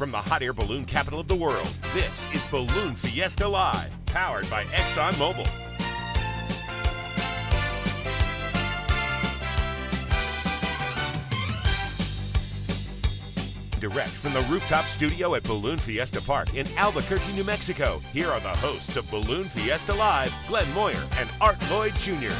From the hot air balloon capital of the world, this is Balloon Fiesta Live, powered by ExxonMobil. Direct from the rooftop studio at Balloon Fiesta Park in Albuquerque, New Mexico, here are the hosts of Balloon Fiesta Live, Glenn Moyer and Art Lloyd Jr.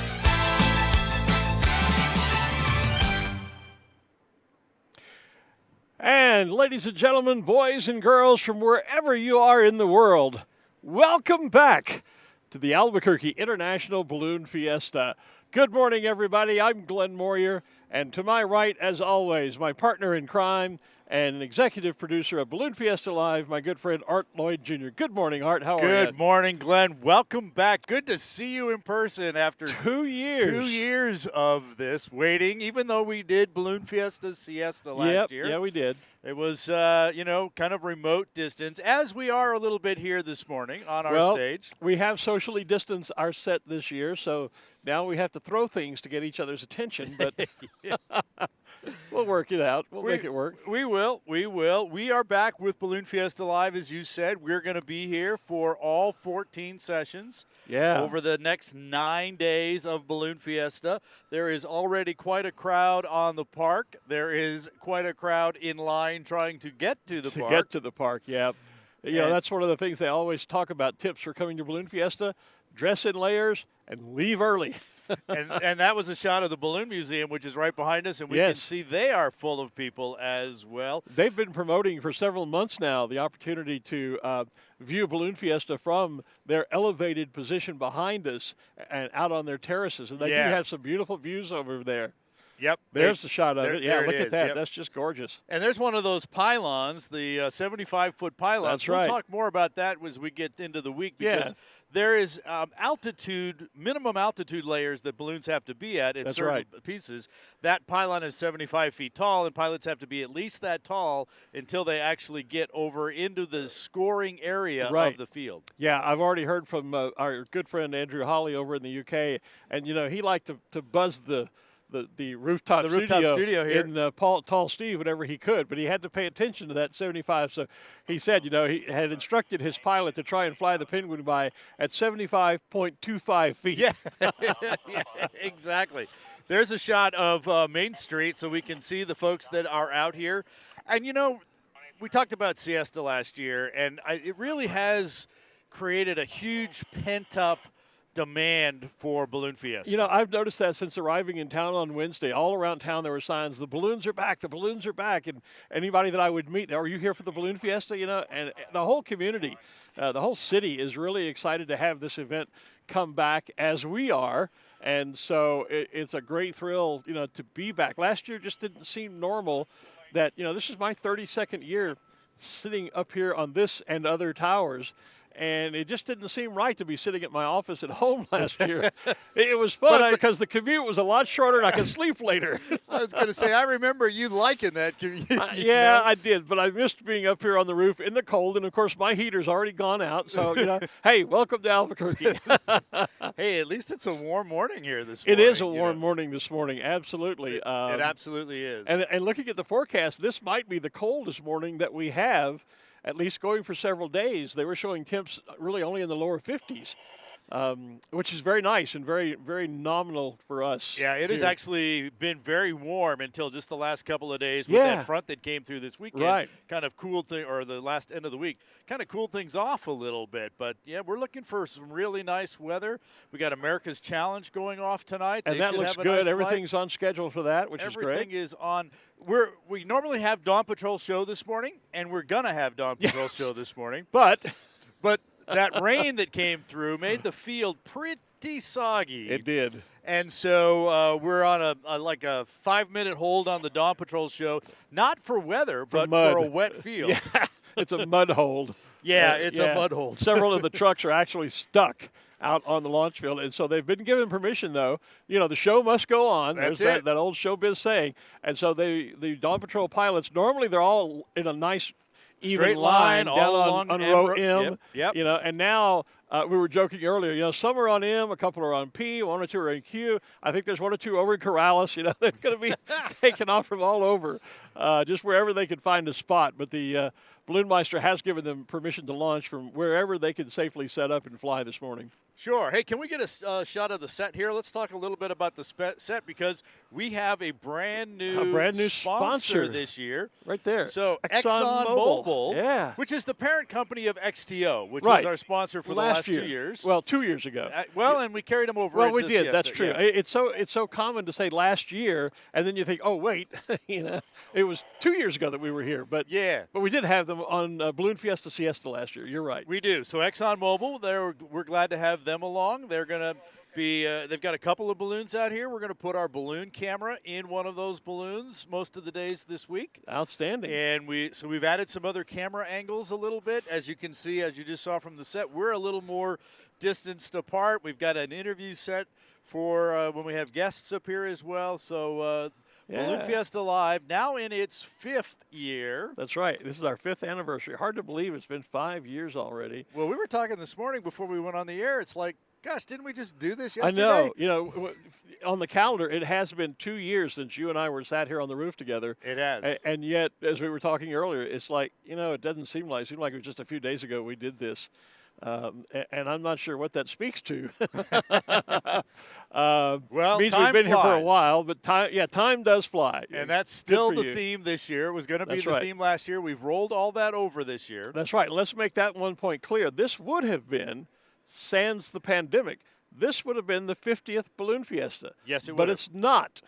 And ladies and gentlemen, boys and girls from wherever you are in the world, welcome back to the Albuquerque International Balloon Fiesta. Good morning, everybody. I'm Glenn Moyer, and to my right, as always, my partner in crime and executive producer of Balloon Fiesta Live, my good friend Art Lloyd Jr. Good morning, Art. How are you? Good morning, Glenn. Welcome back. Good to see you in person after 2 years. 2 years of this waiting, even though we did Balloon Fiesta Siesta last year. Yeah, we did. It was, kind of remote distance, as we are a little bit here this morning on our stage. We have socially distanced our set this year, so now we have to throw things to get each other's attention, but we'll work it out. We'll make it work. We will. We are back with Balloon Fiesta Live, as you said. We're going to be here for all 14 sessions over the next 9 days of Balloon Fiesta. There is already quite a crowd on the park. There is quite a crowd in line trying to get to the park. To get to the park, yeah. You know, that's one of the things they always talk about, tips for coming to Balloon Fiesta. Dress in layers and leave early. and that was a shot of the Balloon Museum, which is right behind us, and we can see they are full of people as well. They've been promoting for several months now the opportunity to view Balloon Fiesta from their elevated position behind us and out on their terraces. And they do have some beautiful views over there. Yep. There's the shot of it. Yeah, look at that. Yep. That's just gorgeous. And there's one of those pylons, the 75-foot pylons. That's right. We'll talk more about that as we get into the week because there is minimum altitude layers that balloons have to be at in certain pieces. That pylon is 75 feet tall, and pilots have to be at least that tall until they actually get over into the scoring area of the field. Yeah, I've already heard from our good friend Andrew Hawley over in the UK, and, you know, he liked to buzz the rooftop studio here in Tall Steve whenever he could, but he had to pay attention to that 75. So he said, you know, he had instructed his pilot to try and fly the Penguin by at 75.25 feet. Yeah, exactly. There's a shot of Main Street so we can see the folks that are out here. And, you know, we talked about Siesta last year, and it really has created a huge pent-up demand for Balloon Fiesta. You know, I've noticed that since arriving in town on Wednesday. All around town there were signs, the balloons are back, the balloons are back. And anybody that I would meet, are you here for the Balloon Fiesta? You know, and the whole community, the whole city is really excited to have this event come back as we are. And so it's a great thrill, you know, to be back. Last year just didn't seem normal that, you know, this is my 32nd year sitting up here on this and other towers. And it just didn't seem right to be sitting at my office at home last year. It was fun because the commute was a lot shorter and I could sleep later. I was going to say, I remember you liking that commute. I did, but I missed being up here on the roof in the cold. And, of course, my heater's already gone out. So, you know, hey, welcome to Albuquerque. Hey, at least it's a warm morning here this morning. It is a warm morning this morning, absolutely. It absolutely is. And looking at the forecast, this might be the coldest morning that we have, at least going for several days. They were showing temps really only in the lower 50s, which is very nice and very, very nominal for us. Yeah, it has actually been very warm until just the last couple of days with that front that came through this weekend. Kind of cooled or the last end of the week, kind of cooled things off a little bit. But, yeah, we're looking for some really nice weather. We got America's Challenge going off tonight. And that looks good. Everything's on schedule for that, which is great. Everything is on. We normally have Dawn Patrol show this morning, and we're going to have Dawn Patrol show this morning. But that rain that came through made the field pretty soggy. It did. And so we're on a 5-minute hold on the Dawn Patrol show, not for weather, but for a wet field. Yeah, it's a mud hold. It's a mud hold. Several of the trucks are actually stuck out on the launch field. And so they've been given permission, though. You know, the show must go on. That's There's that old showbiz saying. And so the Dawn Patrol pilots, normally they're all in a nice even line down on row M. Yep. You know, and now we were joking earlier, you know, some are on M, a couple are on P, 1 or 2 are in Q. I think there's 1 or 2 over in Corral. You know, they're going to be taken off from all over, just wherever they can find a spot. But the Balloon Meister has given them permission to launch from wherever they can safely set up and fly this morning. Sure. Hey, can we get a shot of the set here? Let's talk a little bit about the set because we have a brand new sponsor this year. Right there. So ExxonMobil, yeah, which is the parent company of XTO, which was our sponsor for the last 2 years. Well, 2 years ago. And we carried them over. Well, we did. Siesta. That's true. Yeah. It's so common to say last year, and then you think, oh wait, it was 2 years ago that we were here. But we did have them on Balloon Fiesta Siesta last year. You're right. We do. So ExxonMobil, we're glad to have them along. They're going to be. They've got a couple of balloons out here. We're going to put our balloon camera in one of those balloons most of the days this week. Outstanding. And we've added some other camera angles a little bit, as you can see, as you just saw from the set. We're a little more distanced apart. We've got an interview set for when we have guests up here as well. So. Balloon Fiesta Live, now in its 5th year. That's right. This is our 5th anniversary. Hard to believe it's been 5 years already. Well, we were talking this morning before we went on the air. It's like, gosh, didn't we just do this yesterday? I know. On the calendar, it has been 2 years since you and I were sat here on the roof together. It has. And yet, as we were talking earlier, it's like, it doesn't seem like. It seemed like it was just a few days ago we did this. And I'm not sure what that speaks to. Well, means time we've been flies. here for a while, but time does fly. And that's still the theme this year. It was going to be the theme last year. We've rolled all that over this year. That's right. Let's make that one point clear. This would have been, sans the pandemic, this would have been the 50th Balloon Fiesta. Yes, it would. But it's not.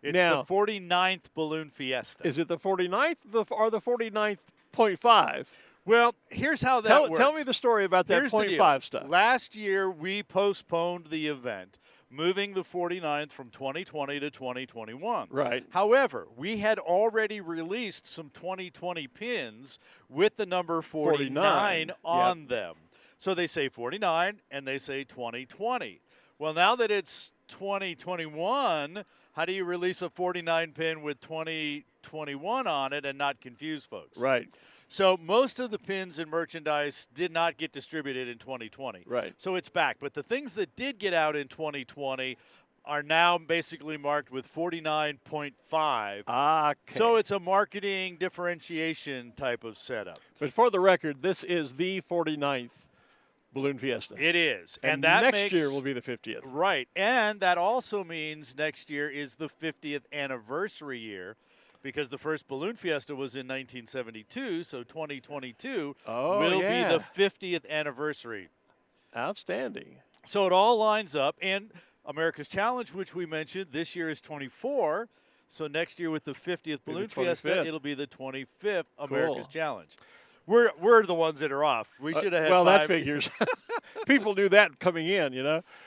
It's the 49th Balloon Fiesta. Is it the 49th or the 49th.5? Well, here's how that works. Tell me the story about that .5 stuff. Last year, we postponed the event, moving the 49th from 2020 to 2021. Right. However, we had already released some 2020 pins with the number 49 on them. So they say 49 and they say 2020. Well, now that it's 2021, how do you release a 49 pin with 2021 on it and not confuse folks? Right. So most of the pins and merchandise did not get distributed in 2020. Right. So it's back. But the things that did get out in 2020 are now basically marked with 49.5. Okay. So it's a marketing differentiation type of setup. But for the record, this is the 49th Balloon Fiesta. It is. And that next year will be the 50th. Right. And that also means next year is the 50th anniversary year, because the first Balloon Fiesta was in 1972, so 2022 will be the 50th anniversary. Outstanding. So it all lines up. And America's Challenge, which we mentioned, this year is 24. So next year with the 50th Balloon Fiesta, it'll be the 25th America's Challenge. We're the ones that are off. We should have had well, 5. that figures. People knew that coming in,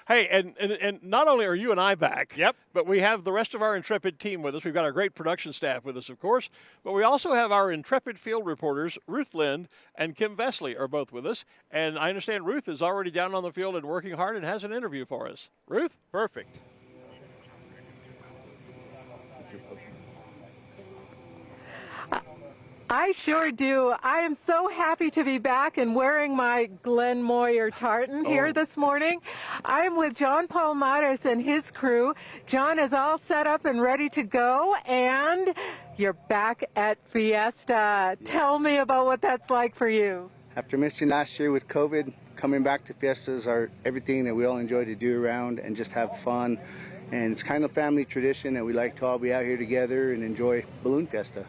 Hey, and not only are you and I back, but we have the rest of our Intrepid team with us. We've got our great production staff with us, of course, but we also have our Intrepid field reporters, Ruth Lind and Kim Vesley are both with us. And I understand Ruth is already down on the field and working hard and has an interview for us. Ruth? Perfect. I sure do. I am so happy to be back and wearing my Glenn Moyer tartan here this morning. I'm with John Paul Mares and his crew. John is all set up and ready to go, and you're back at Fiesta. Tell me about what that's like for you. After missing last year with COVID, coming back to Fiestas are everything that we all enjoy to do around and just have fun. And it's kind of family tradition that we like to all be out here together and enjoy Balloon Fiesta.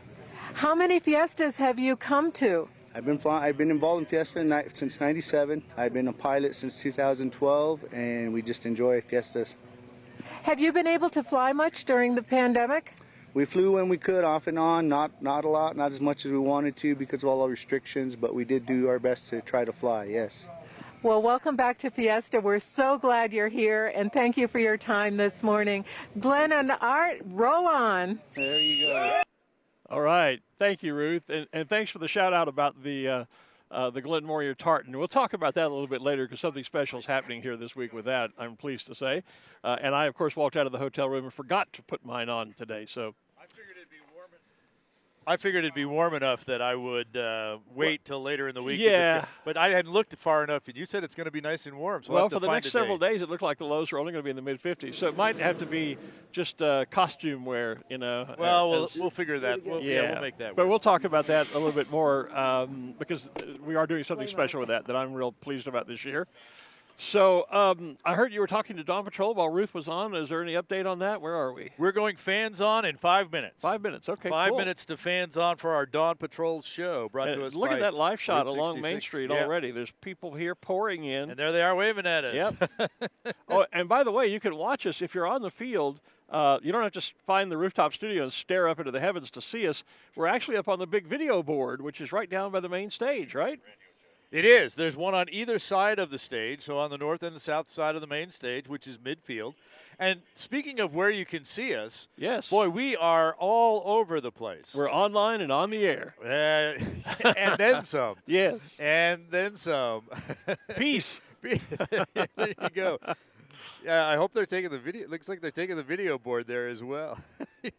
How many Fiestas have you come to? I've been involved in Fiesta since '97. I've been a pilot since 2012, and we just enjoy Fiestas. Have you been able to fly much during the pandemic? We flew when we could, off and on, not a lot, not as much as we wanted to because of all the restrictions, but we did do our best to try to fly, yes. Well, welcome back to Fiesta. We're so glad you're here, and thank you for your time this morning. Glenn and Art, roll on. There you go. All right. Thank you, Ruth. And thanks for the shout-out about the Glenn Moyer tartan. We'll talk about that a little bit later because something special is happening here this week with that, I'm pleased to say. And I, of course, walked out of the hotel room and forgot to put mine on today. So I figured it'd be warm enough that I would wait till later in the week. Yeah. But I hadn't looked far enough, and you said it's going to be nice and warm. So well, for the next several days, it looked like the lows are only going to be in the mid-50s. So it might have to be just costume wear, you know. Well, we'll figure that. We'll make that work. But we'll talk about that a little bit more because we are doing something special with that I'm real pleased about this year. So I heard you were talking to Dawn Patrol while Ruth was on. Is there any update on that? Where are we? We're going fans on in 5 minutes. 5 minutes, okay, 5 cool. minutes to fans on for our Dawn Patrol show brought to us Look by at that live shot Route along Main 66. Street Yeah. already. There's people here pouring in. And there they are waving at us. Yep. Oh, and by the way, you can watch us if you're on the field. You don't have to find the rooftop studio and stare up into the heavens to see us. We're actually up on the big video board, which is right down by the main stage, right? It is. There's one on either side of the stage, so on the north and the south side of the main stage, which is midfield. And speaking of where you can see us, yes, boy, we are all over the place. We're online and on the air. And then some. Yes. And then some. Peace. There you go. Yeah, I hope they're taking the video. It looks like they're taking the video board there as well.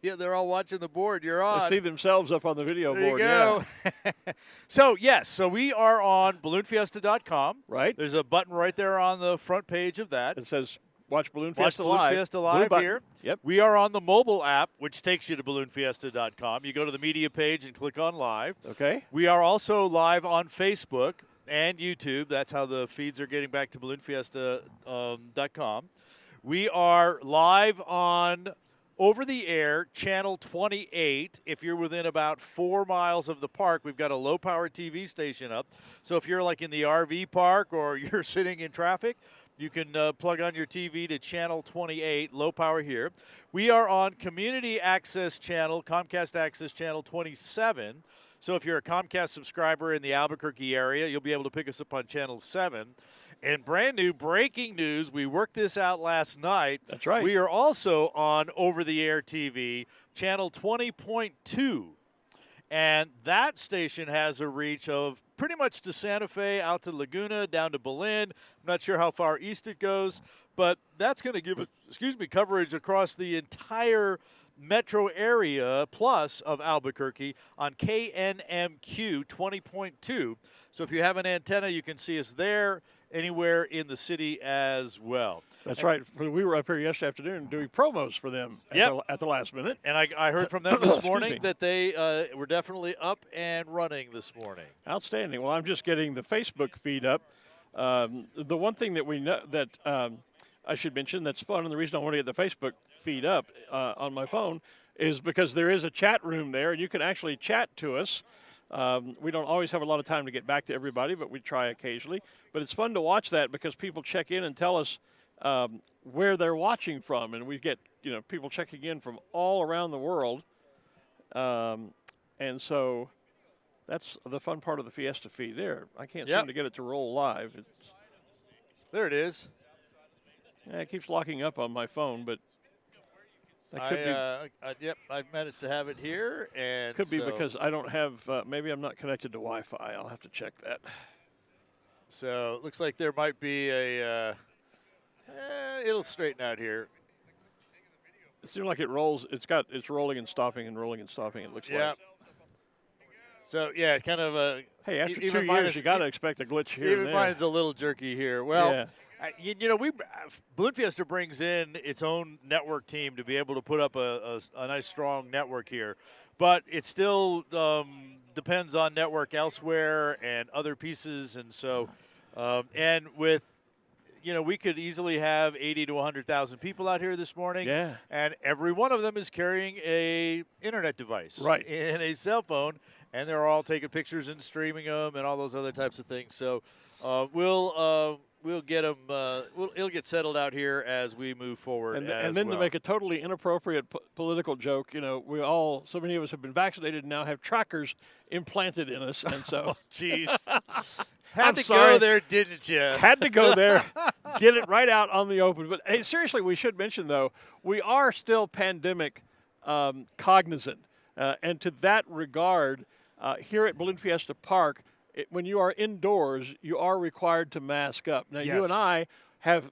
Yeah, they're all watching the board. You're on. They see themselves up on the video there board. You go. Yeah. So we are on balloonfiesta.com. Right. There's a button right there on the front page of that. It says Watch Balloon Watch Fiesta Balloon Live. Fiesta Live here. Yep. We are on the mobile app, which takes you to balloonfiesta.com. You go to the media page and click on live. Okay. We are also live on Facebook and YouTube. That's how the feeds are getting back to balloonfiesta.com. We are live on over-the-air channel 28. If you're within about 4 miles of the park, we've got a low-power TV station up. So if you're like in the RV park or you're sitting in traffic, you can plug on your TV to channel 28, low power here. We are on community access channel, Comcast access channel 27. So if you're a Comcast subscriber in the Albuquerque area, you'll be able to pick us up on channel 7. And brand new breaking news, we worked this out last night. That's right. We are also on over-the-air TV, channel 20.2. And that station has a reach of pretty much to Santa Fe, out to Laguna, down to Belen. I'm not sure how far east it goes, but that's going to give it, coverage across the entire metro area plus of Albuquerque on KNMQ 20.2. So if you have an antenna, you can see us there, anywhere in the city as well. That's right. We were up here yesterday afternoon doing promos for them at the last minute. And I heard from them this morning that they were definitely up and running this morning. Outstanding. Well, I'm just getting the Facebook feed up. The one thing that we know that I should mention that's fun, and the reason I want to get the Facebook feed up on my phone is because there is a chat room there, and you can actually chat to us. We don't always have a lot of time to get back to everybody, but we try occasionally. But it's fun to watch that because people check in and tell us where they're watching from, and we get people checking in from all around the world, and so that's the fun part of the Fiesta feed there. I can't seem to get it to roll live. There it is. Yeah, it keeps locking up on my phone, but that could be. I managed to have it here, and could be because I don't have. Maybe I'm not connected to Wi-Fi. I'll have to check that. So it looks like there might be a. It'll straighten out here. It seems like it rolls. It's rolling and stopping and rolling and stopping. It looks like. So yeah, kind of a. Hey, after 2 years, you got to expect a glitch here. Even mine's a little jerky here. Well. Yeah. Balloon Fiesta brings in its own network team to be able to put up a nice, strong network here. But it still depends on network elsewhere and other pieces. And so, and with, we could easily have 80 to 100,000 people out here this morning. Yeah. And every one of them is carrying a internet device. Right. And a cell phone. And they're all taking pictures and streaming them and all those other types of things. So we'll get them. It'll get settled out here as we move forward. And then to make a totally inappropriate political joke, so many of us have been vaccinated and now have trackers implanted in us, and so. Jeez. Had to go there, didn't you? Had to go there, get it right out on the open. But hey, seriously, we should mention though, we are still pandemic cognizant, and to that regard, here at Balloon Fiesta Park. When you are indoors, you are required to mask up. Now, you and I have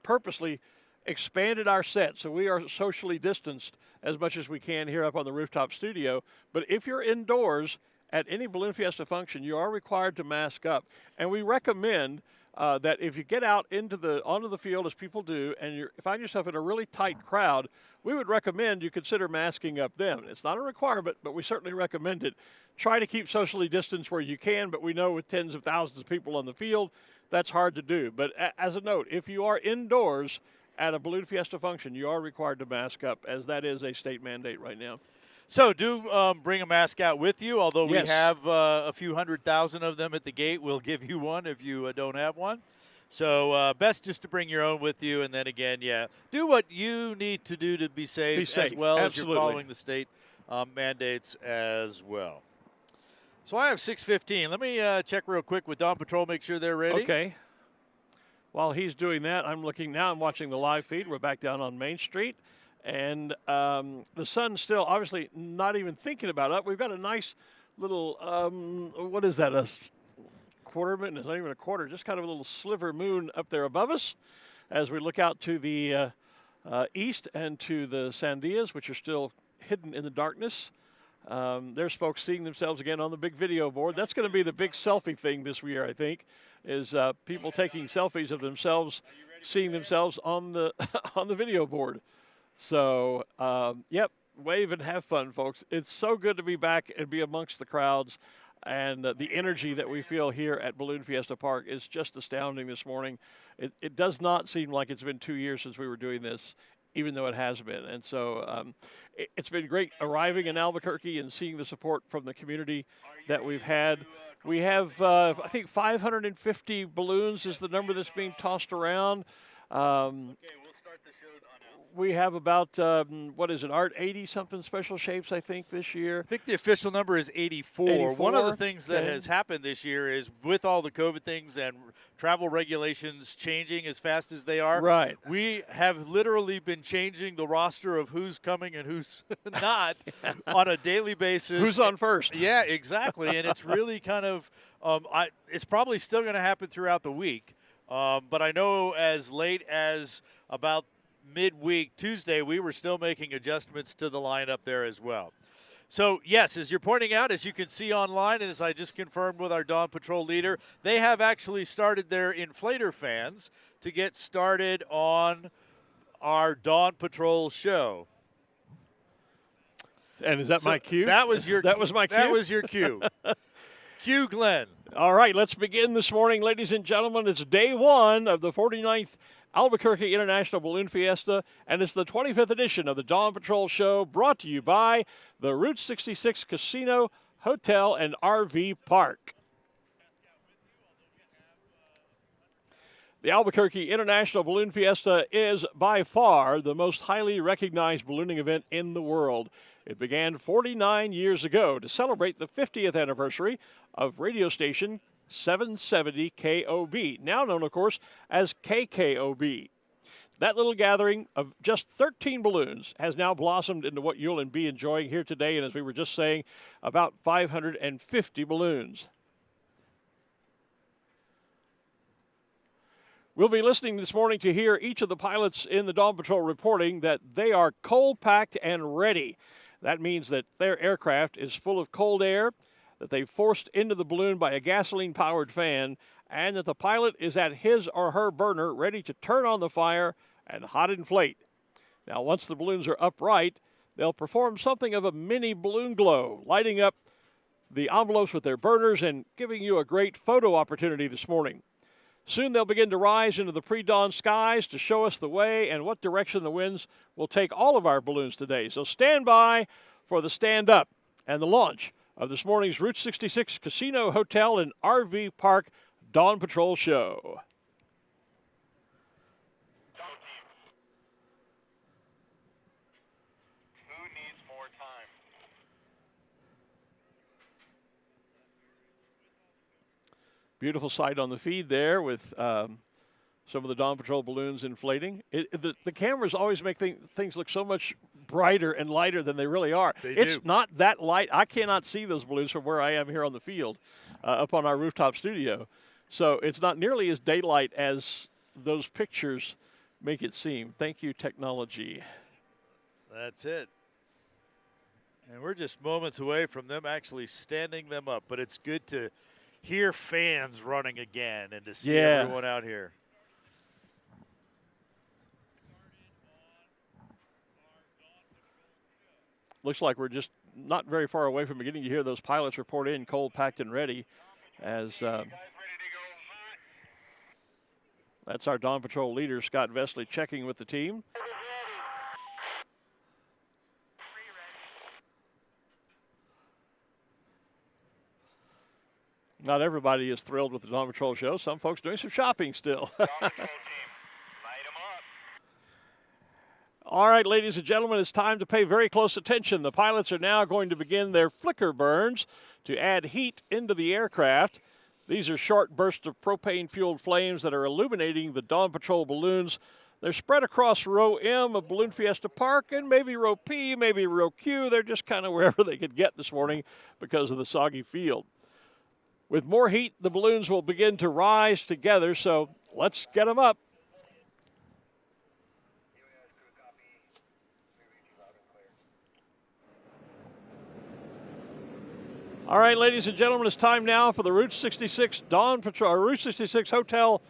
purposely expanded our set, so we are socially distanced as much as we can here up on the rooftop studio. But if you're indoors at any Balloon Fiesta function, you are required to mask up. And we recommend that if you get out onto the field, as people do, and you find yourself in a really tight crowd, we would recommend you consider masking up then. It's not a requirement, but we certainly recommend it. Try to keep socially distanced where you can, but we know with tens of thousands of people on the field, that's hard to do. But as a note, if you are indoors at a Balloon Fiesta function, you are required to mask up, as that is a state mandate right now. So do bring a mask out with you, although Yes. we have a few 100,000 of them at the gate. We'll give you one if you don't have one. So best just to bring your own with you, and then again, do what you need to do to be safe, as well as you're following the state mandates as well. So I have 6:15. Let me check real quick with Dawn Patrol, make sure they're ready. Okay. While he's doing that, I'm watching the live feed. We're back down on Main Street. And the sun's still obviously not even thinking about it. We've got a nice little, what is that, a quarter minute? It's not even a quarter, just kind of a little sliver moon up there above us as we look out to the east and to the Sandias, which are still hidden in the darkness. There's folks seeing themselves again on the big video board. That's going to be the big selfie thing this year, I think, is people taking selfies of themselves, seeing themselves on the on the video board. So, wave and have fun, folks. It's so good to be back and be amongst the crowds, and the energy that we feel here at Balloon Fiesta Park is just astounding this morning. It does not seem like it's been 2 years since we were doing this, even though it has been. And so it's been great arriving in Albuquerque and seeing the support from the community that we've had. We have, I think, 550 balloons is the number that's being tossed around. We have about, what is it, Art, 80-something special shapes, I think, this year. I think the official number is 84. One of the things that has happened this year is with all the COVID things and travel regulations changing as fast as they are, right, we have literally been changing the roster of who's coming and who's not on a daily basis. Who's on first? Yeah, exactly. And it's really kind of, it's probably still going to happen throughout the week. But I know as late as about midweek Tuesday, we were still making adjustments to the lineup there as well. So, yes, as you're pointing out, as you can see online, and as I just confirmed with our Dawn Patrol leader, they have actually started their inflator fans to get started on our Dawn Patrol show. And is that my cue? That was your that was my cue? That was your cue. Cue Glenn. All right, let's begin this morning, ladies and gentlemen. It's day one of the 49th Albuquerque International Balloon Fiesta, and it's the 25th edition of the Dawn Patrol Show, brought to you by the Route 66 Casino, Hotel, and RV Park. The Albuquerque International Balloon Fiesta is by far the most highly recognized ballooning event in the world. It began 49 years ago to celebrate the 50th anniversary of radio station 770 KOB, now known, of course, as KKOB. That little gathering of just 13 balloons has now blossomed into what you'll be enjoying here today, and as we were just saying, about 550 balloons. We'll be listening this morning to hear each of the pilots in the Dawn Patrol reporting that they are cold-packed and ready. That means that their aircraft is full of cold air, that they've forced into the balloon by a gasoline-powered fan, and that the pilot is at his or her burner ready to turn on the fire and hot inflate. Now, once the balloons are upright, they'll perform something of a mini balloon glow, lighting up the envelopes with their burners and giving you a great photo opportunity this morning. Soon they'll begin to rise into the pre-dawn skies to show us the way and what direction the winds will take all of our balloons today. So stand by for the stand-up and the launch of this morning's Route 66 Casino, Hotel, and RV Park Dawn Patrol Show. Who needs more time? Beautiful sight on the feed there with some of the Dawn Patrol balloons inflating. The cameras always make things look so much brighter and lighter than they really are. It's not that light. I cannot see those balloons from where I am here on the field up on our rooftop studio. So it's not nearly as daylight as those pictures make it seem. Thank you, technology. That's it. And we're just moments away from them actually standing them up. But it's good to hear fans running again and to see everyone out here. looks like we're just not very far away from beginning to hear those pilots report in, cold, packed, and ready, as that's our Dawn Patrol leader, Scott Vesley, checking with the team. Not everybody is thrilled with the Dawn Patrol show. Some folks doing some shopping still. All right, ladies and gentlemen, it's time to pay very close attention. The pilots are now going to begin their flicker burns to add heat into the aircraft. These are short bursts of propane-fueled flames that are illuminating the Dawn Patrol balloons. They're spread across row M of Balloon Fiesta Park and maybe row P, maybe row Q. They're just kind of wherever they could get this morning because of the soggy field. With more heat, the balloons will begin to rise together, so let's get them up. All right, ladies and gentlemen, it's time now for the Route 66 Dawn Patrol, Route 66 Hotel.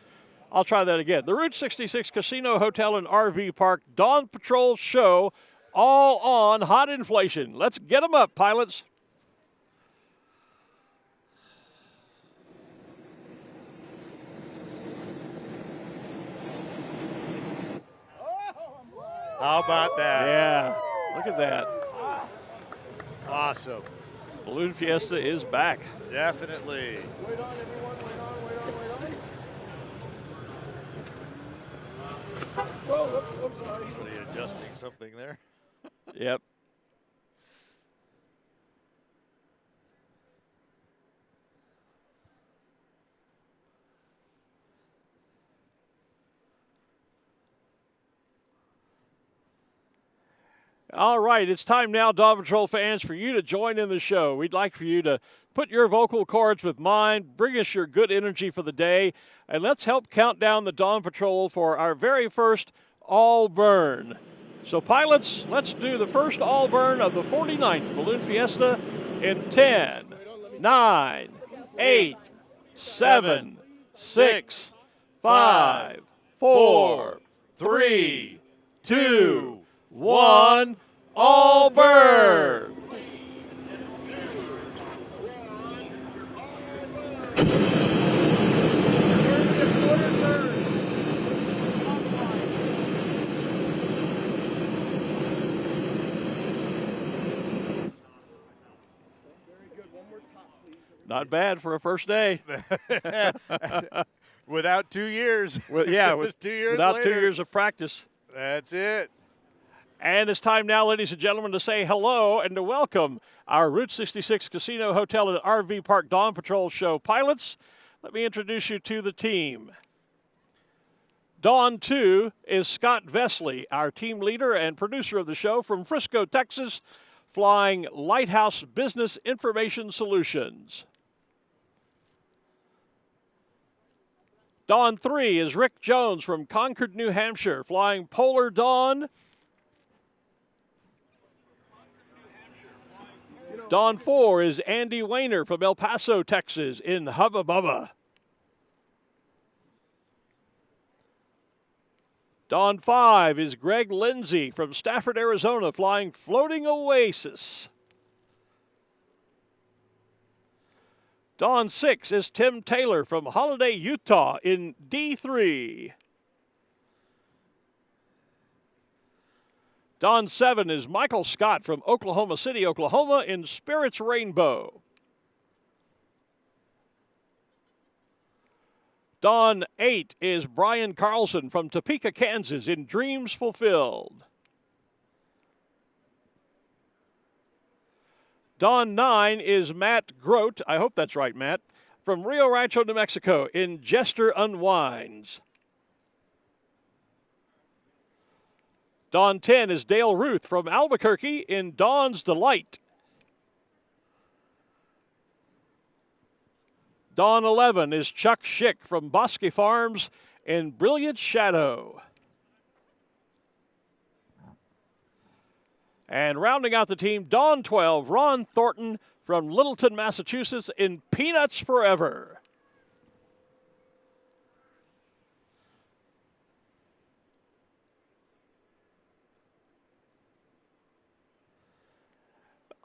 I'll try that again. The Route 66 Casino Hotel and RV Park Dawn Patrol show, all on hot inflation. Let's get them up, pilots. How about that? Yeah, look at that. Awesome. Balloon Fiesta is back. Definitely. Wait on, everyone. Whoa, sorry. Somebody adjusting something there. Yep. All right, it's time now, Dawn Patrol fans, for you to join in the show. We'd like for you to put your vocal cords with mine, bring us your good energy for the day, and let's help count down the Dawn Patrol for our very first all burn. So, pilots, let's do the first all burn of the 49th Balloon Fiesta in 10, 9, 8, 7, 6, 5, 4, 3, 2, 1, all burn! Not bad for a first day. Without 2 years. Yeah, with 2 years without later. 2 years of practice. That's it. And it's time now, ladies and gentlemen, to say hello and to welcome our Route 66 Casino Hotel and RV Park Dawn Patrol show pilots. Let me introduce you to the team. Dawn 2 is Scott Vesley, our team leader and producer of the show from Frisco, Texas, flying Lighthouse Business Information Solutions. Dawn 3 is Rick Jones from Concord, New Hampshire, flying Polar Dawn. Dawn 4 is Andy Wayner from El Paso, Texas, in Hubba Bubba. Dawn 5 is Greg Lindsay from Stafford, Arizona, flying Floating Oasis. Dawn 6 is Tim Taylor from Holiday, Utah, in D3. Dawn 7 is Michael Scott from Oklahoma City, Oklahoma, in Spirits Rainbow. Dawn 8 is Brian Carlson from Topeka, Kansas, in Dreams Fulfilled. Dawn 9 is Matt Grote, I hope that's right, Matt, from Rio Rancho, New Mexico, in Jester Unwinds. Dawn 10 is Dale Ruth from Albuquerque in Dawn's Delight. Dawn 11 is Chuck Schick from Bosque Farms in Brilliant Shadow. And rounding out the team, Dawn 12, Ron Thornton from Littleton, Massachusetts in Peanuts Forever.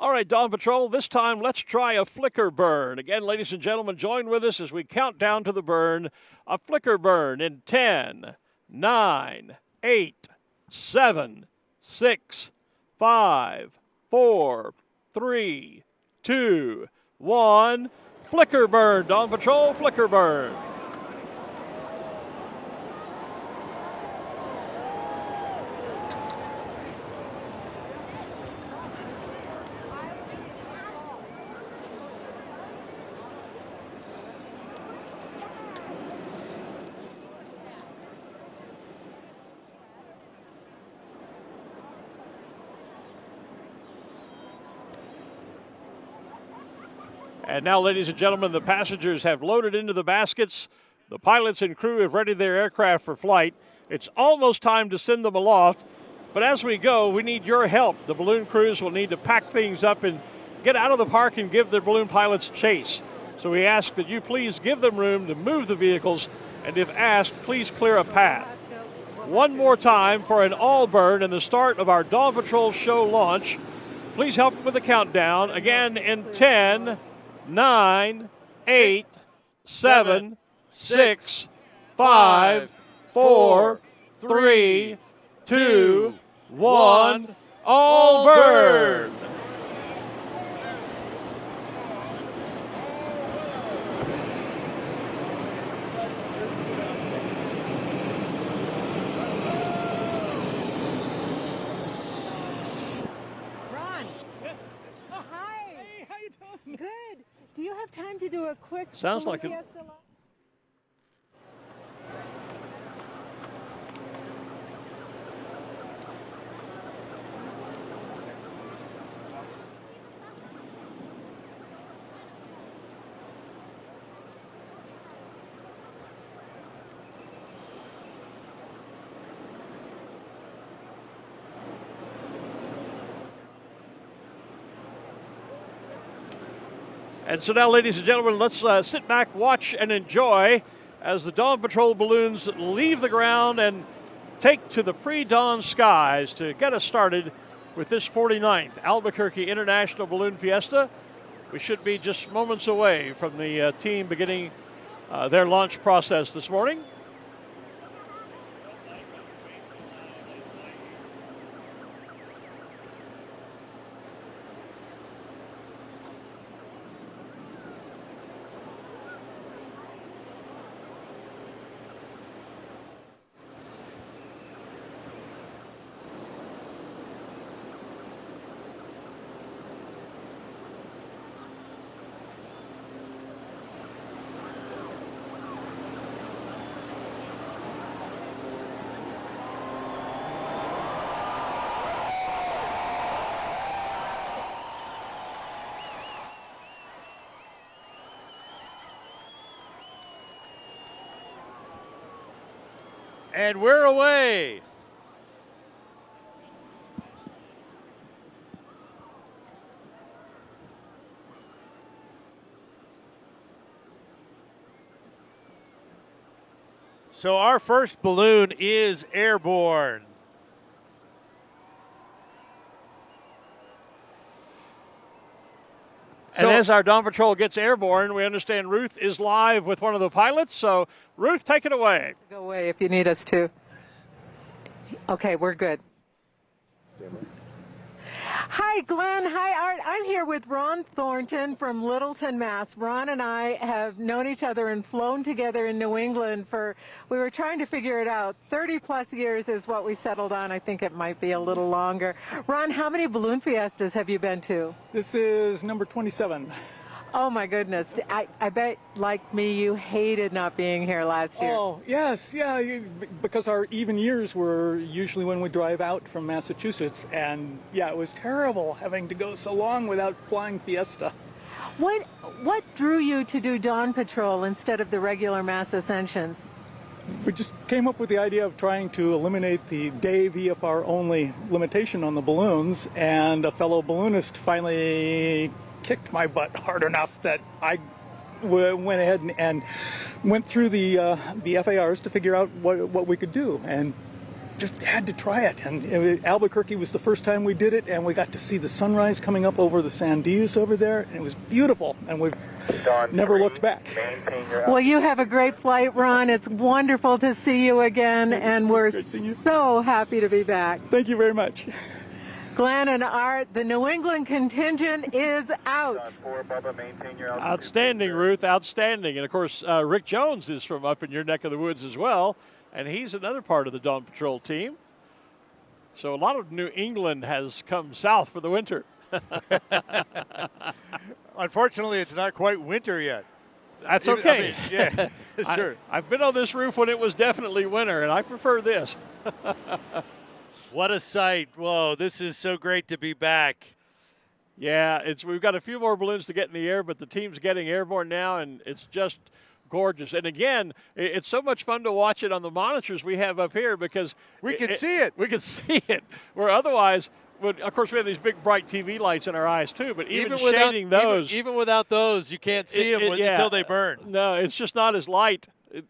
All right, Dawn Patrol, this time let's try a flicker burn. Again, ladies and gentlemen, join with us as we count down to the burn. A flicker burn in 10, 9, 8, 7, 6, 5, 4, 3, 2, 1. Flicker burn, Dawn Patrol, flicker burn. And now, ladies and gentlemen, the passengers have loaded into the baskets. The pilots and crew have readied their aircraft for flight. It's almost time to send them aloft. But as we go, we need your help. The balloon crews will need to pack things up and get out of the park and give their balloon pilots chase. So we ask that you please give them room to move the vehicles, and if asked, please clear a path. One more time for an all burn and the start of our Dawn Patrol show launch. Please help with the countdown. Again, in 10, 9, 8, 7, 6, 5, 4, 3, 2, 1, all burn! Ron. Yes. Oh, hi. Hey, how you doing? Good. Do you have time to do a quick Sounds Balloon like a- Fiesta launch? And so now, ladies and gentlemen, let's sit back, watch, and enjoy as the Dawn Patrol balloons leave the ground and take to the pre-dawn skies to get us started with this 49th Albuquerque International Balloon Fiesta. We should be just moments away from the team beginning their launch process this morning. And we're away. So our first balloon is airborne. And as our Dawn Patrol gets airborne, we understand Ruth is live with one of the pilots. So, Ruth, take it away. Go away if you need us to. Okay, we're good. Hi, Glenn. Hi, Art. I'm here with Ron Thornton from Littleton, Mass. Ron and I have known each other and flown together in New England we were trying to figure it out. 30 plus years is what we settled on. I think it might be a little longer. Ron, how many balloon fiestas have you been to? This is number 27. Oh, my goodness. I bet, like me, you hated not being here last year. Oh, yes, yeah, because our even years were usually when we drive out from Massachusetts, and yeah, it was terrible having to go so long without flying Fiesta. What drew you to do Dawn Patrol instead of the regular mass ascensions? We just came up with the idea of trying to eliminate the day VFR only limitation on the balloons, and a fellow balloonist finally kicked my butt hard enough that I went ahead and went through the FARs to figure out what we could do, and just had to try it. And Albuquerque was the first time we did it, and we got to see the sunrise coming up over the Sandias over there, and it was beautiful, and we've never looked back. Well, you have a great flight, Ron. It's wonderful to see you again, and we're so happy to be back. Thank you very much. Glenn and Art, the New England contingent is out. Outstanding, Ruth, outstanding. And, of course, Rick Jones is from up in your neck of the woods as well, and he's another part of the Dawn Patrol team. So a lot of New England has come south for the winter. Unfortunately, it's not quite winter yet. That's okay. Yeah, sure. I've been on this roof when it was definitely winter, and I prefer this. What a sight. Whoa, this is so great to be back. Yeah, we've got a few more balloons to get in the air, but the team's getting airborne now, and it's just gorgeous. And again, it's so much fun to watch it on the monitors we have up here because we can see it. We can see it. Where otherwise, of course, we have these big bright TV lights in our eyes too. But even shading those, even without those, you can't see them until they burn. No, it's just not as light,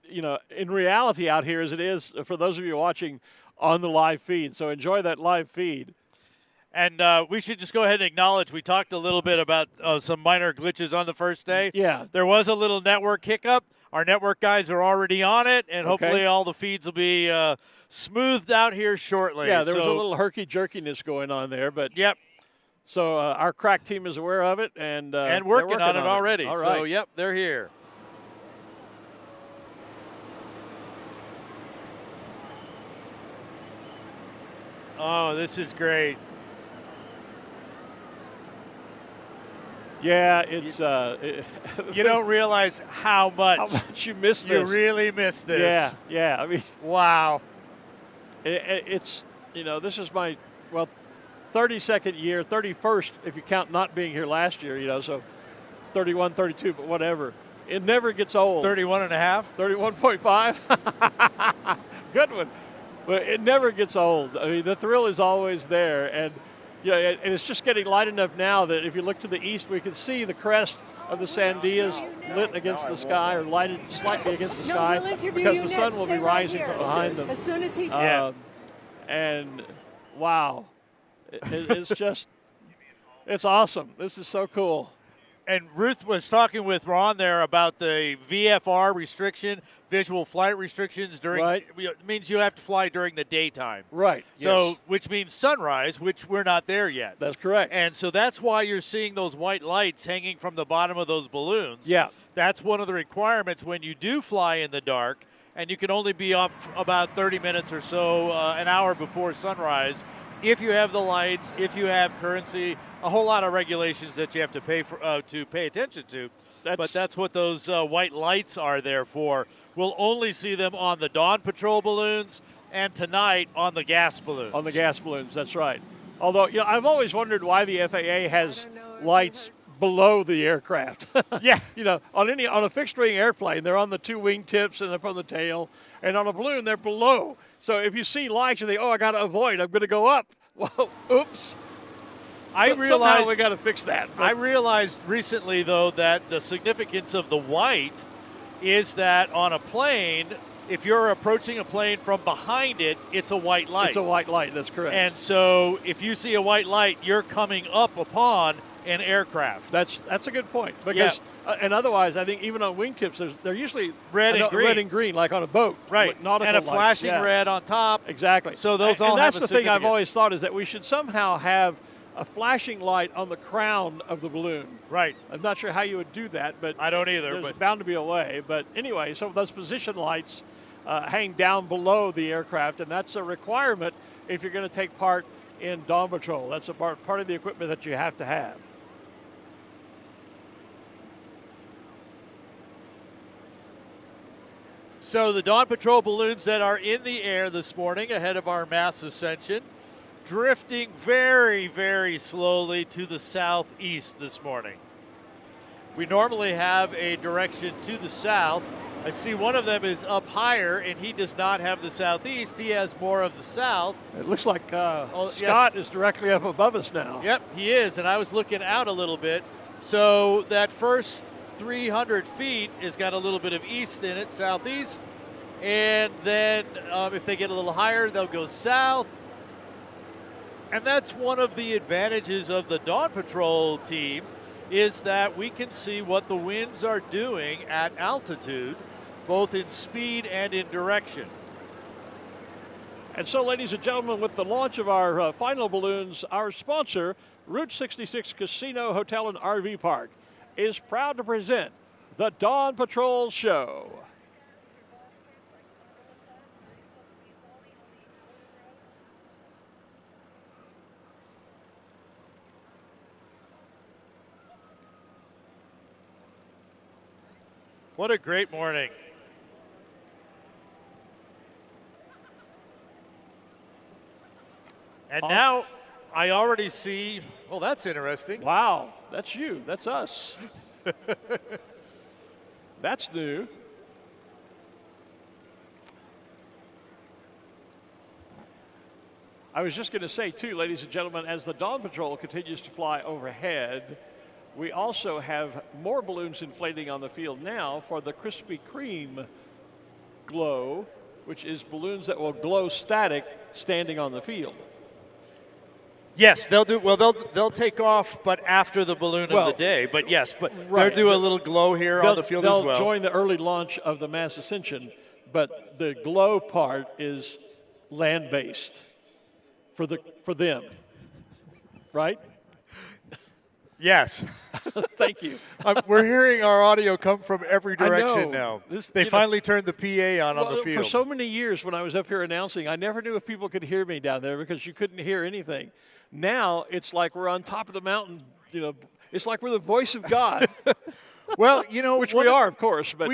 in reality out here as it is for those of you watching on the live feed. So enjoy that live feed. And we should just go ahead and acknowledge we talked a little bit about some minor glitches on the first day. Yeah. There was a little network hiccup. Our network guys are already on it, and hopefully all the feeds will be smoothed out here shortly. Yeah, there was a little herky-jerkiness going on there. But yep. So our crack team is aware of it and working on it already. All right. So, yep, they're here. Oh, this is great. Yeah, it's you don't realize how much you miss this. You really miss this. Yeah. I mean, wow. It's this is my 32nd year, 31st if you count not being here last year. So 31, 32, but whatever. It never gets old. 31 and a half. 31.5. Good one. But it never gets old. I mean, the thrill is always there, and and it's just getting light enough now that if you look to the east, we can see the crest of the Sandias lit against the sky, or lighted slightly against the sky, because the sun will be rising from behind them. As soon as he and wow, it's just, it's awesome. This is so cool. And Ruth was talking with Ron there about the VFR restriction, visual flight restrictions during. Right. It means you have to fly during the daytime. Right. So, yes. Which means sunrise, which we're not there yet. That's correct. And so that's why you're seeing those white lights hanging from the bottom of those balloons. Yeah. That's one of the requirements when you do fly in the dark, and you can only be up about 30 minutes or so, an hour before sunrise. If you have the lights, if you have currency, a whole lot of regulations that you have to pay for to pay attention to. But that's what those white lights are there for. We'll only see them on the Dawn Patrol balloons and tonight on the gas balloons. On the gas balloons, that's right. Although, I've always wondered why the FAA has lights below the aircraft. Yeah. On a fixed-wing airplane, they're on the two wing tips and up on the tail. And on a balloon, they're below. So if you see lights, you think, I got to avoid. I'm going to go up. Well, oops. Somehow we got to fix that. I realized recently, though, that the significance of the white is that on a plane, if you're approaching a plane from behind it, it's a white light. It's a white light. That's correct. And so if you see a white light, you're coming up upon an aircraft. That's a good point. Because and otherwise, I think even on wingtips, they're usually red and green, like on a boat. Right. Nautical and a lights. flashing red on top. Exactly. So those all and have that's the thing I've always thought is that we should somehow have a flashing light on the crown of the balloon. Right. I'm not sure how you would do that, but I don't either. There's bound to be a way. But anyway, so those position lights hang down below the aircraft, and that's a requirement if you're going to take part in Dawn Patrol. That's a part of the equipment that you have to have. So the Dawn Patrol balloons that are in the air this morning ahead of our mass ascension, drifting very, very slowly to the southeast this morning. We normally have a direction to the south. I see one of them is up higher, and he does not have the southeast. He has more of the south. It looks like Scott is directly up above us now. Yep, he is, and I was looking out a little bit. So that first 300 feet has got a little bit of east in it, southeast, And then if they get a little higher, they'll go south. And that's one of the advantages of the Dawn Patrol team, is that we can see what the winds are doing at altitude, both in speed and in direction. And so, ladies and gentlemen, with the launch of our final balloons, our sponsor, Route 66 Casino, Hotel, and RV Park, is proud to present the Dawn Patrol Show. What a great morning. And now I already see, well, that's interesting. Wow, that's you. That's us. That's new. I was just going to say, too, ladies and gentlemen, as the Dawn Patrol continues to fly overhead, we also have more balloons inflating on the field now for the Krispy Kreme glow, which is balloons that will glow static standing on the field. Yes, they'll do. Well, they'll take off, but after the balloon of the day. But yes, but right. they'll do a little glow here on the field as well. They'll join the early launch of the mass Ascension, but the glow part is land-based for them, right? Yes. Thank you. We're hearing our audio come from every direction now. They finally turned the PA on the field. For so many years when I was up here announcing, I never knew if people could hear me down there because you couldn't hear anything. Now it's like we're on top of the mountain. It's like we're the voice of God. Well, which we are, of course. But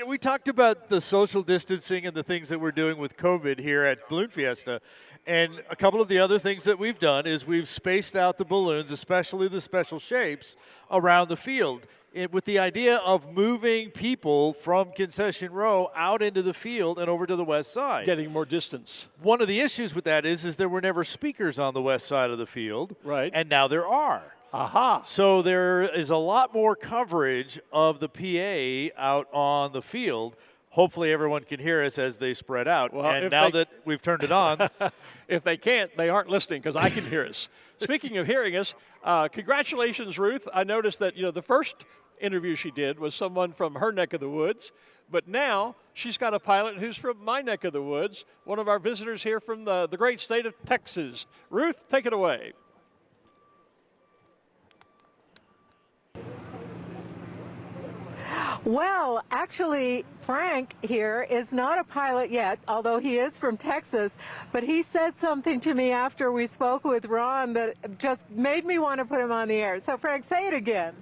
we talked about the social distancing and the things that we're doing with COVID here at Balloon Fiesta. And a couple of the other things that we've done is we've spaced out the balloons, especially the special shapes, around the field with the idea of moving people from Concession Row out into the field and over to the west side. Getting more distance. One of the issues with that is there were never speakers on the west side of the field. Right. And now there are. Aha. So there is a lot more coverage of the PA out on the field. Hopefully everyone can hear us as they spread out. Well, and now that we've turned it on. If they can't, they aren't listening because I can hear us. Speaking of hearing us, congratulations, Ruth. I noticed that, the first interview she did was someone from her neck of the woods, but now she's got a pilot who's from my neck of the woods, one of our visitors here from the great state of Texas. Ruth, take it away. Well, actually, Frank here is not a pilot yet, although he is from Texas, but he said something to me after we spoke with Ron that just made me want to put him on the air. So, Frank, say it again.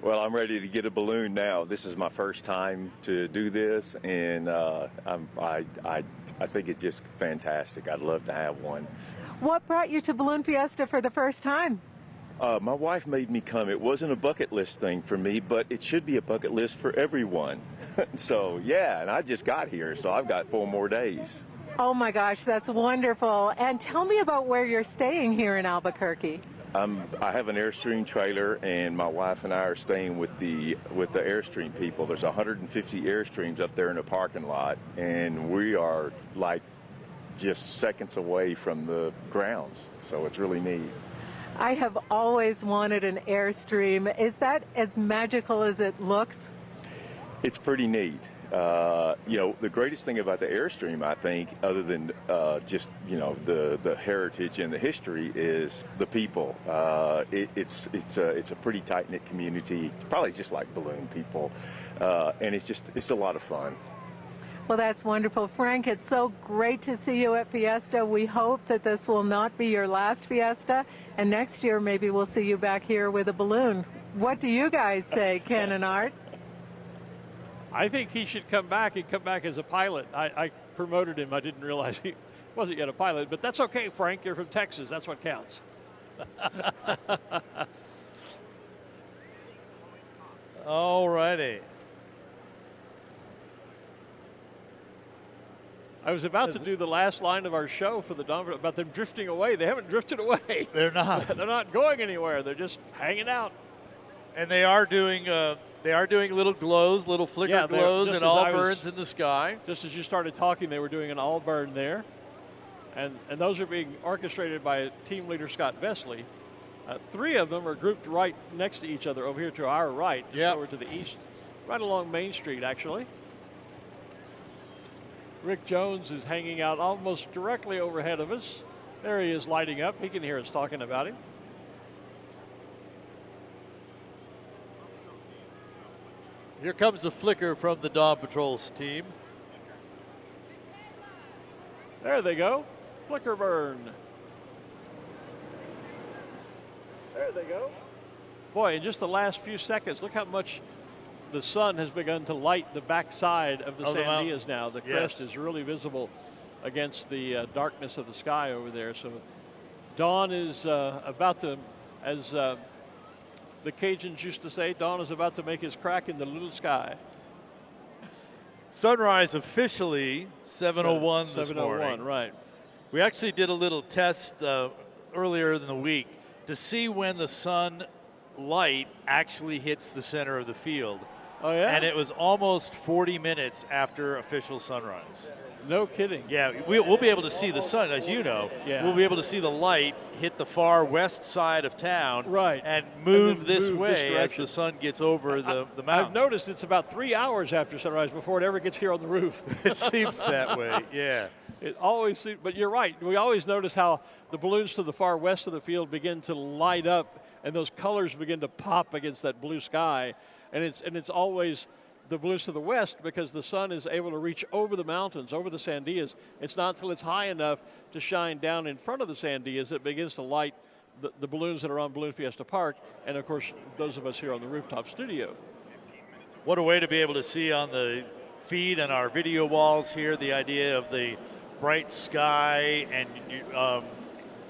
Well, I'm ready to get a balloon now. This is my first time to do this, and I think it's just fantastic. I'd love to have one. What brought you to Balloon Fiesta for the first time? My wife made me come. It wasn't a bucket list thing for me, but it should be a bucket list for everyone. So, yeah, and I just got here, so I've got 4 more days. Oh, my gosh, that's wonderful. And tell me about where you're staying here in Albuquerque. I have an Airstream trailer, and my wife and I are staying with the Airstream people. There's 150 Airstreams up there in the parking lot, and we are like just seconds away from the grounds, so it's really neat. I have always wanted an Airstream. Is that as magical as it looks? It's pretty neat. The greatest thing about the Airstream, I think, other than just the heritage and the history, is the people. It's a pretty tight-knit community, probably just like balloon people, and it's a lot of fun. Well, that's wonderful. Frank, it's so great to see you at Fiesta. We hope that this will not be your last Fiesta, and next year maybe we'll see you back here with a balloon. What do you guys say, Ken and Art? I think he should come back and come back as a pilot. I promoted him. I didn't realize he wasn't yet a pilot, but that's okay, Frank. You're from Texas. That's what counts. All righty. I was about to do the last line of our show for the Dawn about them drifting away. They haven't drifted away. They're not. They're not going anywhere. They're just hanging out. And they are doing They are doing little glows, little flicker glows, and all burns in the sky. Just as you started talking, they were doing an all burn there. And those are being orchestrated by team leader Scott Vesley. 3 of them are grouped right next to each other over here to our right, just over to the east, right along Main Street, actually. Rick Jones is hanging out almost directly overhead of us. There he is lighting up. He can hear us talking about him. Here comes a flicker from the Dawn Patrol's team. There they go. Flicker burn. There they go. Boy, in just the last few seconds, look how much the sun has begun to light the backside of the Sandias now. The crest is really visible against the darkness of the sky over there. So dawn is about to, as the Cajuns used to say, dawn is about to make his crack in the little sky. Sunrise officially 7:01 this morning. 7:01, right. We actually did a little test earlier in the week to see when the sun light actually hits the center of the field. Oh, yeah? And it was almost 40 minutes after official sunrise. No kidding. Yeah, we'll be able to see the sun, as you know. Yeah. We'll be able to see the light hit the far west side of town, right, and move this way as the sun gets over the mountain. I've noticed it's about 3 hours after sunrise before it ever gets here on the roof. It seems that way, yeah. It always seems, but you're right. We always notice how the balloons to the far west of the field begin to light up, and those colors begin to pop against that blue sky, and it's always the balloons to the west because the sun is able to reach over the mountains, over the Sandias. It's not until it's high enough to shine down in front of the Sandias that it begins to light the balloons that are on Balloon Fiesta Park, and of course those of us here on the rooftop studio. What a way to be able to see on the feed and our video walls here the idea of the bright sky, and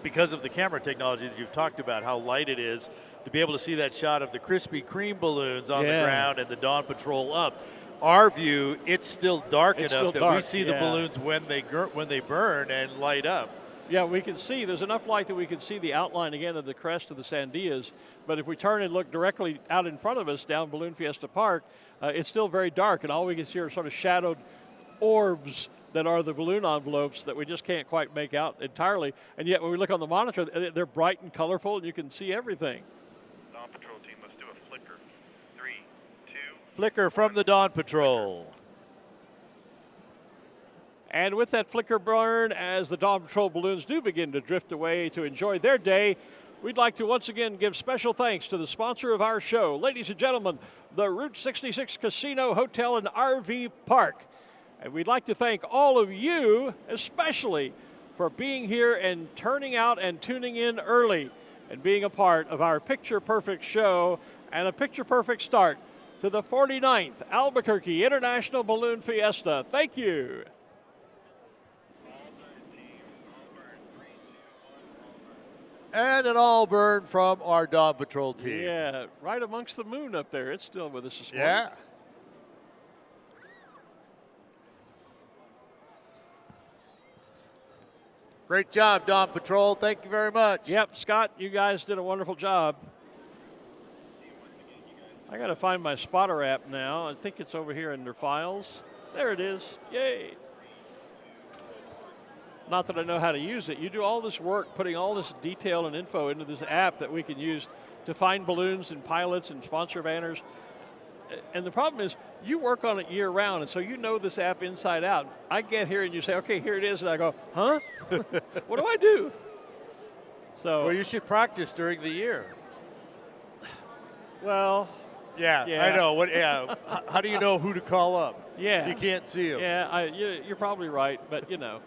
because of the camera technology that you've talked about, how light it is, to be able to see that shot of the Krispy Kreme balloons on the ground and the Dawn Patrol up. Our view, it's still dark enough that we see the balloons when they burn and light up. Yeah, we can see, there's enough light that we can see the outline again of the crest of the Sandias, but if we turn and look directly out in front of us down Balloon Fiesta Park, it's still very dark, and all we can see are sort of shadowed orbs that are the balloon envelopes that we just can't quite make out entirely. And yet when we look on the monitor, they're bright and colorful, and you can see everything. Dawn Patrol team, let's do a flicker. 3, 2. Flicker from the Dawn Patrol. And with that flicker burn, as the Dawn Patrol balloons do begin to drift away to enjoy their day, we'd like to once again give special thanks to the sponsor of our show. Ladies and gentlemen, the Route 66 Casino, Hotel, and RV Park. And we'd like to thank all of you, especially, for being here and turning out and tuning in early and being a part of our Picture Perfect show and a Picture Perfect start to the 49th Albuquerque International Balloon Fiesta. Thank you. And an all burn from our Dawn Patrol team. Yeah, right amongst the moon up there. It's still with us this morning. Yeah. Great job, Dawn Patrol. Thank you very much. Yep, Scott, you guys did a wonderful job. I got to find my spotter app now. I think it's over here under files. There it is. Yay. Not that I know how to use it. You do all this work putting all this detail and info into this app that we can use to find balloons and pilots and sponsor banners. And the problem is you work on it year round, and so you know this app inside out. I get here and you say, okay, here it is, and I go, huh? What do I do? So, well, you should practice during the year. Well, yeah. I know. What? Yeah. How do you know who to call up? Yeah. If you can't see them. Yeah, you're probably right, but you know.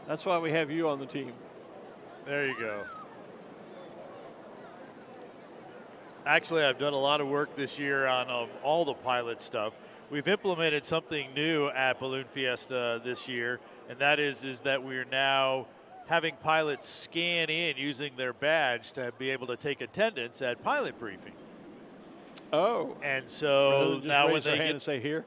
That's why we have you on the team. There you go. Actually, I've done a lot of work this year on all the pilot stuff. We've implemented something new at Balloon Fiesta this year, and that is that we're now having pilots scan in using their badge to be able to take attendance at pilot briefing. Oh. And so now when they get and say here.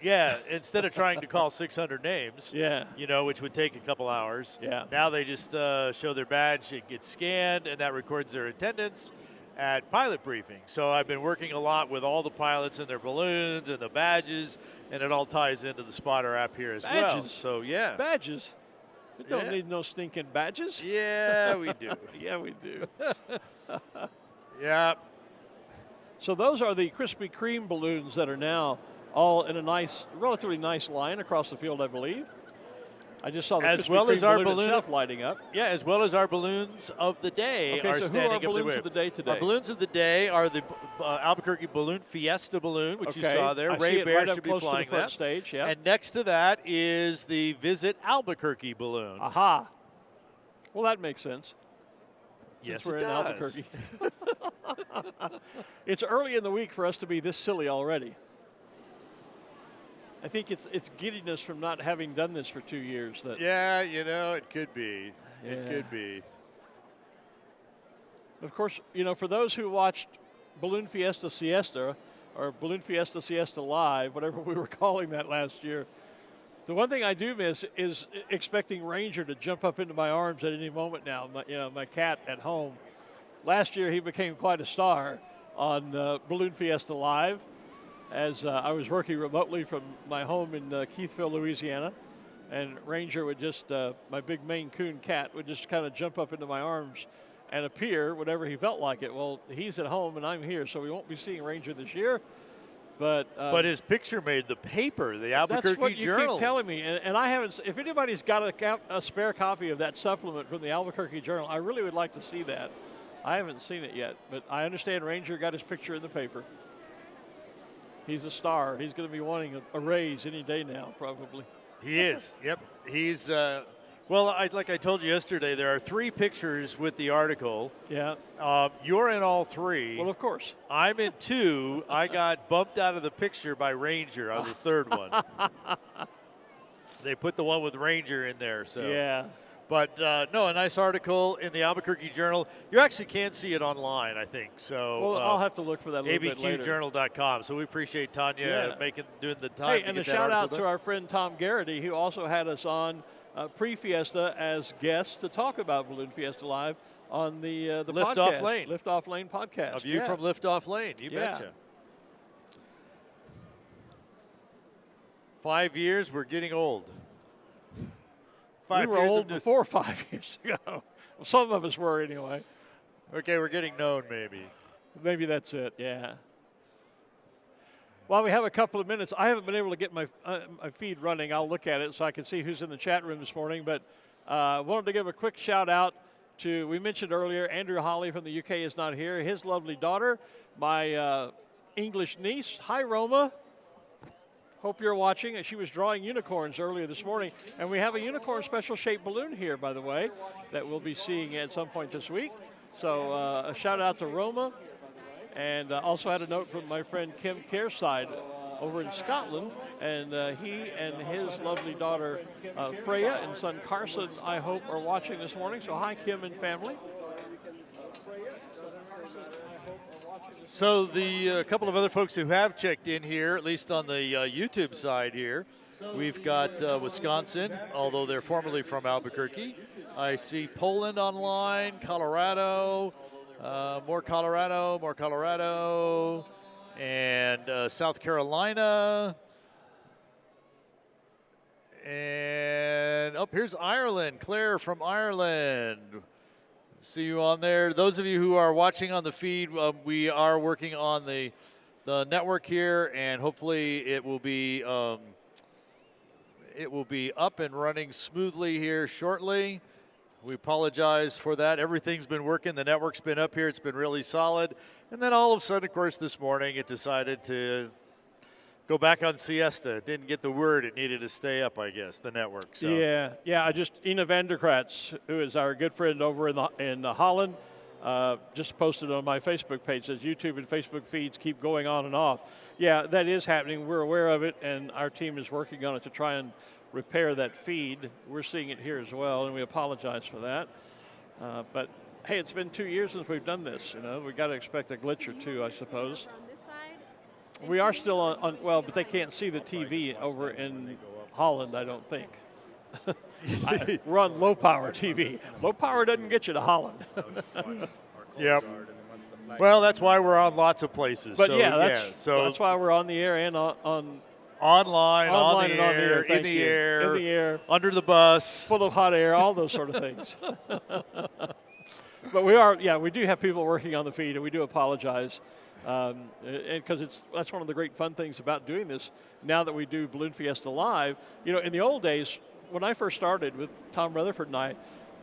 Yeah, instead of trying to call 600 names, yeah, you know, which would take a couple hours. Yeah. Now they just show their badge, it gets scanned, and that records their attendance. at pilot briefing. So I've been working a lot with all the pilots and their balloons and the badges, and it all ties into the spotter app here as well. So, yeah. Badges? We don't need no stinking badges. Yeah, we do. Yeah, we do. Yeah. So those are the Krispy Kreme balloons that are now all in a nice, relatively nice line across the field, I believe. I just saw the as Krispy well Kreme as our balloon itself lighting up. Yeah, as well as our balloons of the day okay, are so standing who are up balloons the of the day today? Our balloons of the day are the Albuquerque Balloon Fiesta balloon, which you saw there. I Ray see it Bear right up should be close flying to the front that. stage. Yeah. And next to that is the Visit Albuquerque balloon. Aha. Well, that makes sense. Yes, Since we're it in does. Albuquerque. It's early in the week for us to be this silly already. I think it's giddiness from not having done this for 2 years. That Yeah, you know, it could be. Yeah. It could be. Of course, you know, for those who watched Balloon Fiesta Siesta or Balloon Fiesta Siesta Live, whatever we were calling that last year, the one thing I do miss is expecting Ranger to jump up into my arms at any moment now. My cat at home. Last year he became quite a star on Balloon Fiesta Live, as I was working remotely from my home in Keithville, Louisiana, and Ranger would just, my big Maine Coon cat, would just kind of jump up into my arms and appear whenever he felt like it. Well, he's at home and I'm here, so we won't be seeing Ranger this year. But his picture made the paper, the Albuquerque that's what you Journal. keep telling me, and I haven't. If anybody's got a spare copy of that supplement from the Albuquerque Journal, I really would like to see that. I haven't seen it yet, but I understand Ranger got his picture in the paper. He's a star. He's going to be wanting a raise any day now, probably. He is. Yep. He's. Like I told you yesterday, there are 3 pictures with the article. Yeah. You're in all 3. Well, of course. I'm in 2. I got bumped out of the picture by Ranger on the 3rd one. They put the one with Ranger in there. So. Yeah. But, no, a nice article in the Albuquerque Journal. You actually can see it online, I think. So, well, I'll have to look for that a little bit later. ABQjournal.com. So we appreciate Tanya doing the time. Hey, and a shout out to our friend Tom Garrity, who also had us on pre-Fiesta as guests to talk about Balloon Fiesta Live on the Lift podcast, Off Lane. Lift Off Lane podcast. A view from Lift Off Lane. You betcha. 5 years, we're getting old. We were old before 5 years ago. Well, some of us were anyway. Okay, we're getting known maybe. Maybe that's it, yeah. While we have a couple of minutes, I haven't been able to get my feed running. I'll look at it so I can see who's in the chat room this morning. But wanted to give a quick shout out to, we mentioned earlier, Andrew Holly from the UK is not here. His lovely daughter, my English niece. Hi, Roma. Hope you're watching. She was drawing unicorns earlier this morning. And we have a unicorn special shaped balloon here, by the way, that we'll be seeing at some point this week. So a shout out to Roma. And also had a note from my friend Kim Careside over in Scotland. And he and his lovely daughter Freya and son Carson, I hope, are watching this morning. So hi, Kim and family. So the couple of other folks who have checked in here, at least on the YouTube side here, we've got Wisconsin, although they're formerly from Albuquerque. I see Poland online, Colorado, more Colorado, and South Carolina. And here's Ireland, Claire from Ireland. See you on there. Those of you who are watching on the feed, we are working on the network here, and hopefully it will be up and running smoothly here shortly. We apologize for that. Everything's been working. The network's been up here. It's been really solid. And then all of a sudden, of course, this morning it decided to go back on siesta. It didn't get the word. It needed to stay up, I guess, the network. So. Yeah. I just, Ina Vanderkratz, who is our good friend over in Holland, just posted on my Facebook page, says YouTube and Facebook feeds keep going on and off. Yeah, that is happening. We're aware of it, and our team is working on it to try and repair that feed. We're seeing it here as well, and we apologize for that. But, hey, it's been 2 years since we've done this. We've got to expect a glitch or two, I suppose. We are still on, well, but they can't see the TV over in Holland, I don't think. We're on low-power TV. Low power doesn't get you to Holland. Yep. Well, that's why we're on lots of places. But so, that's why we're on the air and on online, on the and air, in the air, under the bus, full of hot air, all those sort of things. But we do have people working on the feed, and we do apologize. Because that's one of the great fun things about doing this now that we do Balloon Fiesta live. You know, in the old days, when I first started with Tom Rutherford and I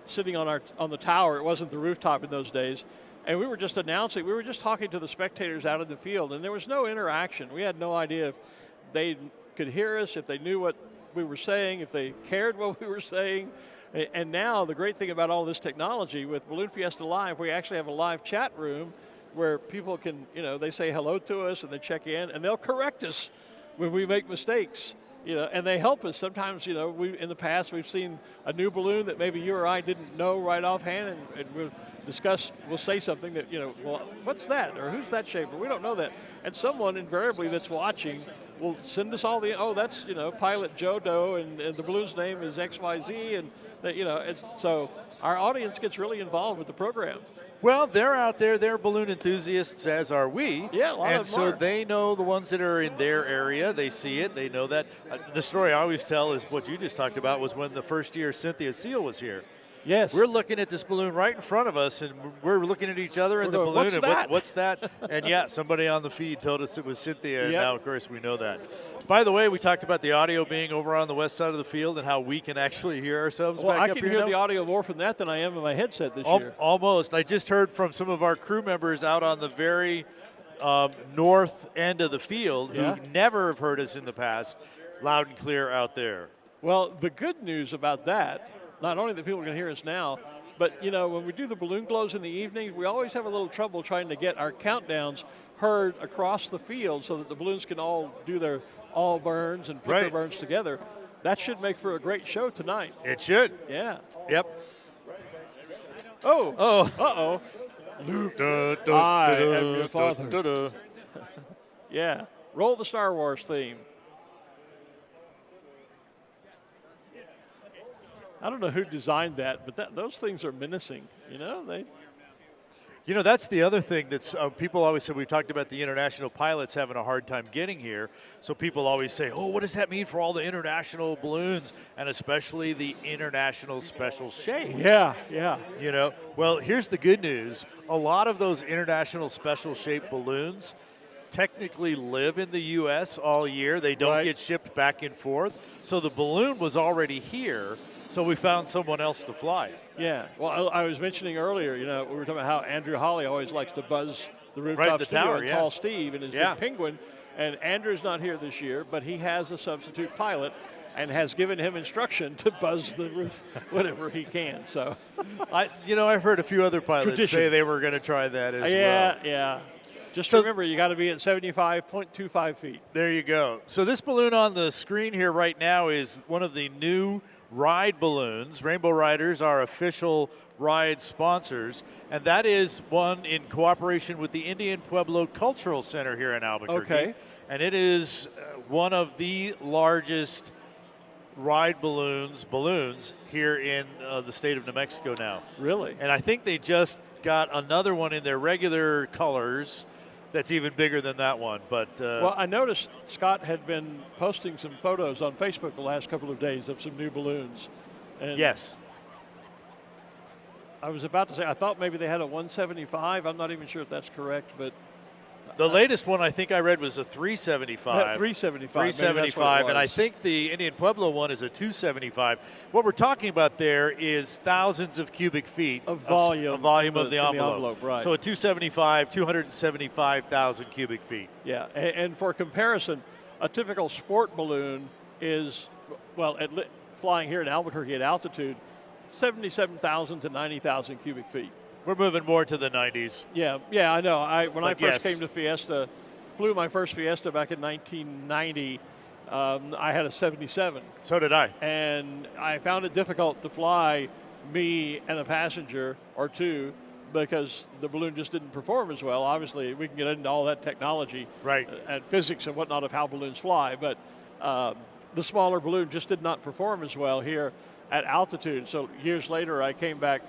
sitting on the tower, it wasn't the rooftop in those days, and we were just announcing, we were just talking to the spectators out in the field, and there was no interaction. We had no idea if they could hear us, if they knew what we were saying, if they cared what we were saying. And now the great thing about all this technology with Balloon Fiesta Live, we actually have a live chat room where people can, they say hello to us and they check in and they'll correct us when we make mistakes, and they help us. Sometimes, in the past we've seen a new balloon that maybe you or I didn't know right offhand, and we'll say something that, well, what's that? Or who's that shape? Or we don't know that. And someone invariably that's watching will send us all that's, Pilot Joe Doe and the balloon's name is XYZ, and so our audience gets really involved with the program. Well, they're out there. They're balloon enthusiasts, as are we. Yeah, a lot and of them so are. they know the ones that are in their area. They see it. They know that. The story I always tell is what you just talked about was when the first year Cynthia Seal was here. Yes. We're looking at this balloon right in front of us, and we're looking at each other and the balloon. What's that? What's that? And yeah, somebody on the feed told us it was Cynthia, and Yep. now, of course, we know that. By the way, we talked about the audio being over on the west side of the field and how we can actually hear ourselves Well, back I up can here hear now. the audio more from that than I am in my headset this year. Almost. I just heard from some of our crew members out on the very north end of the field Yeah. who never have heard us in the past, loud and clear out there. Well, the good news about that, not only that people can hear us now, but, when we do the balloon glows in the evening, we always have a little trouble trying to get our countdowns heard across the field so that the balloons can all do their all burns and flicker Right. burns together. That should make for a great show tonight. It should. Yeah. Yep. Oh. Oh. Uh-oh. Luke, I am your father. Yeah. Roll the Star Wars theme. I don't know who designed that, but those things are menacing. That's the other thing that's people always say. We've talked about the international pilots having a hard time getting here. So people always say, oh, what does that mean for all the international balloons and especially the international special shapes? Yeah. Well, here's the good news. A lot of those international special shape balloons technically live in the U.S. all year. They don't get shipped back and forth. So the balloon was already here. So we found someone else to fly it. Yeah. Well, I was mentioning earlier, we were talking about how Andrew Hawley always likes to buzz the rooftop the studio tower, and yeah. Tall Steve and his big penguin. And Andrew's not here this year, but he has a substitute pilot and has given him instruction to buzz the roof whenever he can. So, I've heard a few other pilots Tradition. say they were going to try that as well. Yeah. Just remember, you got to be at 75.25 feet. There you go. So this balloon on the screen here right now is one of the new ride balloons. Rainbow Riders are official ride sponsors, and that is one in cooperation with the Indian Pueblo Cultural Center here in Albuquerque. Okay. And it is one of the largest ride balloons here in the state of New Mexico now. Really? And I think they just got another one in their regular colors that's even bigger than that one. But well, I noticed Scott had been posting some photos on Facebook the last couple of days of some new balloons. And yes. I was about to say, I thought maybe they had a 175. I'm not even sure if that's correct, but the latest one I think I read was a 375. 375. 375, and I think the Indian Pueblo one is a 275. What we're talking about there is thousands of cubic feet of volume, of the envelope. Right. So a 275, 275,000 cubic feet. Yeah, and for comparison, a typical sport balloon is, flying here in Albuquerque at altitude, 77,000 to 90,000 cubic feet. We're moving more to the 90s. Yeah, I know. When I first came to Fiesta, flew my first Fiesta back in 1990, I had a 77. So did I. And I found it difficult to fly me and a passenger or two because the balloon just didn't perform as well. Obviously, we can get into all that technology and physics and whatnot of how balloons fly, but the smaller balloon just did not perform as well here at altitude. So years later, I came back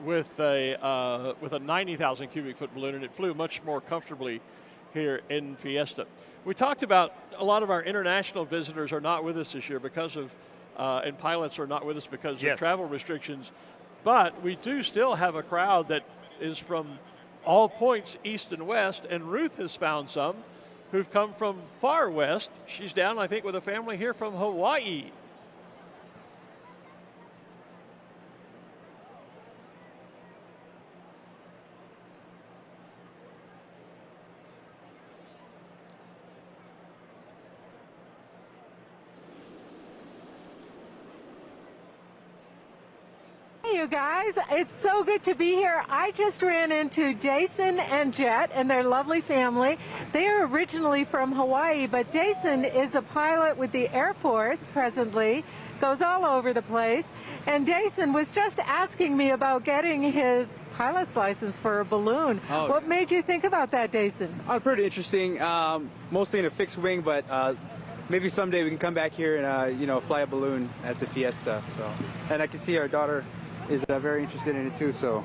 with a 90,000 cubic foot balloon, and it flew much more comfortably here in Fiesta. We talked about a lot of our international visitors are not with us this year because of, and pilots are not with us because of travel restrictions. But we do still have a crowd that is from all points east and west, and Ruth has found some who've come from far west. She's down, I think, with a family here from Hawaii. You guys, it's so good to be here. I just ran into Dason and Jet and their lovely family. They are originally from Hawaii, but Dason is a pilot with the Air Force presently, goes all over the place. And Dason was just asking me about getting his pilot's license for a balloon. Oh. What made you think about that, Dason? Oh, pretty interesting. Mostly in a fixed wing, but maybe someday we can come back here and fly a balloon at the Fiesta. So, and I can see our daughter is very interested in it too, so.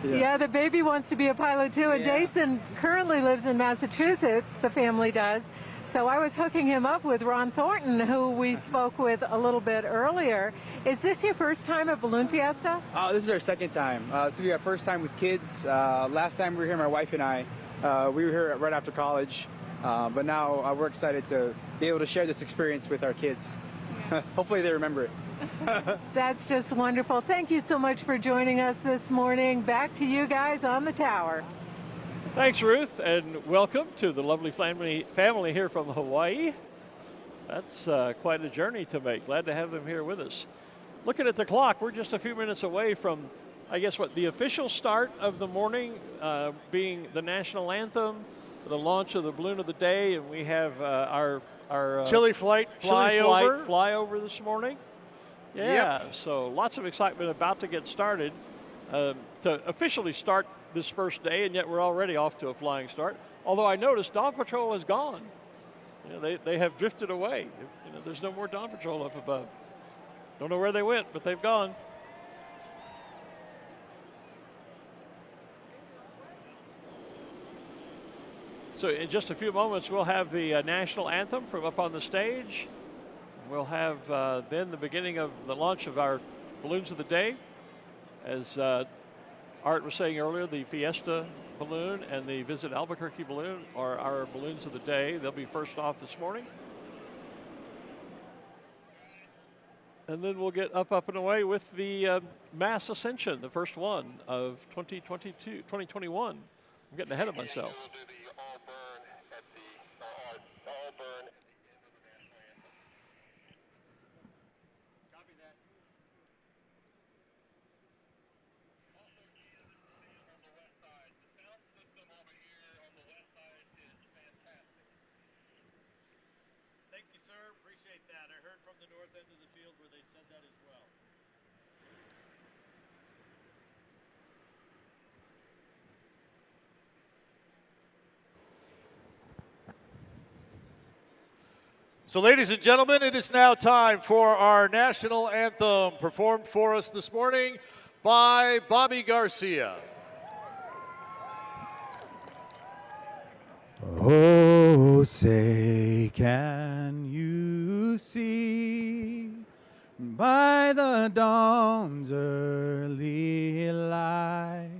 Yeah, the baby wants to be a pilot too, and Dason currently lives in Massachusetts, the family does. So I was hooking him up with Ron Thornton, who we spoke with a little bit earlier. Is this your first time at Balloon Fiesta? This is our second time. This will be our first time with kids. Last time we were here, my wife and I, we were here right after college. But now we're excited to be able to share this experience with our kids. Hopefully they remember it. That's just wonderful. Thank you so much for joining us this morning. Back to you guys on the tower. Thanks, Ruth, and welcome to the lovely family here from Hawaii. That's quite a journey to make. Glad to have them here with us. Looking at the clock, we're just a few minutes away from, I guess, the official start of the morning being the national anthem, the launch of the balloon of the day, and we have our chili flight flyover this morning. Yeah, Yep. So lots of excitement about to get started, to officially start this first day, and yet we're already off to a flying start. Although I noticed Dawn Patrol is gone. They have drifted away. There's no more Dawn Patrol up above. Don't know where they went, but they've gone. So in just a few moments, we'll have the national anthem from up on the stage. We'll have then the beginning of the launch of our balloons of the day. As Art was saying earlier, the Fiesta balloon and the Visit Albuquerque balloon are our balloons of the day. They'll be first off this morning. And then we'll get up and away with the mass Ascension, the first one of 2021. I'm getting ahead of myself. So, ladies and gentlemen, it is now time for our national anthem, performed for us this morning by Bobby Garcia. Oh, say, can you see by the dawn's early light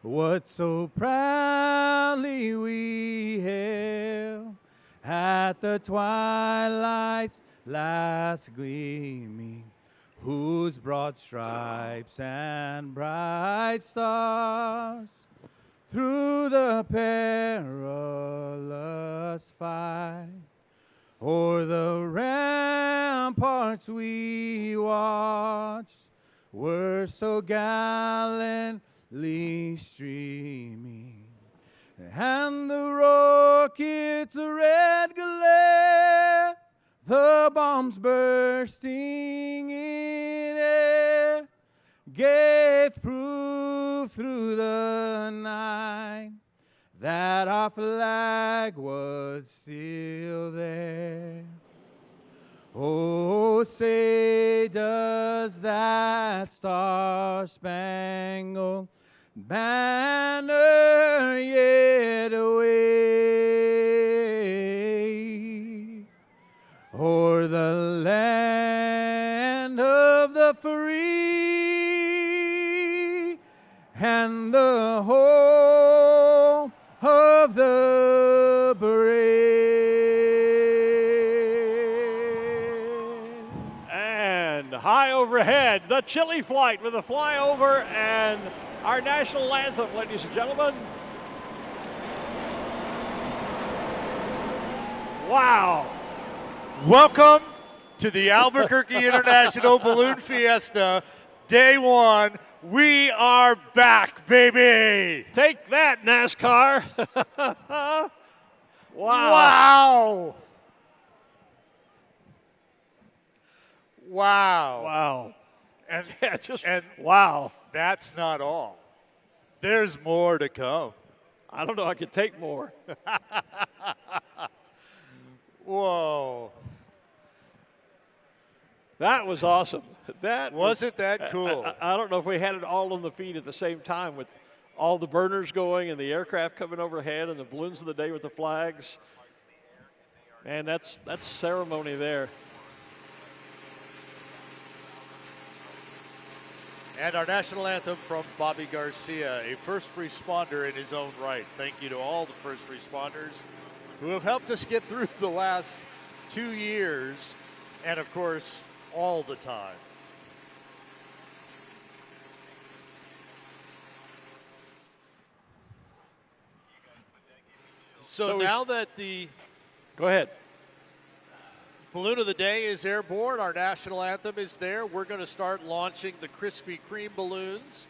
what so proudly we hailed at the twilight's last gleaming, whose broad stripes and bright stars through the perilous fight o'er the ramparts we watched were so gallantly streaming, and the rocket's red glare, the bombs bursting in air, gave proof through the night that our flag was still there. Oh, say does that star-spangled banner yet wave o'er the land of the free and the home of the brave. And high overhead, the Chili Flight with a flyover and our national anthem, ladies and gentlemen. Wow. Welcome to the Albuquerque International Balloon Fiesta, day one. We are back, baby. Take that, NASCAR. Wow. Wow. Wow. Wow. And, Yeah, just and wow. that's not all. There's more to come. I don't know, I could take more. Whoa. That was awesome. Wasn't that cool? I don't know if we had it all on the feed at the same time with all the burners going and the aircraft coming overhead and the balloons of the day with the flags. Man, that's ceremony there. And our national anthem from Bobby Garcia, a first responder in his own right. Thank you to all the first responders who have helped us get through the last 2 years and, of course, all the time. So now that the Go ahead. balloon of the day is airborne, our national anthem is there, we're going to start launching the Krispy Kreme balloons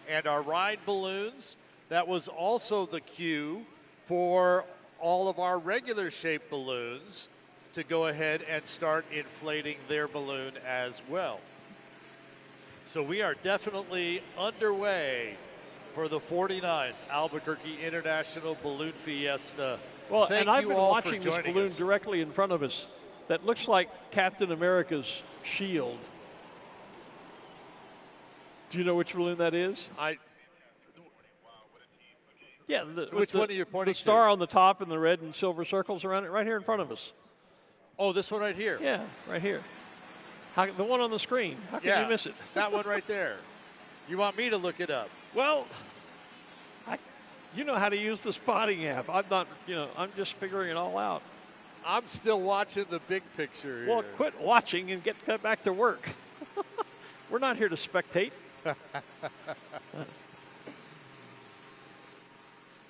and our ride balloons. That was also the cue for all of our regular shaped balloons to go ahead and start inflating their balloon as well. So we are definitely underway for the 49th Albuquerque International Balloon Fiesta. Well, Thank and I've you been all watching for this joining balloon us. directly in front of us that looks like Captain America's shield. Do you know which balloon that is? Yeah, Which one are you pointing the star to? on the top and the red and silver circles around it, right here in front of us. Oh, this one right here. Yeah, right here. The one on the screen. How can you miss it? That one right there. You want me to look it up? Well, you know how to use the spotting app. I'm not, I'm just figuring it all out. I'm still watching the big picture Well, here. quit watching and get back to work. We're not here to spectate.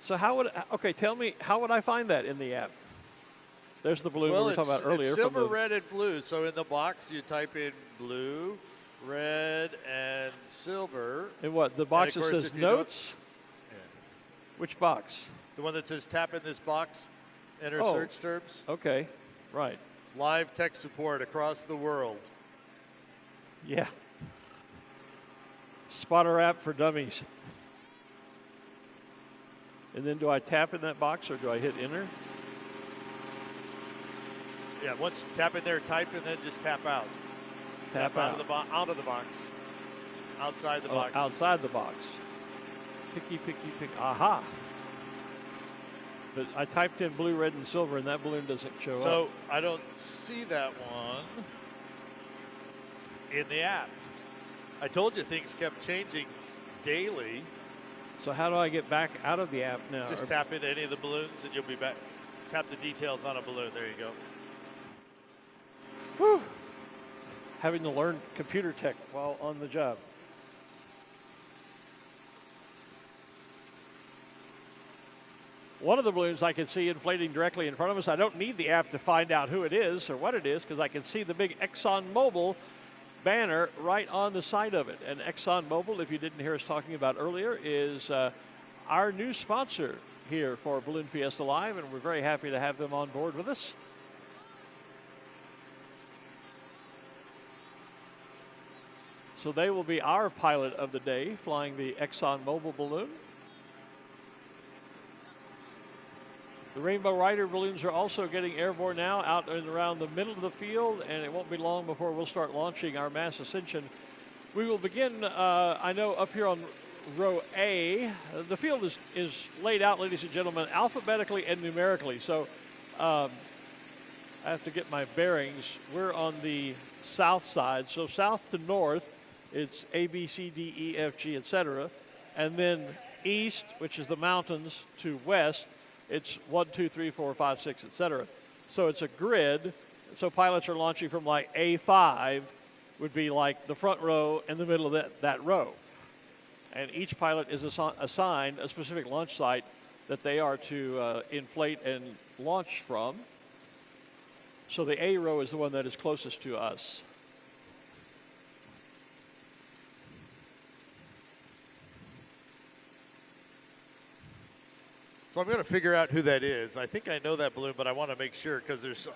So tell me, how would I find that in the app? There's the balloon we were talking about earlier. It's silver, red, and blue. So in the box, you type in blue, red, and silver. And what? The box And that of course, says if you don't- notes? Which box? The one that says tap in this box, enter Oh. search terms. Okay, right. Live tech support across the world. Yeah. Spotter app for dummies. And then do I tap in that box or do I hit enter? Yeah, once you tap in there, type, and then just tap out. Tap out out. of the out of the box. Outside the box. Outside the box. Picky. Aha. But I typed in blue, red, and silver, and that balloon doesn't show up. So I don't see that one in the app. I told you things kept changing daily. So how do I get back out of the app now? Just tap into any of the balloons and you'll be back. Tap the details on a balloon. There you go. Whew. Having to learn computer tech while on the job. One of the balloons I can see inflating directly in front of us. I don't need the app to find out who it is or what it is because I can see the big ExxonMobil banner right on the side of it. And ExxonMobil, if you didn't hear us talking about earlier, is our new sponsor here for Balloon Fiesta Live, and we're very happy to have them on board with us. So they will be our pilot of the day, flying the ExxonMobil balloon. The Rainbow Rider balloons are also getting airborne now out and around the middle of the field, and it won't be long before we'll start launching our mass ascension. We will begin, I know, up here on row A. The field is laid out, ladies and gentlemen, alphabetically and numerically. So I have to get my bearings. We're on the south side. So south to north, it's A, B, C, D, E, F, G, etc. And then east, which is the mountains, to west, it's 1, 2, 3, 4, 5, 6, etc. So it's a grid. So pilots are launching from like A5 would be like the front row in the middle of that row. And each pilot is assigned a specific launch site that they are to inflate and launch from. So the A row is the one that is closest to us. So I'm going to figure out who that is. I think I know that balloon, but I want to make sure because there's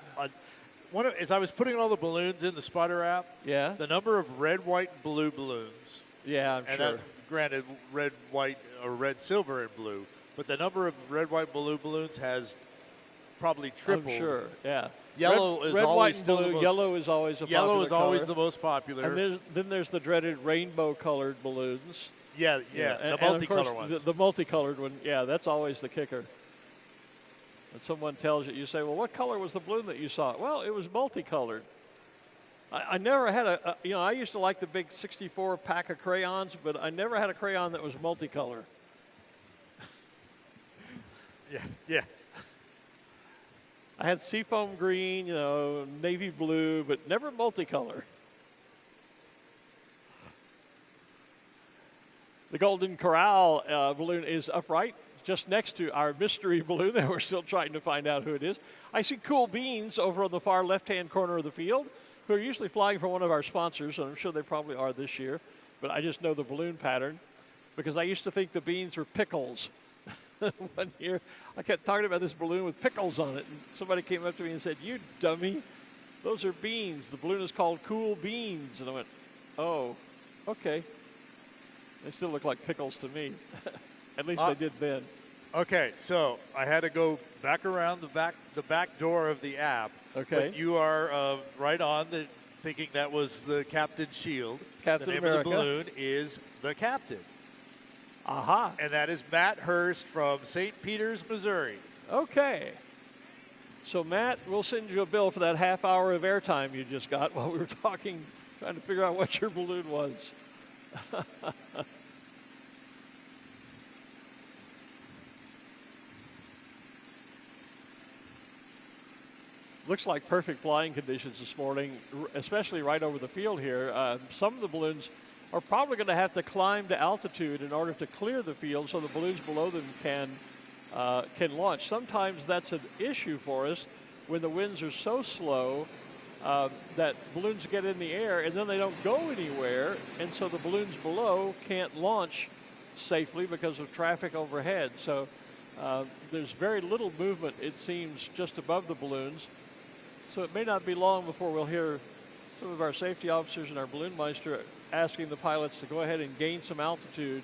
as I was putting all the balloons in the spotter app, the number of red, white, and blue balloons. Yeah, I'm sure. Granted, red, white, or red, silver, and blue, but the number of red, white, blue balloons has probably tripled. I'm sure, yeah. Yellow is red, always white, still blue. the most. Yellow is always a Yellow popular is always color. the most popular. And then there's the dreaded rainbow-colored balloons. Yeah, And, the multicolored of course, ones. The multicolored one, that's always the kicker. When someone tells you say, well, what color was the balloon that you saw? Well, it was multicolored. I never had I used to like the big 64 pack of crayons, but I never had a crayon that was multicolor. Yeah. I had seafoam green, navy blue, but never multicolor. The Golden Corral balloon is upright just next to our mystery balloon, and we're still trying to find out who it is. I see Cool Beans over on the far left-hand corner of the field, who are usually flying for one of our sponsors, and I'm sure they probably are this year, but I just know the balloon pattern because I used to think the beans were pickles. One year, I kept talking about this balloon with pickles on it, and somebody came up to me and said, "You dummy, those are beans. The balloon is called Cool Beans." And I went, "Oh, okay." They still look like pickles to me. At least they did then. Okay, so I had to go back around the back door of the app. Okay. But you are right on thinking that was the Captain's shield. Captain the name America. of the balloon is the Captain. Aha. And that is Matt Hurst from St. Peters, Missouri. Okay. So, Matt, we'll send you a bill for that half hour of airtime you just got while we were talking, trying to figure out what your balloon was. Looks like perfect flying conditions this morning, especially right over the field here. Some of the balloons are probably going to have to climb to altitude in order to clear the field so the balloons below them can launch. Sometimes that's an issue for us when the winds are so slow that balloons get in the air and then they don't go anywhere, and so the balloons below can't launch safely because of traffic overhead. So there's very little movement, it seems, just above the balloons. So it may not be long before we'll hear some of our safety officers and our balloon meister asking the pilots to go ahead and gain some altitude,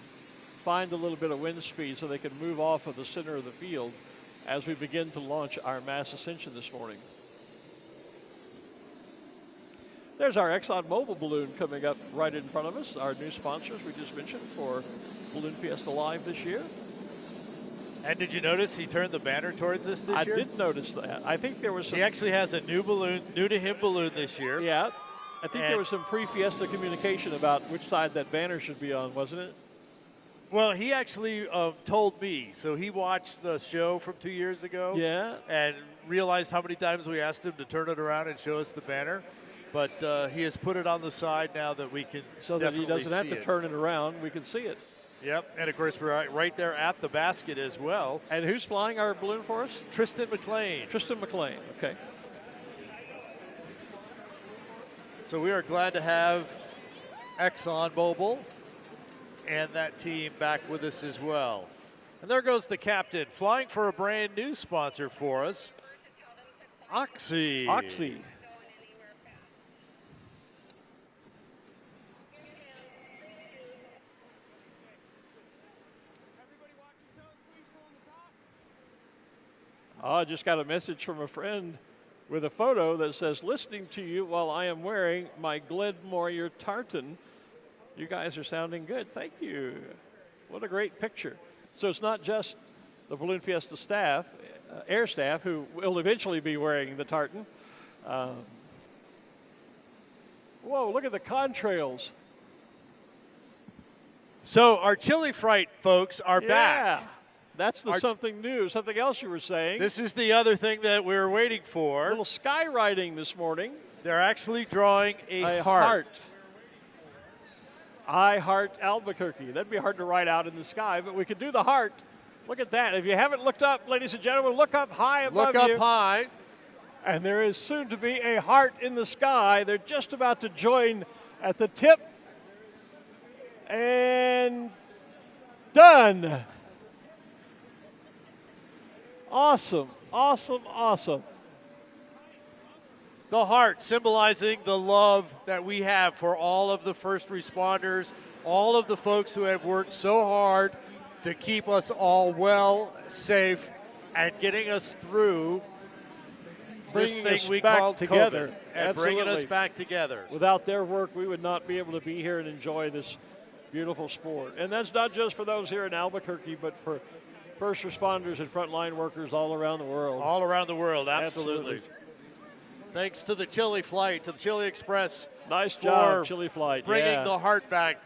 find a little bit of wind speed so they can move off of the center of the field as we begin to launch our mass ascension this morning. There's our ExxonMobil balloon coming up right in front of us, our new sponsors we just mentioned for Balloon Fiesta Live this year. And did you notice he turned the banner towards us this year? I did notice that. I think there was some... He actually has a new to him balloon this year. Yeah. I think there was some pre-Fiesta communication about which side that banner should be on, wasn't it? Well, he actually told me. So he watched the show from 2 years ago. Yeah. And realized how many times we asked him to turn it around and show us the banner. But he has put it on the side now that we can so that he doesn't have to turn it around. We can see it. Yep, and of course we're right there at the basket as well. And who's flying our balloon for us? Tristan McLean. Tristan McLean, okay. So we are glad to have ExxonMobil and that team back with us as well. And there goes the captain, flying for a brand new sponsor for us, Oxy. Oxy. Oh, I just got a message from a friend with a photo that says, listening to you while I am wearing my Glen Moyer tartan. You guys are sounding good. Thank you. What a great picture. So it's not just the Balloon Fiesta staff, air staff, who will eventually be wearing the tartan. Whoa, look at the contrails. So our chili fright folks are back. That's something new, something else you were saying. This is the other thing that we're waiting for. A little skywriting this morning. They're actually drawing a heart. I heart Albuquerque. That'd be hard to write out in the sky, but we could do the heart. Look at that. If you haven't looked up, ladies and gentlemen, look up high above you. Look up high. And there is soon to be a heart in the sky. They're just about to join at the tip. And done. Awesome, awesome, awesome. The heart symbolizing the love that we have for all of the first responders, all of the folks who have worked so hard to keep us all well, safe, and getting us through this thing we call together. COVID, and bringing us back together. Without their work, we would not be able to be here and enjoy this beautiful sport. And that's not just for those here in Albuquerque, but for first responders and frontline workers all around the world. All around the world, absolutely. Thanks to the Chili Flight, to the Chili Express. Nice job, Chili Flight. Bringing the heart back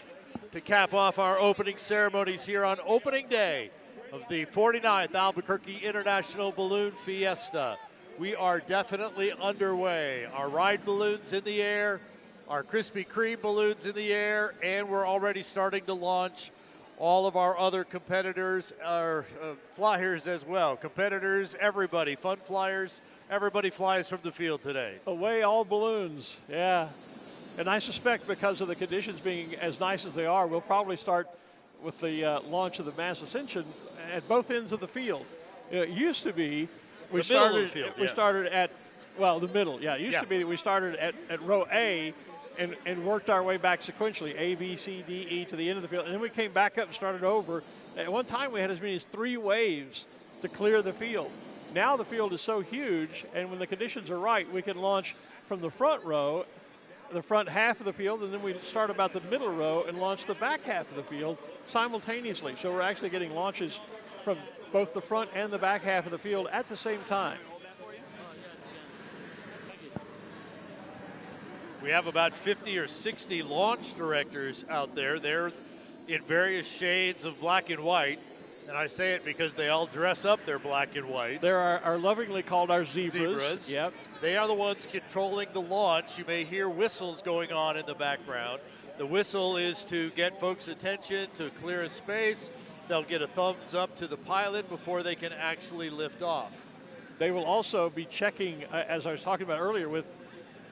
to cap off our opening ceremonies here on opening day of the 49th Albuquerque International Balloon Fiesta. We are definitely underway. Our ride balloons in the air, our Krispy Kreme balloons in the air, and we're already starting to launch all of our other competitors, our flyers as well. Competitors, everybody, fun flyers, everybody flies from the field today. Away all balloons, yeah. And I suspect because of the conditions being as nice as they are, we'll probably start with the launch of the Mass Ascension at both ends of the field. It used to be we started at, well, the middle, yeah. It used to be that we started at row A and worked our way back sequentially, A, B, C, D, E to the end of the field. And then we came back up and started over. At one time, we had as many as 3 waves to clear the field. Now the field is so huge, and when the conditions are right, we can launch from the front row, the front half of the field, and then we start about the middle row and launch the back half of the field simultaneously. So we're actually getting launches from both the front and the back half of the field at the same time. We have about 50 or 60 launch directors out there. They're in various shades of black and white. And I say it because they all dress up their black and white. There are lovingly called our zebras. Yep. They are the ones controlling the launch. You may hear whistles going on in the background. The whistle is to get folks' attention, to clear a space. They'll get a thumbs up to the pilot before they can actually lift off. They will also be checking, as I was talking about earlier, with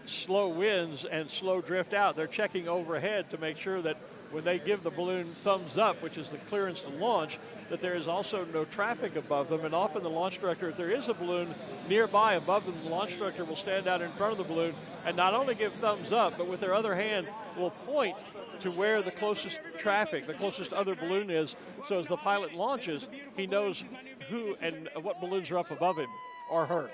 slow winds and slow drift out. They're checking overhead to make sure that when they give the balloon thumbs up, which is the clearance to launch, that there is also no traffic above them. And often the launch director, if there is a balloon nearby above them, the launch director will stand out in front of the balloon and not only give thumbs up, but with their other hand will point to where the closest traffic, the closest other balloon is. So as the pilot launches, he knows who and what balloons are up above him or her.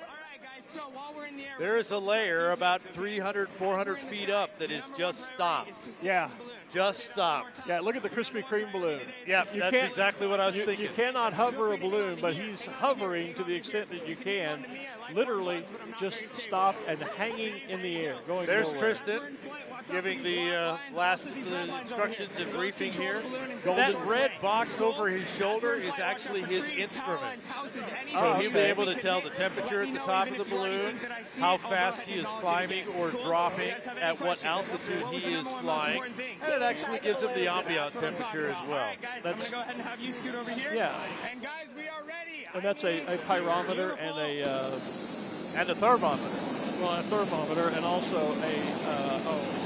There is a layer about 300, 400 feet up that is just stopped. Yeah. Just stopped. Yeah, look at the Krispy Kreme balloon. Yeah, that's exactly what I was thinking. You cannot hover a balloon, but he's hovering to the extent that you can. Literally just stop and hanging in the air, going There's nowhere. Tristan giving the last instructions and briefing here. That red box over his shoulder is actually his instruments. So he'll be able to tell the temperature at the top of the balloon, how fast he is climbing or dropping, at what altitude he is flying, and it actually gives him the ambient temperature as well. That's, go ahead and have you scoot over here. Yeah. And guys, we are ready. And that's a pyrometer and a thermometer. Well, a thermometer and also a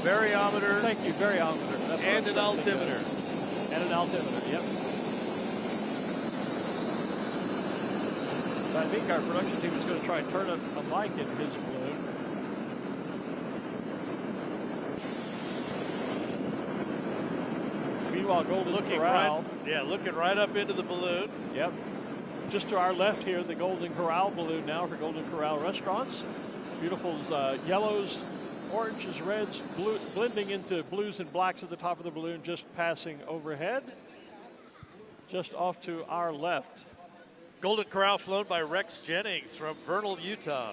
variometer. Thank you, variometer. And an altimeter. And an altimeter, yep. I think our production team is going to try and turn up a mic in his balloon. Meanwhile, Golden Corral. Looking right up into the balloon. Yep. just to our left here, the Golden Corral balloon now for Golden Corral restaurants. Beautiful yellows, oranges, reds, blue, blending into blues and blacks at the top of the balloon, just passing overhead, just off to our left. Golden Corral flown by Rex Jennings from Vernal, Utah.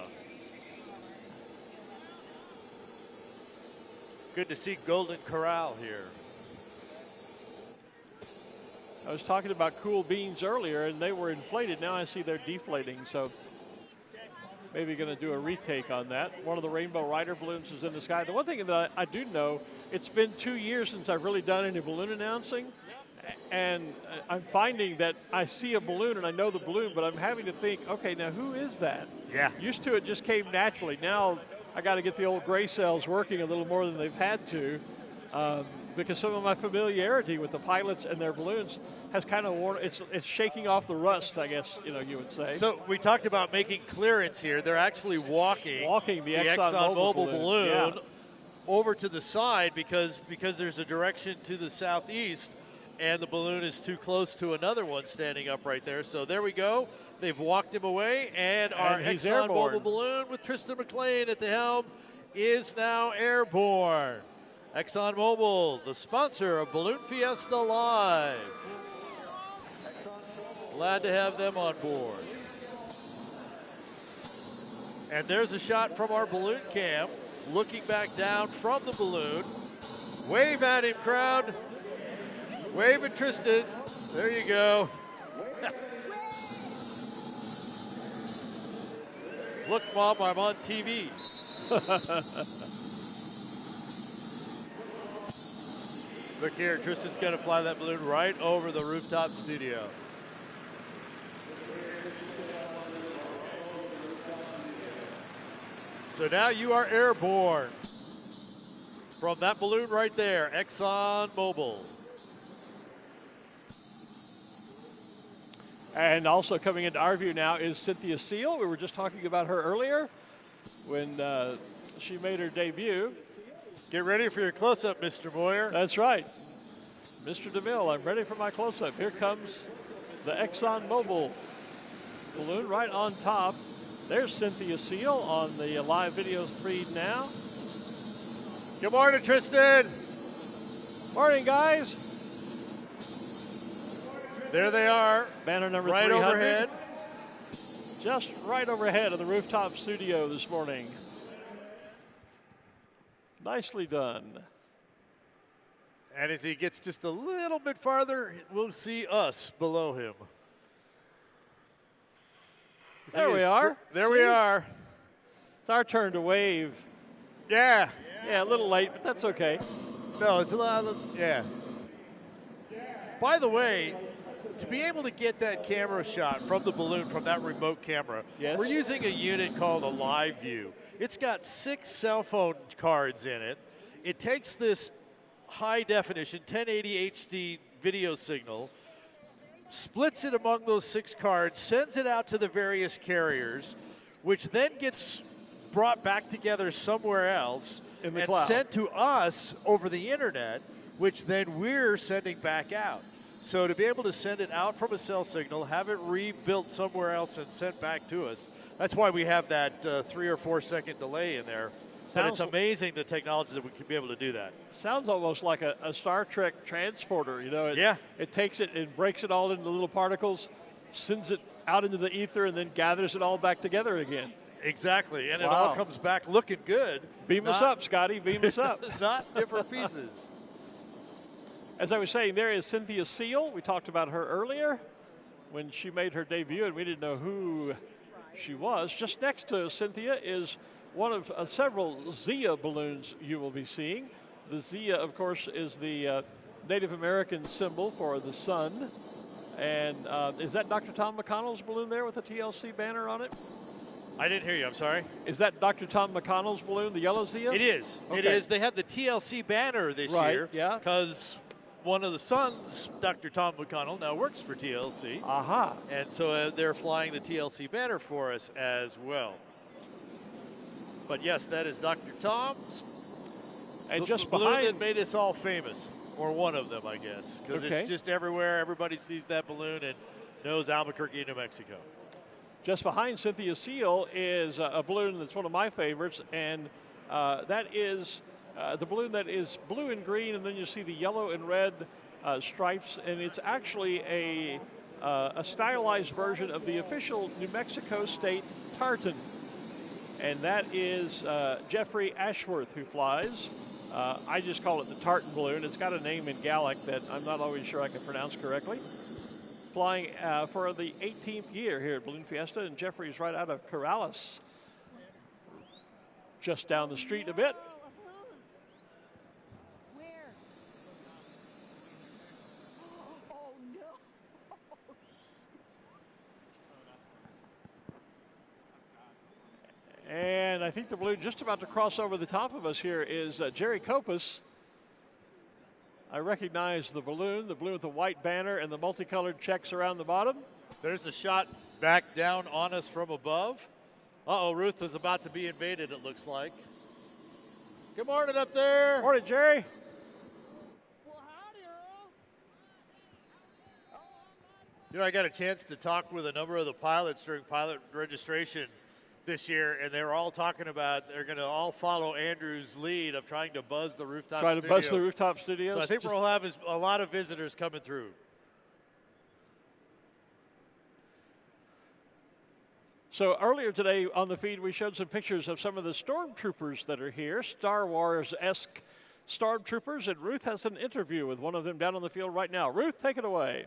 Good to see Golden Corral here. I was talking about cool beans earlier, and they were inflated. Now I see they're deflating, so maybe going to do a retake on that. One of the Rainbow Rider balloons is in the sky. The one thing that I do know, it's been 2 years since I've really done any balloon announcing, and I'm finding that I see a balloon and I know the balloon, but I'm having to think, okay, now who is that? Yeah. Used to it just came naturally. Now I got to get the old gray cells working a little more than they've had to. Because some of my familiarity with the pilots and their balloons has kind of worn, it's shaking off the rust, I guess, you would say. So we talked about making clearance here. They're actually walking the ExxonMobil balloon yeah. over to the side because there's a direction to the southeast, and the balloon is too close to another one standing up right there. So there we go. They've walked him away, and our ExxonMobil balloon with Tristan McLean at the helm is now airborne. ExxonMobil, the sponsor of Balloon Fiesta Live. Glad to have them on board. And there's a shot from our balloon cam, looking back down from the balloon. Wave at him, crowd. Wave at Tristan. There you go. Look, Mom, I'm on TV. Look here, Tristan's going to fly that balloon right over the rooftop studio. So now you are airborne from that balloon right there, ExxonMobil. And also coming into our view now is Cynthia Seal. We were just talking about her earlier when she made her debut. Get ready for your close-up, Mr. Moyer. That's right. Mr. DeMille, I'm ready for my close-up. Here comes the ExxonMobil balloon right on top. There's Cynthia Seal on the live video feed now. Good morning, Tristan. Morning, guys. There they are. Banner number right 300. Overhead. Just right overhead of the rooftop studio this morning. Nicely done. And as he gets just a little bit farther, we'll see us below him. There we are. There we are. It's our turn to wave. Yeah. Yeah, a little late, but that's okay. No, it's a lot of, yeah. By the way, to be able to get that camera shot from the balloon from that remote camera, yes. We're using a unit called a Live View. It's got 6 cell phone cards in it. It takes this high definition 1080 HD video signal, splits it among those 6 cards, sends it out to the various carriers, which then gets brought back together somewhere else in the and cloud. sent to us over the internet, which then we're sending back out. So to be able to send it out from a cell signal, have it rebuilt somewhere else and sent back to us, that's why we have that 3 or 4 second delay in there. But it's amazing the technology that we can be able to do that. Sounds almost like a Star Trek transporter, Yeah. It takes it and breaks it all into little particles, sends it out into the ether, and then gathers it all back together again. Exactly, and Wow. it all comes back looking good. Beam us up, Scotty, beam us up. Not different pieces. As I was saying, there is Cynthia Seal. We talked about her earlier when she made her debut, and we didn't know who she was. Just next to Cynthia is one of several Zia balloons you will be seeing. The Zia, of course, is the Native American symbol for the sun. And is that Dr. Tom McConnell's balloon there with the TLC banner on it? I didn't hear you, I'm sorry. Is that Dr. Tom McConnell's balloon, the yellow Zia? It is. Okay. It is. They have the TLC banner this year. Yeah. Because one of the sons, Dr. Tom McConnell, now works for TLC. Aha. And so they're flying the TLC banner for us as well. But yes, that is Dr. Tom's. And just balloon behind that made us all famous, or one of them, I guess, because it's just everywhere. Everybody sees that balloon, and knows Albuquerque, New Mexico. Just behind Cynthia Seal is a balloon that's one of my favorites, and that is the balloon that is blue and green, and then you see the yellow and red stripes, and it's actually a stylized version of the official New Mexico State tartan, and that is Jeffrey Ashworth who flies. I just call it the tartan balloon. It's got a name in Gallic that I'm not always sure I can pronounce correctly. Flying for the 18th year here at Balloon Fiesta, and Jeffrey's right out of Corral, just down the street a bit. And I think the balloon just about to cross over the top of us here is Jerry Kopus. I recognize the balloon with the white banner and the multicolored checks around the bottom. There's a shot back down on us from above. Uh-oh, Ruth is about to be invaded, it looks like. Good morning up there. Morning, Jerry. You know, I got a chance to talk with a number of the pilots during pilot registration this year, and they were all talking about they're going to all follow Andrew's lead of trying to buzz the rooftop studio. Trying to buzz the rooftop studios. So I think we'll have a lot of visitors coming through. So earlier today on the feed, we showed some pictures of some of the stormtroopers that are here, Star Wars-esque stormtroopers, and Ruth has an interview with one of them down on the field right now. Ruth, take it away.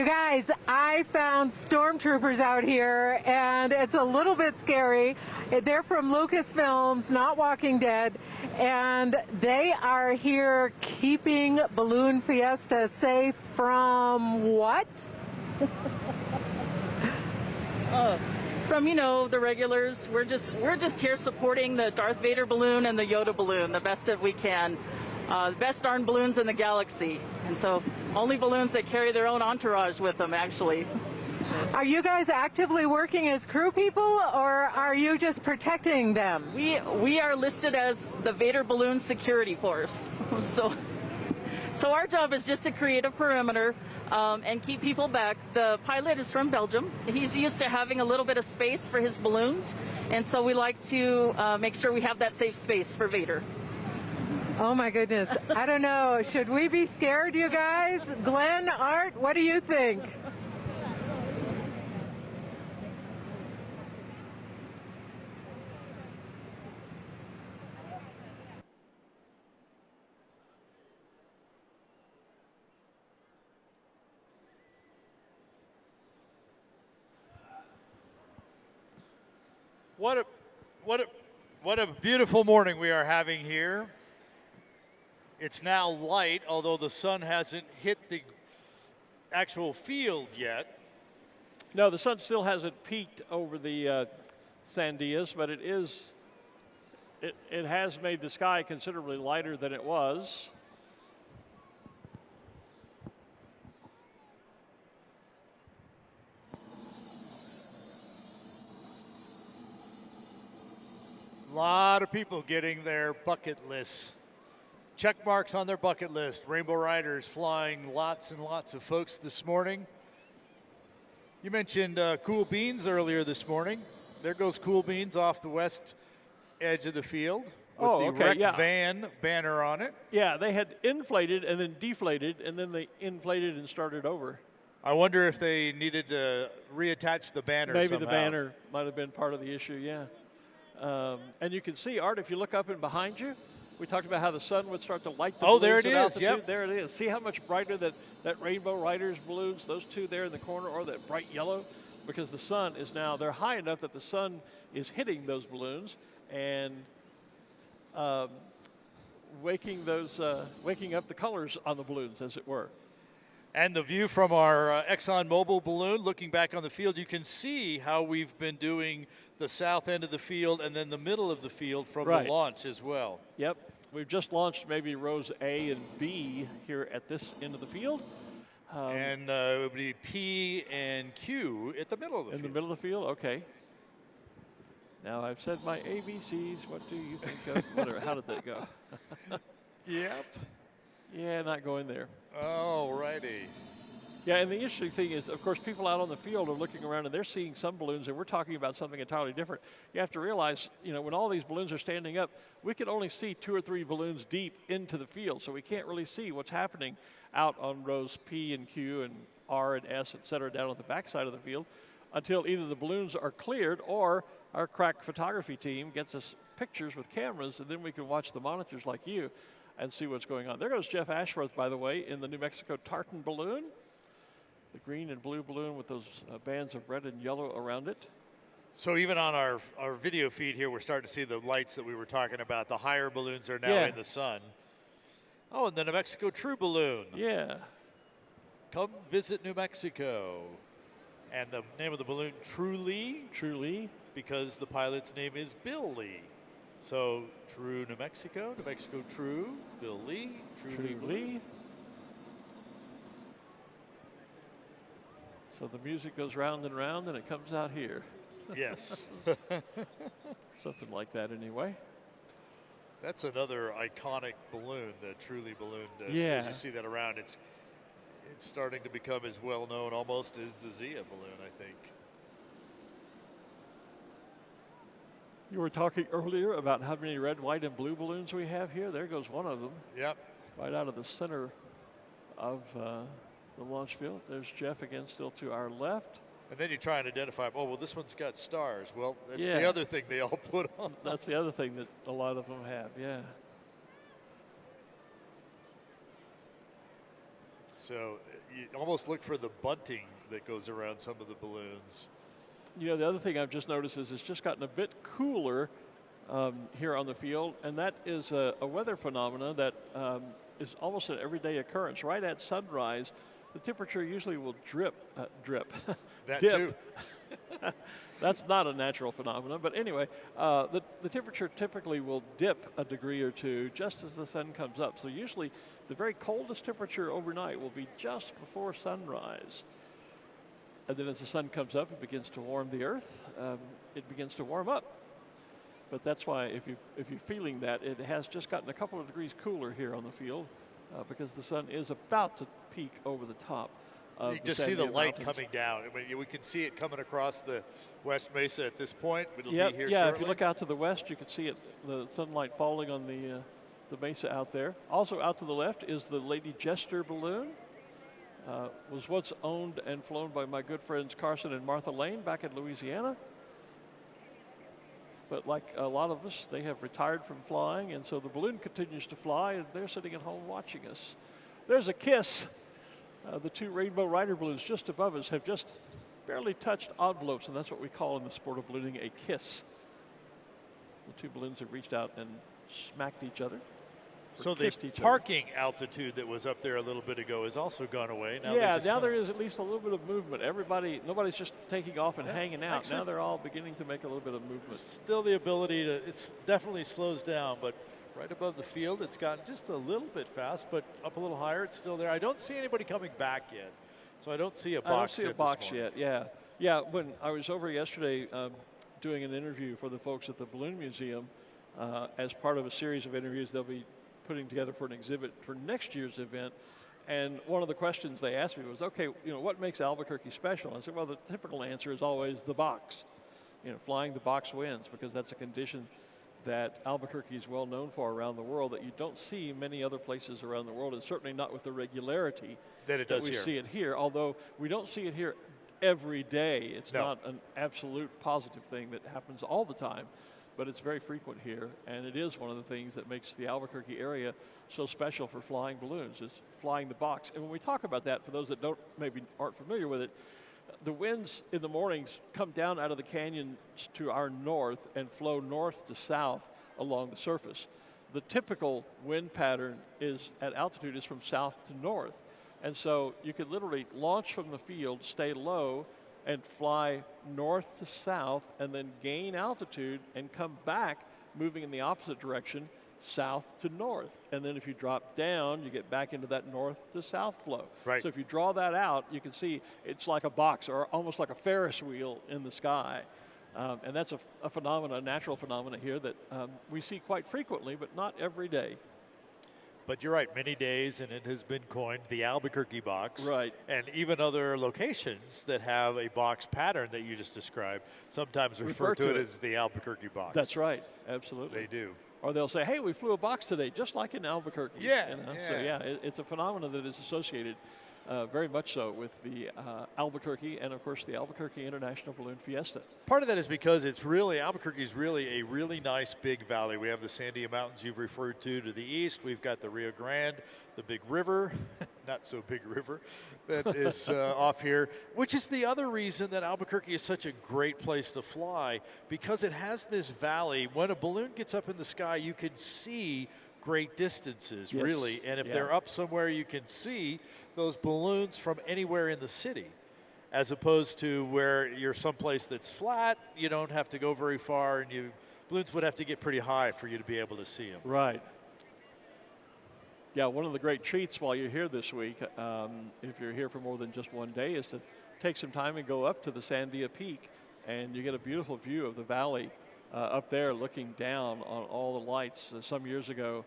You guys, I found stormtroopers out here, and it's a little bit scary. They're from Lucasfilms, not Walking Dead, and they are here keeping Balloon Fiesta safe from what? From, you know, the regulars. We're just here supporting the Darth Vader balloon and the Yoda balloon the best that we can. The best darn balloons in the galaxy. And so only balloons that carry their own entourage with them, actually. Are you guys actively working as crew people, or are you just protecting them? We are listed as the Vader Balloon Security Force. So our job is just to create a perimeter and keep people back. The pilot is from Belgium. He's used to having a little bit of space for his balloons, and so we like to make sure we have that safe space for Vader. Oh my goodness. I don't know. Should we be scared, you guys? Glenn, Art, what do you think? What a beautiful morning we are having here. It's now light, although the sun hasn't hit the actual field yet. No, the sun still hasn't peaked over the Sandias, but it has made the sky considerably lighter than it was. A lot of people getting their bucket lists. Check marks on their bucket list. Rainbow Riders flying lots and lots of folks this morning. You mentioned Cool Beans earlier this morning. There goes Cool Beans off the west edge of the field with the Wreck Van banner on it. Yeah, they had inflated and then deflated, and then they inflated and started over. I wonder if they needed to reattach the banner Maybe somehow. the banner might have been part of the issue, yeah. And you can see, Art, if you look up and behind you, we talked about how the sun would start to light the balloons. Oh, there it is. Yep. There it is. See how much brighter that Rainbow Riders balloons, those two there in the corner, or that bright yellow? Because the sun is now, they're high enough that the sun is hitting those balloons and waking up the colors on the balloons, as it were. And the view from our ExxonMobil balloon, looking back on the field, you can see how we've been doing the south end of the field and then the middle of the field from the launch as well. Yep. We've just launched maybe rows A and B here at this end of the field. And it would be P and Q at the middle of the field. In the middle of the field? Okay. Now I've said my ABCs. What do you think of? Whatever. How did that go? Yep. Yeah, not going there. All righty. Yeah, and the interesting thing is, of course, people out on the field are looking around and they're seeing some balloons, and we're talking about something entirely different. You have to realize, when all these balloons are standing up, we can only see 2 or 3 balloons deep into the field, so we can't really see what's happening out on rows P and Q and R and S, et cetera, down on the backside of the field until either the balloons are cleared or our crack photography team gets us pictures with cameras, and then we can watch the monitors like you and see what's going on. There goes Jeff Ashworth, by the way, in the New Mexico tartan balloon. The green and blue balloon with those bands of red and yellow around it. So even on our video feed here, we're starting to see the lights that we were talking about. The higher balloons are now in the sun. Oh, and the New Mexico True Balloon. Yeah. Come visit New Mexico. And the name of the balloon, Truly. Truly. Because the pilot's name is Bill Lee. So True New Mexico True, Bill Lee, True Lee. So the music goes round and round, and it comes out here. Yes. Something like that anyway. That's another iconic balloon, the Truly balloon. Yeah. As you see that around, it's starting to become as well known almost as the Zia balloon, I think. You were talking earlier about how many red, white, and blue balloons we have here. There goes one of them. Yep. Right out of the center of the launch field. There's Jeff again, still to our left. And then you try and identify, oh, well, this one's got stars. Well, that's the other thing they all put on. That's the other thing that a lot of them have, yeah. So you almost look for the bunting that goes around some of the balloons. The other thing I've just noticed is it's just gotten a bit cooler here on the field, and that is a weather phenomena that is almost an everyday occurrence. Right at sunrise, the temperature usually will dip. That too. That's not a natural phenomenon, but anyway, the temperature typically will dip a degree or two just as the sun comes up. So usually the very coldest temperature overnight will be just before sunrise. And then as the sun comes up, it begins to warm the earth. It begins to warm up. But that's why if you're feeling that, it has just gotten a couple of degrees cooler here on the field because the sun is about to peak over the top. You just see the light coming down. I mean, we can see it coming across the West Mesa at this point. It'll be here yeah. shortly. If you look out to the west, you can see it. The sunlight falling on the mesa out there. Also out to the left is the Lady Jester balloon. Was once owned and flown by my good friends Carson and Martha Lane back in Louisiana. But like a lot of us, they have retired from flying, and so the balloon continues to fly, and they're sitting at home watching us. There's a kiss. The 2 Rainbow Rider balloons just above us have just barely touched envelopes, and that's what we call in the sport of ballooning a kiss. The 2 balloons have reached out and smacked each other. So the parking altitude that was up there a little bit ago has also gone away. Now there is at least a little bit of movement. Nobody's just taking off and hanging out. Actually, now they're all beginning to make a little bit of movement. Still the ability to, it's definitely slows down, but right above the field, it's gotten just a little bit fast, but up a little higher, it's still there. I don't see anybody coming back yet, so I don't see a box. I don't see a box yet. Yeah. When I was over yesterday doing an interview for the folks at the Balloon Museum, as part of a series of interviews they'll be putting together for an exhibit for next year's event. And one of the questions they asked me was, okay, what makes Albuquerque special? I said, well, the typical answer is always the box. Flying the box wins, because that's a condition that Albuquerque is well known for around the world that you don't see many other places around the world, and certainly not with the regularity that we see it here. Although we don't see it here every day. It's not an absolute positive thing that happens all the time, but it's very frequent here, and it is one of the things that makes the Albuquerque area so special for flying balloons, is flying the box. And when we talk about that, for those that maybe aren't familiar with it, the winds in the mornings come down out of the canyons to our north and flow north to south along the surface. The typical wind pattern is at altitude is from south to north. And so you could literally launch from the field, stay low, and fly north to south, and then gain altitude and come back moving in the opposite direction, south to north. And then if you drop down, you get back into that north to south flow. Right. So if you draw that out, you can see it's like a box or almost like a Ferris wheel in the sky. And that's a natural phenomenon here that we see quite frequently, but not every day. But you're right, many days, and it has been coined the Albuquerque box. Right. And even other locations that have a box pattern that you just described sometimes refer to it as the Albuquerque box. That's right. Absolutely. They do. Or they'll say, hey, we flew a box today, just like in Albuquerque. Yeah. You know? So, it's a phenomenon that is associated very much so with the Albuquerque and, of course, the Albuquerque International Balloon Fiesta. Part of that is because Albuquerque is really a really nice big valley. We have the Sandia Mountains you've referred to the east. We've got the Rio Grande, the big river, not so big river, that is off here, which is the other reason that Albuquerque is such a great place to fly, because it has this valley. When a balloon gets up in the sky, you can see great distances, really. And if they're up somewhere, you can see those balloons from anywhere in the city, as opposed to where you're someplace that's flat. You don't have to go very far, and balloons would have to get pretty high for you to be able to see them. Right. Yeah, one of the great treats while you're here this week, if you're here for more than just one day, is to take some time and go up to the Sandia Peak, and you get a beautiful view of the valley up there looking down on all the lights. Some years ago,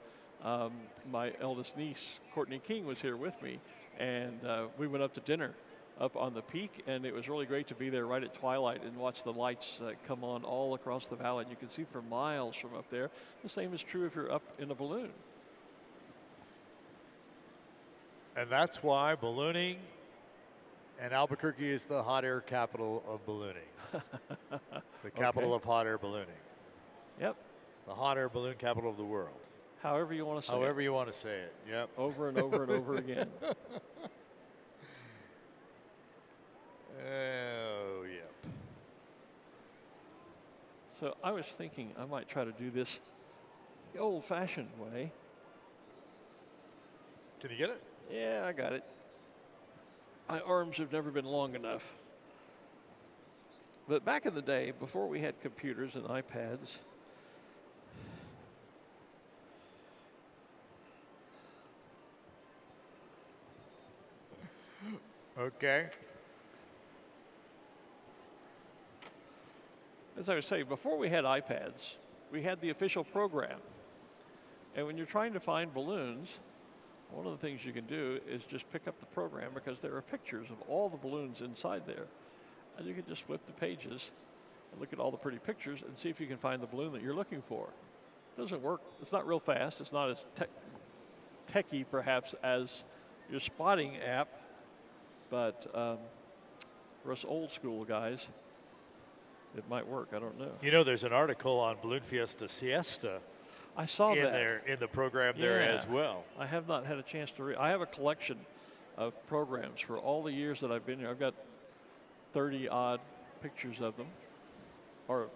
my eldest niece, Courtney King, was here with me, and we went up to dinner up on the peak, and it was really great to be there right at twilight and watch the lights come on all across the valley. And you can see for miles from up there. The same is true if you're up in a balloon. And that's why ballooning and Albuquerque is the hot air capital of ballooning. The capital of hot air ballooning. Yep. The hot air balloon capital of the world. However you want to say it. However you want to say it, yep. Over and over and over again. Oh, yep. So I was thinking I might try to do this the old-fashioned way. Can you get it? Yeah, I got it. My arms have never been long enough. But back in the day, before we had computers and iPads, okay. As I was saying, before we had iPads, we had the official program. And when you're trying to find balloons, one of the things you can do is just pick up the program, because there are pictures of all the balloons inside there. And you can just flip the pages and look at all the pretty pictures and see if you can find the balloon that you're looking for. It doesn't work. It's not real fast. It's not as techy, perhaps, as your spotting app. But for us old school guys, it might work. I don't know. You know, there's an article on Balloon Fiesta Siesta. I saw that there in the program there as well. I have not had a chance to read. I have a collection of programs for all the years that I've been here. I've got 30-odd pictures of them, or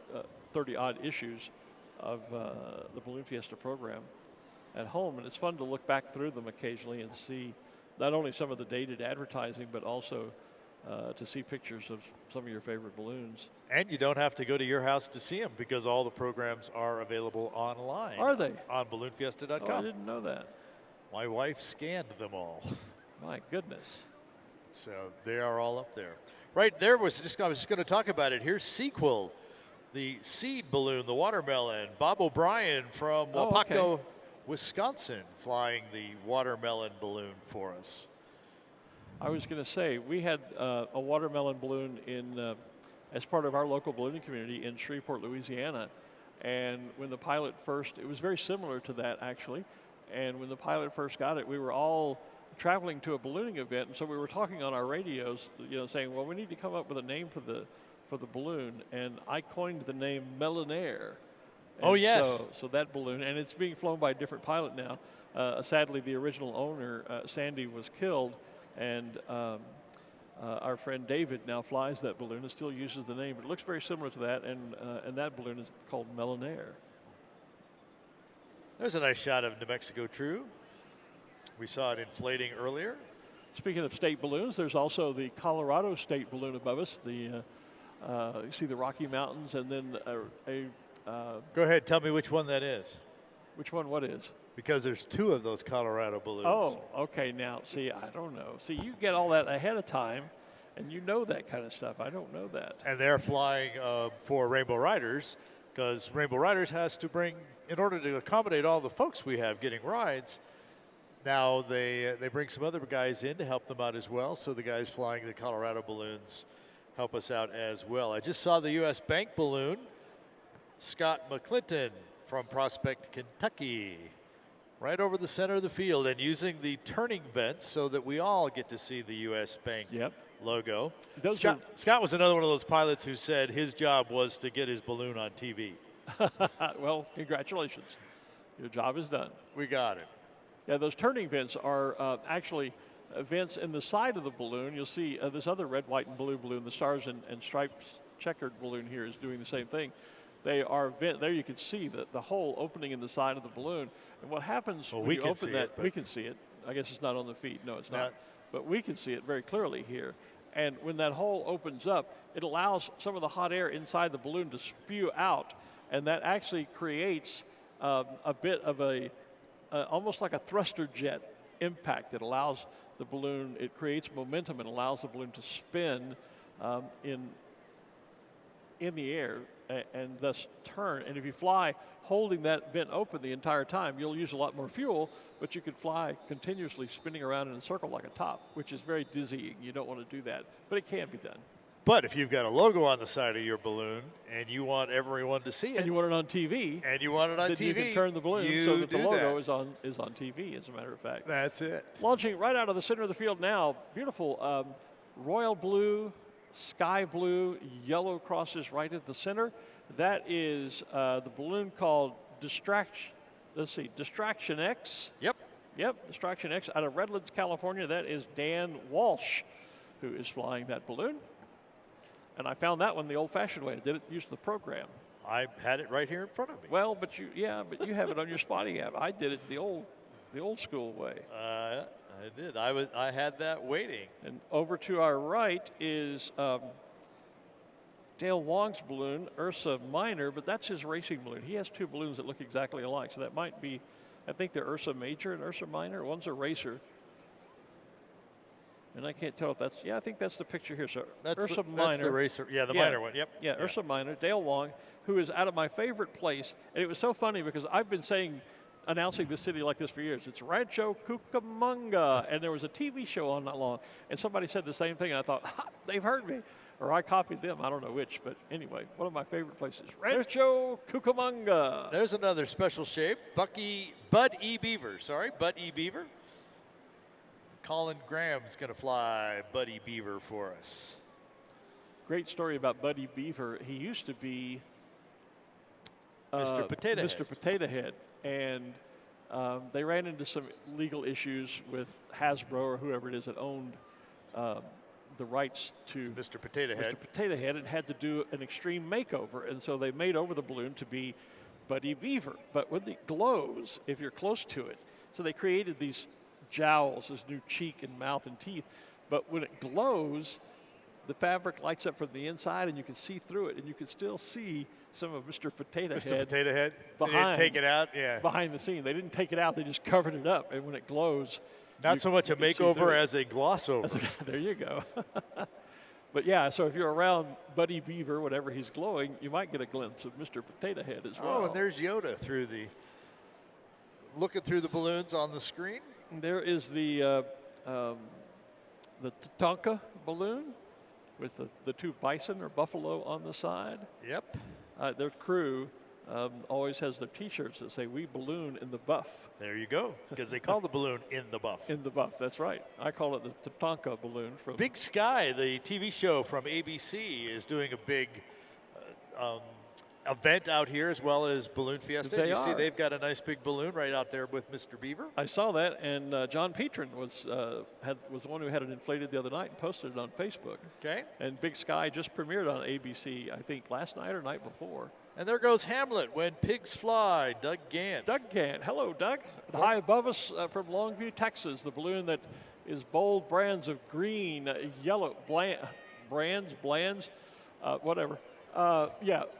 30-odd issues of the Balloon Fiesta program at home. And it's fun to look back through them occasionally and see not only some of the dated advertising, but also to see pictures of some of your favorite balloons. And you don't have to go to your house to see them, because all the programs are available online. Are they? On balloonfiesta.com. Oh, I didn't know that. My wife scanned them all. My goodness. So they are all up there. Right there I was just going to talk about it. Here's Sequel, the seed balloon, the watermelon. Bob O'Brien from Wapaco, Wisconsin, flying the watermelon balloon for us. I was going to say, we had a watermelon balloon in as part of our local ballooning community in Shreveport, Louisiana. And when the pilot first, it was very similar to that actually. And when the pilot first got it, we were all traveling to a ballooning event, and so we were talking on our radios, saying, well, we need to come up with a name for the balloon. And I coined the name Melonaire. Oh, yes. So that balloon, and it's being flown by a different pilot now. Sadly, the original owner, Sandy, was killed. And our friend David now flies that balloon and still uses the name, but it looks very similar to that, and that balloon is called Melonaire. There's a nice shot of New Mexico True. We saw it inflating earlier. Speaking of state balloons, there's also the Colorado state balloon above us. You see the Rocky Mountains, and then Go ahead, tell me which one that is. Which one? What is? Because there's two of those Colorado balloons. Oh, okay. Now, see, I don't know. See, you get all that ahead of time, and you know that kind of stuff. I don't know that. And they're flying for Rainbow Riders, because Rainbow Riders has to bring, in order to accommodate all the folks we have getting rides, Now they bring some other guys in to help them out as well. So the guys flying the Colorado balloons help us out as well. I just saw the U.S. Bank balloon. Scott McClinton from Prospect, Kentucky, right over the center of the field and using the turning vents so that we all get to see the U.S. Bank logo. Scott was another one of those pilots who said his job was to get his balloon on TV. Well, congratulations. Your job is done. We got it. Yeah, those turning vents are actually vents in the side of the balloon. You'll see this other red, white, and blue balloon, the stars and stripes checkered balloon here is doing the same thing. They are there. You can see the hole opening in the side of the balloon. And what happens when you open that? We can see it. I guess it's not on the feed. No, it's not. But we can see it very clearly here. And when that hole opens up, it allows some of the hot air inside the balloon to spew out, and that actually creates a bit of almost like a thruster jet impact. It allows the balloon. It creates momentum and allows the balloon to spin in the air and thus turn. And if you fly holding that vent open the entire time, you'll use a lot more fuel, but you could fly continuously spinning around in a circle like a top, which is very dizzying. You don't want to do that, but it can be done. But if you've got a logo on the side of your balloon and you want everyone to see it, and you want it on TV, then you can turn the balloon so that the logo is on TV. As a matter of fact, that's it. Launching right out of the center of the field now, beautiful royal blue, sky blue, yellow crosses right at the center. That is the balloon called Distraction. Let's see, Distraction X. Yep, Distraction X out of Redlands, California. That is Dan Walsh, who is flying that balloon. And I found that one the old-fashioned way. I did it, used the program. I had it right here in front of me. Well, but you have it on your spotting app. I did it the old school way. I did. I had that waiting. And over to our right is Dale Wong's balloon, Ursa Minor, but that's his racing balloon. He has two balloons that look exactly alike, so that might be, I think they're Ursa Major and Ursa Minor. One's a racer. And I can't tell if that's, I think that's the picture here. So Ursa Minor. That's the racer. Yeah, the minor one. Yep. Yeah, Ursa Minor, Dale Wong, who is out of my favorite place. And it was so funny because I've been announcing this city like this for years. It's Rancho Cucamonga. And there was a TV show on not long. And somebody said the same thing. And I thought, they've heard me. Or I copied them. I don't know which. But anyway, one of my favorite places. Rancho Cucamonga. There's another special shape. Bud E. Beaver. Colin Graham's going to fly Buddy Beaver for us. Great story about Buddy Beaver. He used to be Mr. Potato Head. And they ran into some legal issues with Hasbro or whoever it is that owned the rights to Mr. Potato Head and had to do an extreme makeover. And so they made over the balloon to be Buddy Beaver. But when it glows, if you're close to it, so they created these jowls, his new cheek and mouth and teeth. But when it glows, the fabric lights up from the inside and you can see through it, and you can still see some of Mr. Potato Head behind. They didn't take it out? Yeah. Behind the scene. They didn't take it out, they just covered it up. And when it glows, not so much a makeover as a gloss over. There you go. But yeah, so if you're around Buddy Beaver, whenever he's glowing, you might get a glimpse of Mr. Potato Head as well. Oh, and there's Yoda looking through the balloons on the screen. There is the Tatanka balloon with the two bison or buffalo on the side. Yep. Their crew always has their T-shirts that say, "We balloon in the buff." There you go, because they call the balloon in the buff. In the buff, that's right. I call it the Tatanka balloon. From Big Sky, the TV show from ABC, is doing a big event out here as well as Balloon Fiesta. You see they've got a nice big balloon right out there with Mr. Beaver. I saw that, and John Petrin was the one who had it inflated the other night and posted it on Facebook. Okay. And Big Sky just premiered on ABC, I think last night or night before. And there goes Hamlet, When Pigs Fly, Doug Gant. Hello, Doug. High above us from Longview, Texas, the balloon that is bold brands of green, yellow,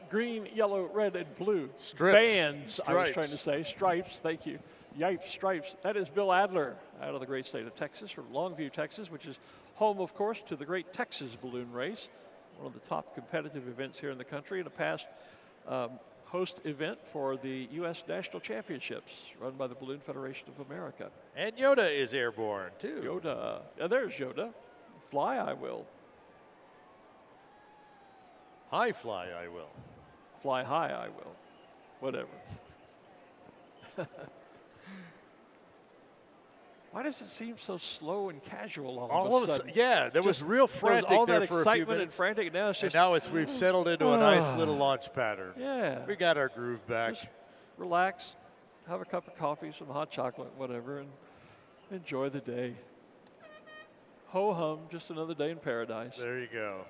green, yellow, red, and blue. Stripes. I was trying to say. Stripes, thank you. Yipes, stripes. That is Bill Adler out of the great state of Texas, from Longview, Texas, which is home, of course, to the Great Texas Balloon Race, one of the top competitive events here in the country. In the past, host event for the U.S. National Championships run by the Balloon Federation of America. And Yoda is airborne, too. Yoda. There's Yoda. Fly, I will. High fly, I will. Fly high, I will. Whatever. Why does it seem so slow and casual all of a sudden? Yeah, there was real frantic all there that for a few excitement minutes. and frantic. Now it's just. And now we've settled into a nice little launch pattern. Yeah. We got our groove back. Just relax, have a cup of coffee, some hot chocolate, whatever, and enjoy the day. Ho hum, just another day in paradise. There you go.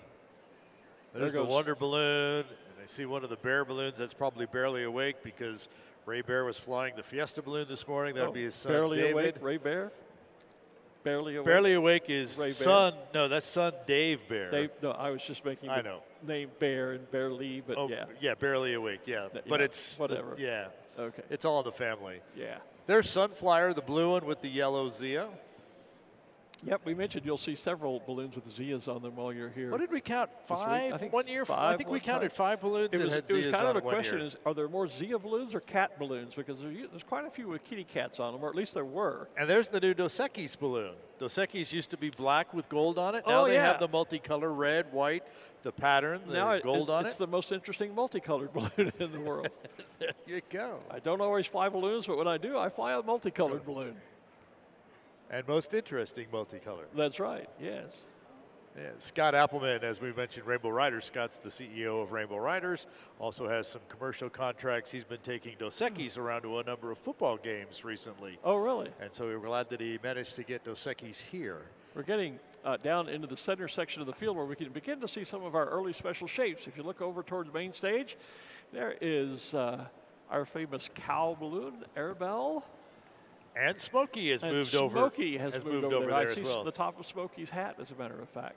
There's the goes Wonder Balloon, and I see one of the Bear balloons that's probably barely awake because Ray Bear was flying the Fiesta balloon this morning. That would be his son, barely David. awake, Ray Bear? Barely awake? Barely awake is Ray son. Bear? No, that's son Dave Bear. Dave, no, I was just making the name Bear and Barely, but yeah. Yeah, barely awake, yeah. But it's, whatever. Yeah. Okay. It's all in the family. Yeah. There's Sunflyer, the blue one with the yellow Zia. Yep, we mentioned you'll see several balloons with Zias on them while you're here. What did we count? 5? I think one year? five, I think we one counted time. 5 balloons It that was had kind Zias of on the question year. is, are there more Zia balloons or cat balloons? Because there's quite a few with kitty cats on them, or at least there were. And there's the new Dos Equis balloon. Dos Equis used to be black with gold on it. Now they have the multicolor red, white, the pattern, the gold on it. It's the most interesting multicolored balloon in the world. There you go. I don't always fly balloons, but when I do, I fly a multicolored balloon. And most interesting multicolor. That's right, yes. Yeah, Scott Appleman, as we mentioned, Rainbow Riders. Scott's the CEO of Rainbow Riders. Also has some commercial contracts. He's been taking Dos Equis around to a number of football games recently. Oh, really? And so we're glad that he managed to get Dos Equis here. We're getting down into the center section of the field where we can begin to see some of our early special shapes. If you look over toward the main stage, there is our famous cow balloon, Arabelle. And Smokey has moved over. Smokey has moved over there I as see well. The top of Smokey's hat, as a matter of fact.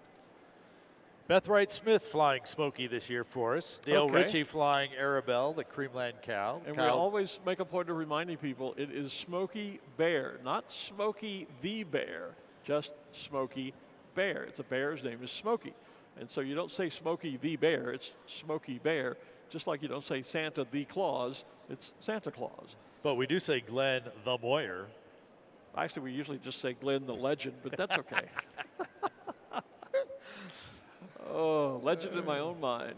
Beth Wright Smith flying Smokey this year for us. Dale Ritchie flying Arabelle, the Creamland cow. And we always make a point of reminding people it is Smokey Bear, not Smokey the Bear, just Smokey Bear. It's a bear, his name is Smokey. And so you don't say Smokey the Bear, it's Smokey Bear, just like you don't say Santa the Claus, it's Santa Claus. But we do say Glenn the Moyer. Actually, we usually just say Glenn the Legend, but that's okay. Oh, legend in my own mind.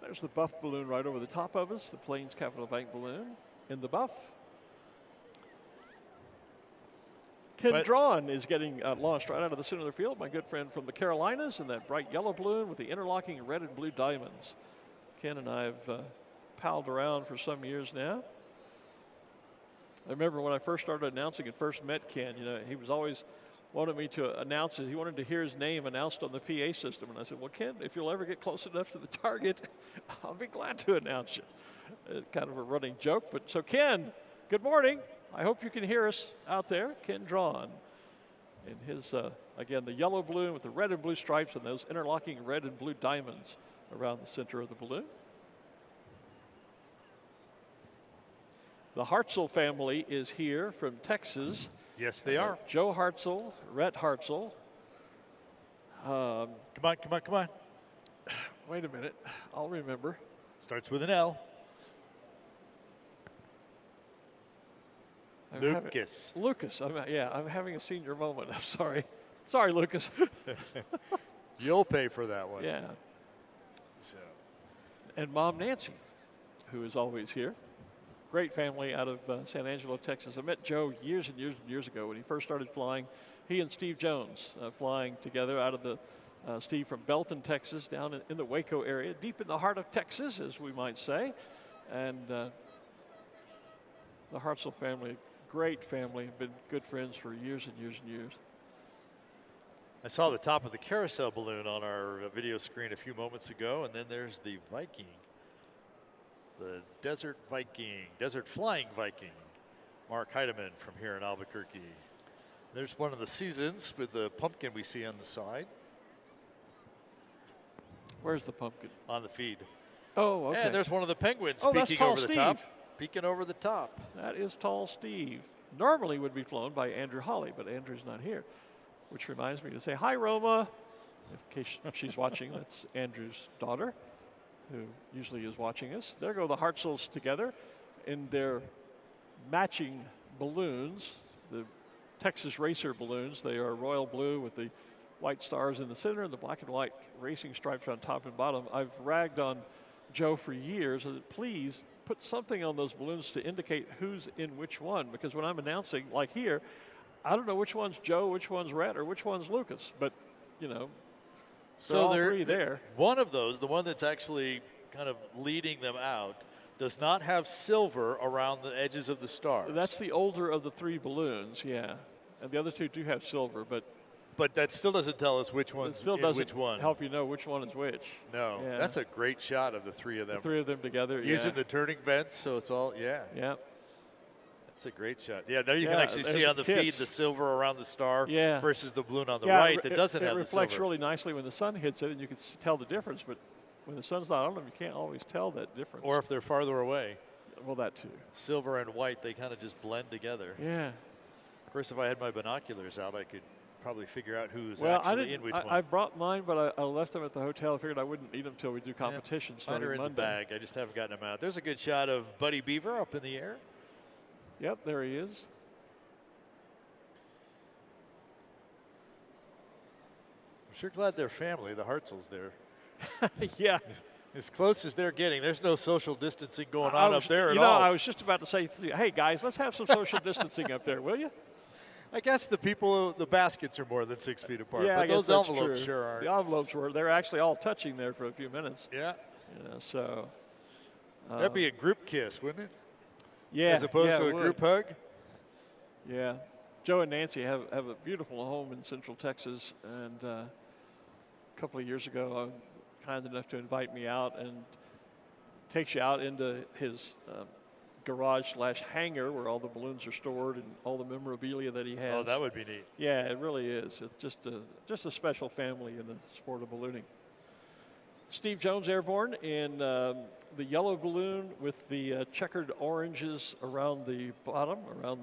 There's the buff balloon right over the top of us, the Plains Capital Bank balloon in the buff. Ken Drawn is getting launched right out of the center of the field. My good friend from the Carolinas in that bright yellow balloon with the interlocking red and blue diamonds. Ken and I have palled around for some years now. I remember when I first started announcing and first met Ken, you know, he was always wanted me to announce it. He wanted to hear his name announced on the PA system. And I said, well, Ken, if you'll ever get close enough to the target, I'll be glad to announce it. Kind of a running joke. But so, Ken, good morning. I hope you can hear us out there. Ken Drawn. And his, again, the yellow balloon with the red and blue stripes and those interlocking red and blue diamonds around the center of the balloon. The Hartzell family is here from Texas. Yes, they are. Joe Hartzell, Rhett Hartzell. Come on. Wait a minute. I'll remember. Starts with an L. Lucas. Lucas. I'm having a senior moment. I'm sorry. Sorry, Lucas. You'll pay for that one. Yeah. So. And Mom Nancy, who is always here. Great family out of San Angelo, Texas. I met Joe years and years ago when he first started flying. He and Steve Jones flying together out of the Steve from Belton, Texas, down in the Waco area, deep in the heart of Texas, as we might say. And the Hartzell family, great family, have been good friends for years and years. I saw the top of the Carousel Balloon on our video screen a few moments ago, and then there's the Viking. The Desert Flying Viking, Mark Heidemann from here in Albuquerque. There's one of the Seasons with the pumpkin we see on the side. Where's the pumpkin? On the feed. Oh, okay. And there's one of the Penguins peeking over the top. Peeking over the top. That is Tall Steve. Normally would be flown by Andrew Hawley, but Andrew's not here. Which reminds me to say hi, Roma. In case she's watching, that's Andrew's daughter. who usually is watching us. There go the Hartzels together in their matching balloons, the Texas Racer balloons. They are royal blue with the white stars in the center and the black and white racing stripes on top and bottom. I've ragged on Joe for years that please put something on those balloons to indicate who's in which one, because when I'm announcing, like here, I don't know which one's Joe, which one's Rhett, or which one's Lucas, but, you know, so all three there. One of those, the one that's actually kind of leading them out, does not have silver around the edges of the stars. That's the older of the three balloons, yeah. And the other two do have silver, but that still doesn't tell us which one's which one. Help you know which one is which. No, yeah. That's a great shot of the three of them. The three of them together, using the turning vents, so it's all, yeah. Yeah. That's a great shot. Yeah, there you can actually see on the feed the silver around the star versus the balloon on the right that doesn't have the silver. It reflects really nicely when the sun hits it, and you can tell the difference, but when the sun's not on them, you can't always tell that difference. Or if they're farther away. Well, that too. Silver and white, they kind of just blend together. Yeah. Of course, if I had my binoculars out, I could probably figure out who's actually in which one. I brought mine, but I left them at the hotel. I figured I wouldn't need them until we do competitions starting Monday. In the bag. I just haven't gotten them out. There's a good shot of Buddy Beaver up in the air. Yep, there he is. I'm sure glad they're family, the Hartzels there. Yeah. As close as they're getting. There's no social distancing going on up there at all. I was just about to say, hey, guys, let's have some social distancing up there, will you? I guess the baskets are more than 6 feet apart. Yeah, but I guess those that's envelopes true. sure are. The envelopes they're actually all touching there for a few minutes. Yeah. You know, so. That'd be a group kiss, wouldn't it? Yeah. As opposed to a group hug? Yeah. Joe and Nancy have a beautiful home in Central Texas, and a couple of years ago, kind enough to invite me out and takes you out into his garage/hangar where all the balloons are stored and all the memorabilia that he has. Oh, that would be neat. Yeah, it really is. It's just a special family in the sport of ballooning. Steve Jones airborne in the yellow balloon with the checkered oranges around the bottom, around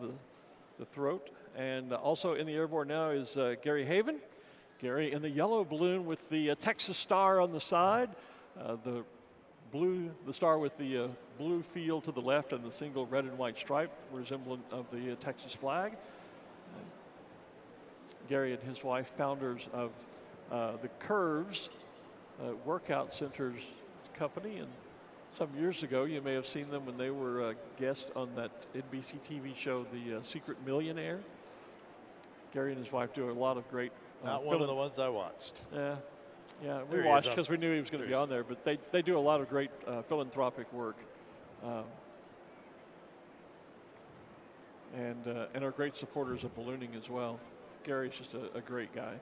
the throat. And also in the airborne now is Gary Haven. Gary in the yellow balloon with the Texas star on the side, the star with the blue field to the left and the single red and white stripe, resemblant of the Texas flag. Gary and his wife, founders of the Curves Workout Centers company, and some years ago you may have seen them when they were a guest on that NBC TV show, The Secret Millionaire. Gary and his wife do a lot of great Not one of the ones I watched. Yeah, we watched because we knew he was going to be on there, but they do a lot of great philanthropic work. And are great supporters of ballooning as well. Gary's just a great guy.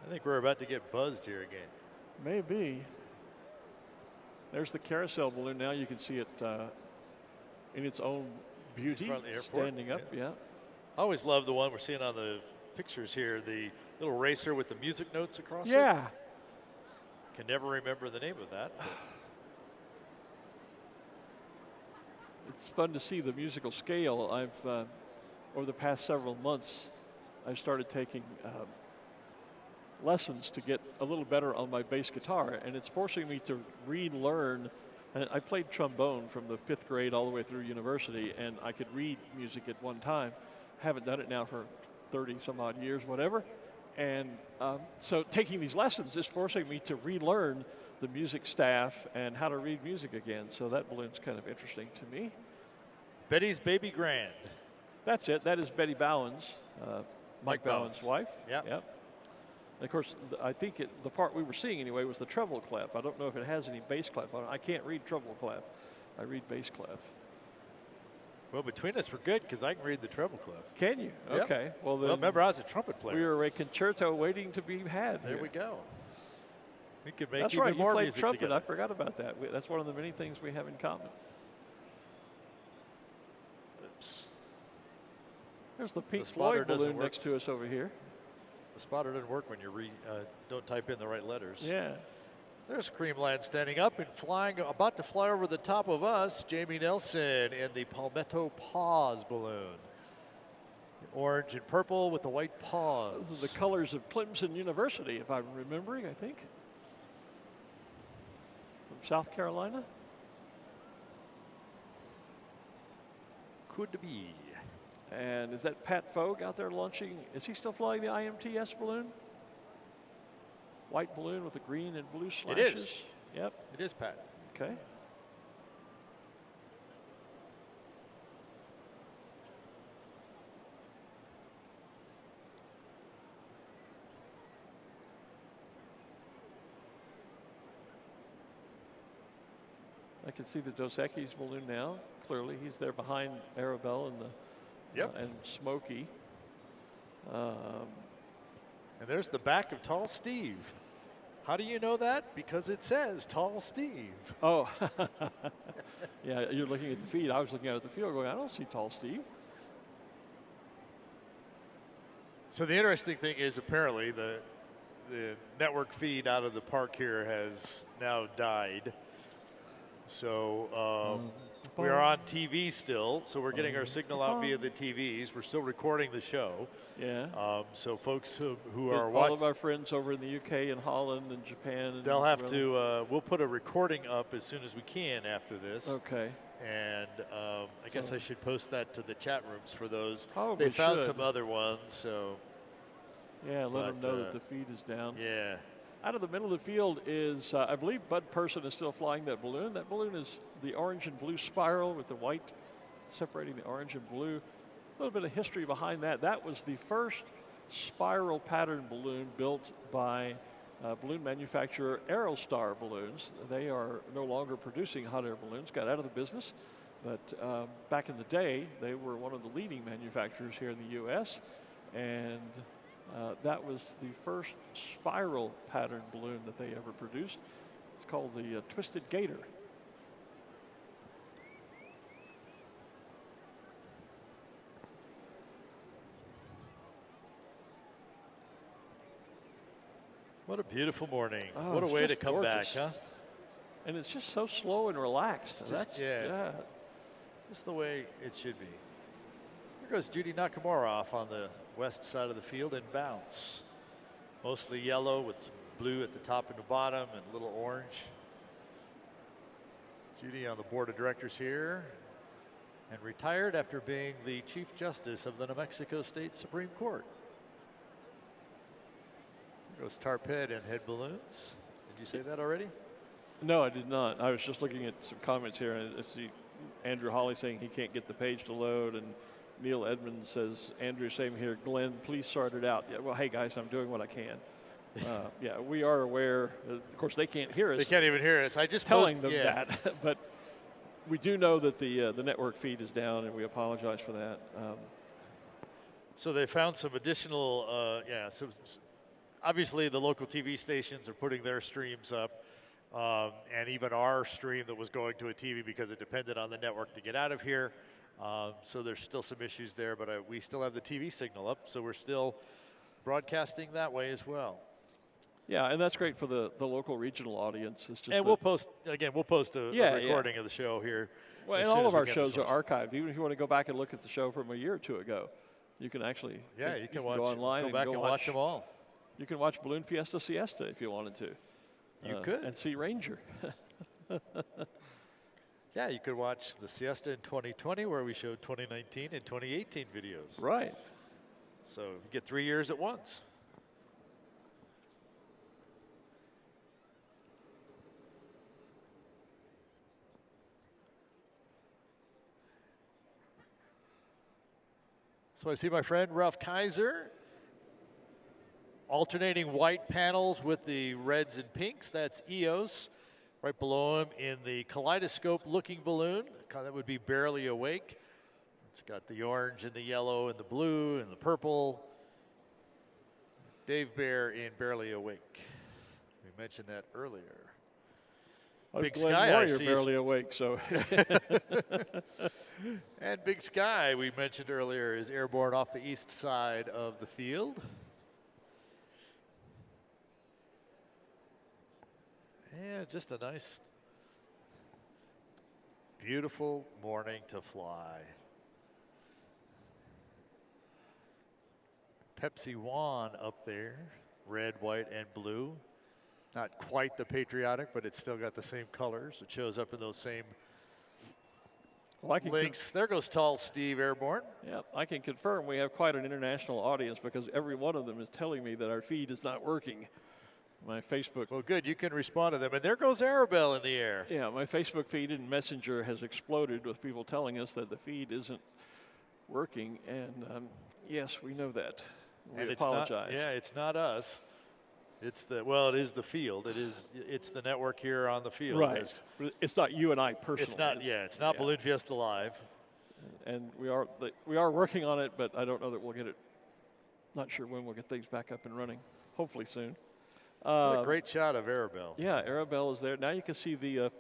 I think we're about to get buzzed here again. Maybe. There's the carousel balloon. Now you can see it in its own beauty, standing up. Yeah. I always love the one we're seeing on the pictures here, the little racer with the music notes across it. Yeah. Can never remember the name of that. It's fun to see the musical scale. I've, over the past several months, I started taking lessons to get a little better on my bass guitar, and it's forcing me to relearn. And I played trombone from the 5th grade all the way through university, and I could read music at one time. Haven't done it now for 30 some odd years, whatever. And so taking these lessons is forcing me to relearn the music staff and how to read music again. So that balloon's kind of interesting to me. Betty's Baby Grand. That's it. That is Betty Bowens, Mike Bowen's wife. Yeah. Yep. And of course, I think the part we were seeing anyway was the treble clef. I don't know if it has any bass clef on it. I can't read treble clef. I read bass clef. Well, between us, we're good because I can read the treble clef. Can you? Yep. Okay. Well, then remember, I was a trumpet player. We were a concerto waiting to be had. There we go. We could make That's even right. more You played music trumpet. together. I forgot about that. That's one of the many things we have in common. Oops. There's the Pink Floyd balloon next to us over here. The spotter doesn't work when you don't type in the right letters. Yeah. There's Creamland standing up and flying, about to fly over the top of us. Jamie Nelson in the Palmetto Paws balloon. The orange and purple with the white paws. Those are the colors of Clemson University, if I'm remembering, I think. South Carolina? Could be. And is that Pat Fogue out there launching? Is he still flying the IMTS balloon? White balloon with the green and blue slashes? It is. Yep. It is Pat. Okay. I can see the Dos Equis balloon now. Clearly, he's there behind Arabelle and and Smokey. And there's the back of Tall Steve. How do you know that? Because it says Tall Steve. Oh, yeah, you're looking at the feed. I was looking at the field going, I don't see Tall Steve. So the interesting thing is apparently the network feed out of the park here has now died. So we are on TV still, so we're getting our signal out via the TVs. We're still recording the show. Yeah. So folks who are all watching, of our friends over in the UK and Holland and Japan. And they'll have to, we'll put a recording up as soon as we can after this. Okay. And I guess I should post that to the chat rooms for those. Probably they found should. some other ones, so. Yeah, let them know that the feed is down. Yeah. Out of the middle of the field is, I believe Bud Person is still flying that balloon. That balloon is the orange and blue spiral with the white separating the orange and blue. A little bit of history behind that. That was the first spiral pattern balloon built by balloon manufacturer Aerostar Balloons. They are no longer producing hot air balloons, got out of the business. But back in the day, they were one of the leading manufacturers here in the U.S. And that was the first spiral pattern balloon that they ever produced. It's called the Twisted Gator. What a beautiful morning. Oh, what a way to just come gorgeous. back, huh? And it's just so slow and relaxed. Just, just the way it should be. Here goes Judy Nakamura off on the west side of the field and bounce. Mostly yellow with some blue at the top and the bottom and a little orange. Judy on the board of directors here and retired after being the Chief Justice of the New Mexico State Supreme Court. Here goes Tarped and head balloons. Did you say that already? No, I did not. I was just looking at some comments here, and I see Andrew Hawley saying he can't get the page to load, and Neil Edmonds says, Andrew, same here. Glenn, please sort it out. Yeah, well, hey, guys, I'm doing what I can. Yeah, we are aware. Of course, they can't hear us. They can't even hear us. I just telling them that. But we do know that the network feed is down, and we apologize for that. So they found some additional, so obviously the local TV stations are putting their streams up. And even our stream that was going to a TV because it depended on the network to get out of here. So there's still some issues there, but we still have the TV signal up, so we're still broadcasting that way as well. Yeah, and that's great for the local regional audience. It's just and we'll post a recording of the show here. Well, and all of our shows are archived. Even if you want to go back and look at the show from a year or two ago, you can actually you can watch, go online go back and watch them all. You can watch Balloon Fiesta Siesta if you wanted to. You could. And see Ranger. Yeah, you could watch the Siesta in 2020 where we showed 2019 and 2018 videos. Right. So you get 3 years at once. So I see my friend Ralph Kaiser. Alternating white panels with the reds and pinks. That's EOS. Right below him in the kaleidoscope-looking balloon. That would be Barely Awake. It's got the orange and the yellow and the blue and the purple. Dave Bear in Barely Awake. We mentioned that earlier. Big Sky, I see. Barely Awake, so. And Big Sky, we mentioned earlier, is airborne off the east side of the field. Yeah, just a nice, beautiful morning to fly. Pepsi One up there, red, white, and blue. Not quite the patriotic, but it's still got the same colors. It shows up in those same links. There goes Tall Steve airborne. Yeah, I can confirm we have quite an international audience because every one of them is telling me that our feed is not working. My Facebook. Well, good. You can respond to them. And there goes Arabelle in the air. Yeah, my Facebook feed and Messenger has exploded with people telling us that the feed isn't working. And yes, we know that. We apologize. It's not us. It's it is the field. It's the network here on the field. Right. It's not you and I personally. It's not. It's not Balloon Fiesta Live. And we are working on it, but I don't know that we'll get it. Not sure when we'll get things back up and running. Hopefully soon. What a great shot of Arabelle. Yeah, Arabelle is there. Now you can see the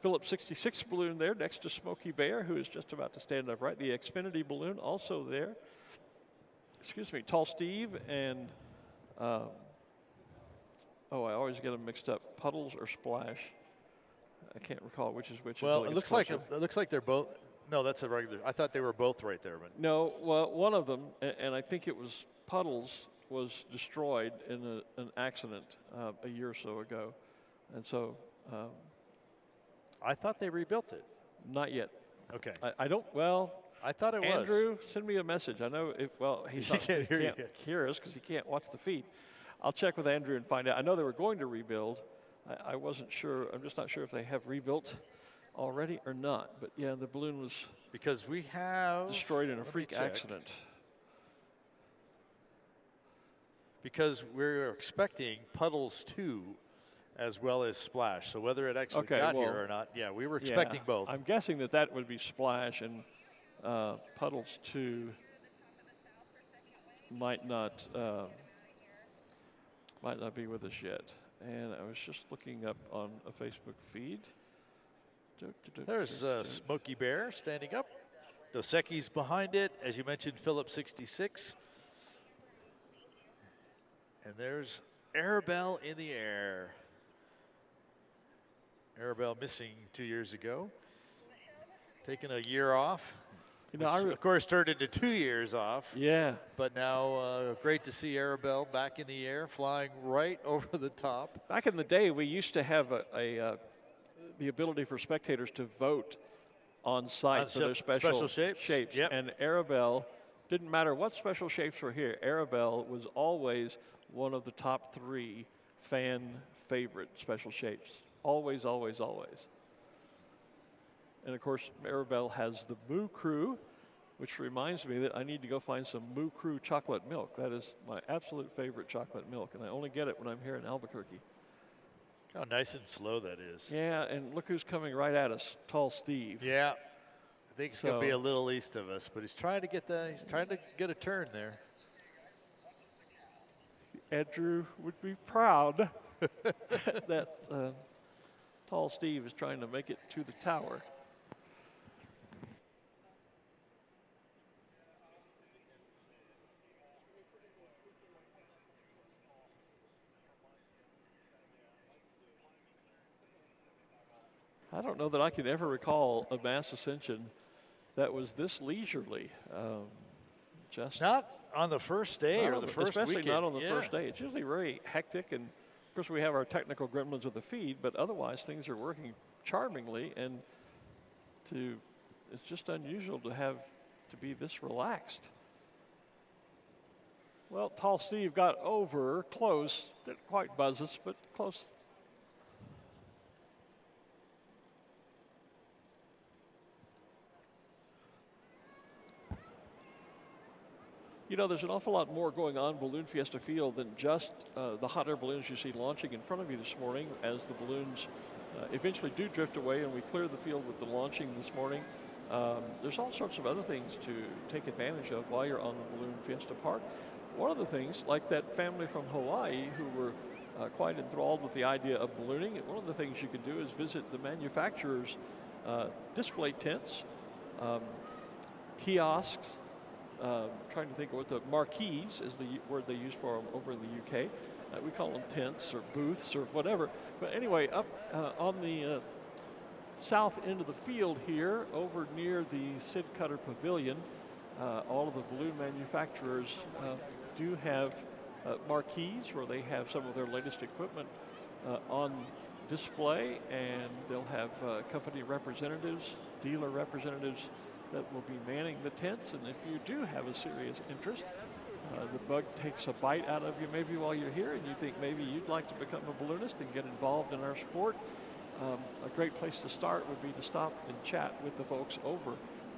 Phillips 66 balloon there next to Smokey Bear, who is just about to stand upright. The Xfinity balloon also there. Excuse me, Tall Steve and. I always get them mixed up. Puddles or Splash. I can't recall which is which. Well, it looks like they're both. No, that's a regular. I thought they were both right there, but no. Well, one of them, and I think it was Puddles, was destroyed in an accident a year or so ago, and so. I thought they rebuilt it. Not yet. Okay. I don't. Well. I thought it was. Andrew, send me a message. I know. He can't hear us because he can't watch the feed. I'll check with Andrew and find out. I know they were going to rebuild. I wasn't sure. I'm just not sure if they have rebuilt already or not. But yeah, the balloon was because we have destroyed in a freak accident. Because we're expecting Puddles 2 as well as Splash. So whether it actually got here or not, we were expecting both. I'm guessing that would be Splash, and Puddles 2 might not be with us yet. And I was just looking up on a Facebook feed. There's Smokey Bear standing up. Dos Equis behind it. As you mentioned, Phillips 66. And there's Arabelle in the air. Arabelle missing 2 years ago. Taking a year off. Of course, turned into 2 years off. Yeah. But now, great to see Arabelle back in the air, flying right over the top. Back in the day, we used to have the ability for spectators to vote on site for their special shapes. Yep. And Arabelle, didn't matter what special shapes were here, Arabelle was always one of the top 3 fan favorite special shapes. Always, always, always. And of course, Arabelle has the Moo Crew, which reminds me that I need to go find some Moo Crew chocolate milk. That is my absolute favorite chocolate milk, and I only get it when I'm here in Albuquerque. How nice and slow that is. Yeah, and look who's coming right at us, Tall Steve. Yeah, I think he's going to be a little east of us, but he's trying to get a turn there. Andrew would be proud that Tall Steve is trying to make it to the tower. I don't know that I can ever recall a mass ascension that was this leisurely. Just not on the first day or the first especially weekend. Not on the first day. It's usually very hectic, and of course we have our technical gremlins of the feed, but otherwise things are working charmingly, and it's just unusual to be this relaxed. Well, Tall Steve got over close. Didn't quite buzz us, but close. You know, there's an awful lot more going on Balloon Fiesta Field than just the hot air balloons you see launching in front of you this morning as the balloons eventually do drift away and we clear the field with the launching this morning. There's all sorts of other things to take advantage of while you're on the Balloon Fiesta Park. One of the things, like that family from Hawaii who were quite enthralled with the idea of ballooning, one of the things you can do is visit the manufacturer's display tents, kiosks, trying to think of what the marquees is the word they use for them over in the UK. We call them tents or booths or whatever. But anyway, up on the south end of the field here, over near the Sid Cutter Pavilion, all of the balloon manufacturers do have marquees where they have some of their latest equipment on display, and they'll have company representatives, dealer representatives that will be manning the tents. And if you do have a serious interest, the bug takes a bite out of you maybe while you're here, and you think maybe you'd like to become a balloonist and get involved in our sport, a great place to start would be to stop and chat with the folks over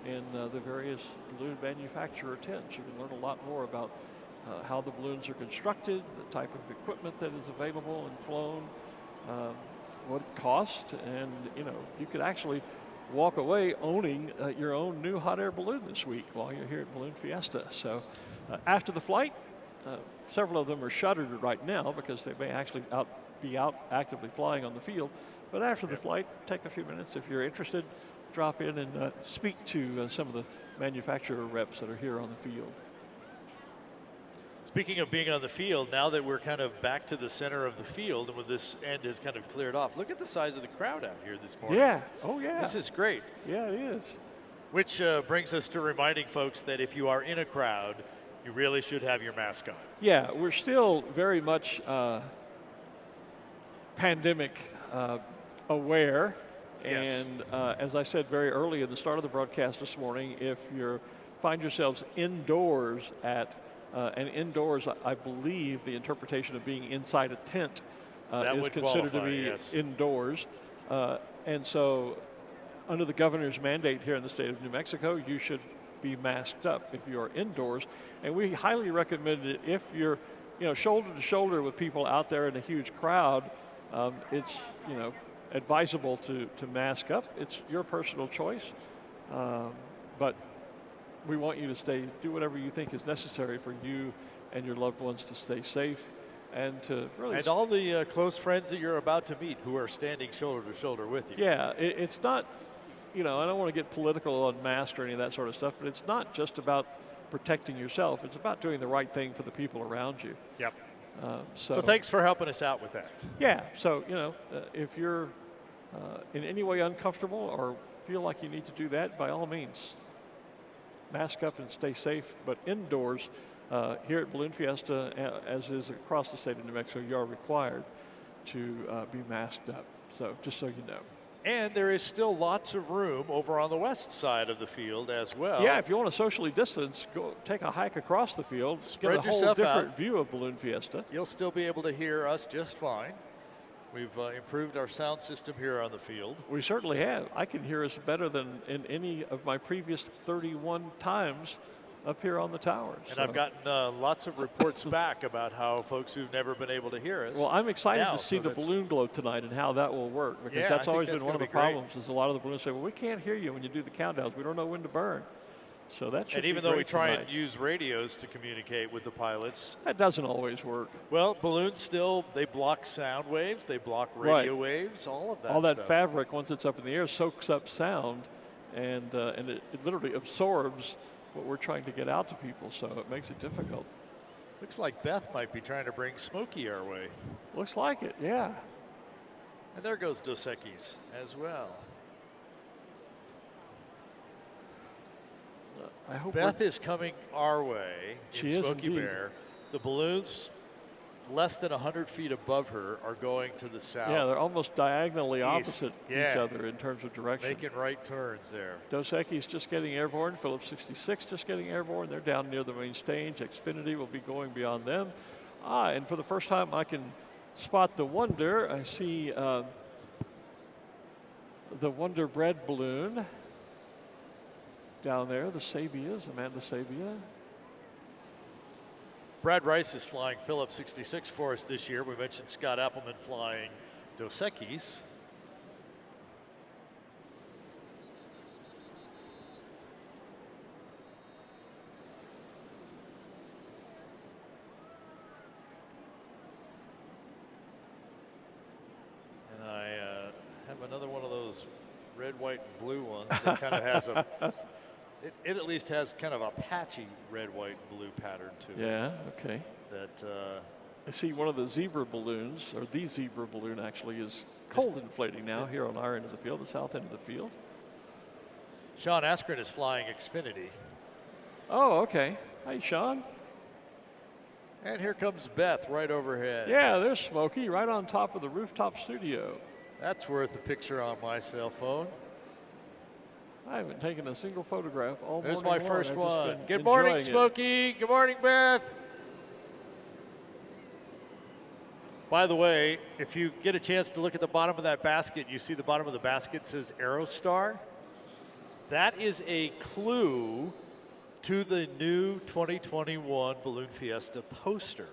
in the various balloon manufacturer tents. You can learn a lot more about how the balloons are constructed, the type of equipment that is available and flown, what it costs, and you could actually walk away owning your own new hot air balloon this week while you're here at Balloon Fiesta. So after the flight, several of them are shuttered right now because they may actually be out actively flying on the field. But after the flight, take a few minutes if you're interested, drop in and speak to some of the manufacturer reps that are here on the field. Speaking of being on the field, now that we're kind of back to the center of the field and with this end has kind of cleared off, look at the size of the crowd out here this morning. Yeah, oh yeah. This is great. Yeah, it is. Which brings us to reminding folks that if you are in a crowd, you really should have your mask on. Yeah, we're still very much pandemic aware. Yes. And as I said very early at the start of the broadcast this morning, if you find yourselves indoors at and indoors, I believe the interpretation of being inside a tent is considered to be indoors. And so under the governor's mandate here in the state of New Mexico, you should be masked up if you are indoors. And we highly recommend it if you're shoulder to shoulder with people out there in a huge crowd. It's advisable to mask up. It's your personal choice. But we want you to do whatever you think is necessary for you and your loved ones to stay safe and to really. And all the close friends that you're about to meet who are standing shoulder to shoulder with you. Yeah, it's not, I don't want to get political on masks or any of that sort of stuff, but it's not just about protecting yourself. It's about doing the right thing for the people around you. Yep. So thanks for helping us out with that. Yeah, so, if you're in any way uncomfortable or feel like you need to do that, by all means, mask up and stay safe. But indoors, here at Balloon Fiesta, as is across the state of New Mexico, you are required to be masked up. So just so you know. And there is still lots of room over on the west side of the field as well. Yeah, if you want to socially distance, go take a hike across the field. Spread get a whole yourself different out. View of Balloon Fiesta. You'll still be able to hear us just fine. We've improved our sound system here on the field. We certainly have. I can hear us better than in any of my previous 31 times up here on the towers. And I've gotten lots of reports back about how folks who've never been able to hear us. Well, I'm excited now, to see the balloon glow tonight and how that will work, because Yeah, that's I always think that's been one of the gonna be problems is a lot of the balloons say, well, we can't hear you when you do the countdowns. We don't know when to burn. So that should And be even though we great try tonight. and use radios to communicate with the pilots, That doesn't always work. well, balloons still, they block sound waves, they block radio waves, all of that All that stuff. fabric, once it's up in the air, soaks up sound, and it literally absorbs what we're trying to get out to people, so it makes it difficult. Looks like Beth might be trying to bring Smokey our way. Looks like it, yeah. And there goes Dos Equis as well. I hope Beth is coming our way She in is Smokey indeed. Bear. The balloons less than 100 feet above her are going to the south. Yeah, they're almost diagonally East. opposite each Yeah. other in terms of direction. Making right turns there. Dos Equis just getting airborne. Phillips 66 just getting airborne. They're down near the main stage. Xfinity will be going beyond them. And for the first time, I can spot the Wonder. I see the Wonder Bread balloon down there. The Sabias, Amanda Sabia. Brad Rice is flying Phillips 66 for us this year. We mentioned Scott Appleman flying Dos Equis. And I have another one of those red, white, and blue ones that kind of has a, it at least has kind of a patchy red, white, and blue pattern to it. Yeah, okay. That I see one of the zebra balloons, or the zebra balloon actually, is cold inflating now here on our end of the field, the south end of the field. Sean Askren is flying Xfinity. Oh, okay. Hi, Sean. And here comes Beth right overhead. Yeah, there's Smokey right on top of the rooftop studio. That's worth a picture on my cell phone. I haven't taken a single photograph all morning. There's my long. first I've one. just been Good morning, enjoying it. Smokey. Good morning, Beth. By the way, if you get a chance to look at the bottom of that basket, you see the bottom of the basket says Aerostar. That is a clue to the new 2021 Balloon Fiesta poster.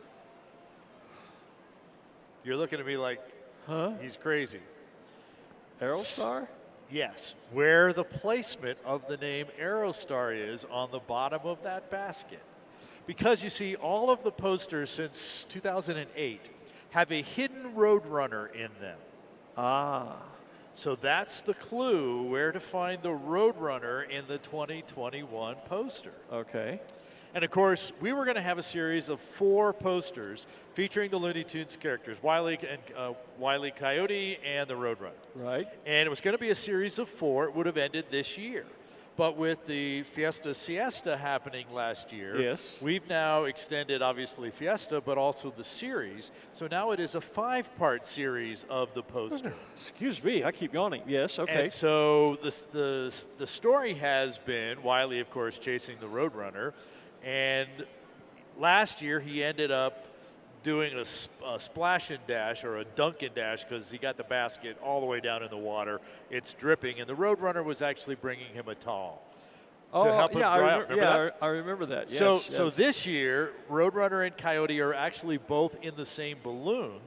You're looking at me like, huh? He's crazy. Aerostar? Yes, where the placement of the name Aerostar is on the bottom of that basket. Because you see, all of the posters since 2008 have a hidden Roadrunner in them. Ah. So that's the clue where to find the Roadrunner in the 2021 poster. Okay. And of course, we were going to have a series of 4 posters featuring the Looney Tunes characters, Wile E. Coyote and the Roadrunner. Right. And it was going to be a series of 4. It would have ended this year. But with the Fiesta Siesta happening last year, yes, we've now extended, obviously, Fiesta, but also the series. So now it is a 5-part series of the poster. Excuse me, I keep yawning. Yes, okay. And so the story has been Wiley, of course, chasing the Roadrunner. And last year he ended up doing a splash and dash or a dunk and dash because he got the basket all the way down in the water. It's dripping, and the Roadrunner was actually bringing him a towel to help him dry up. Remember that? I remember that. Yes, So this year, Roadrunner and Coyote are actually both in the same balloon,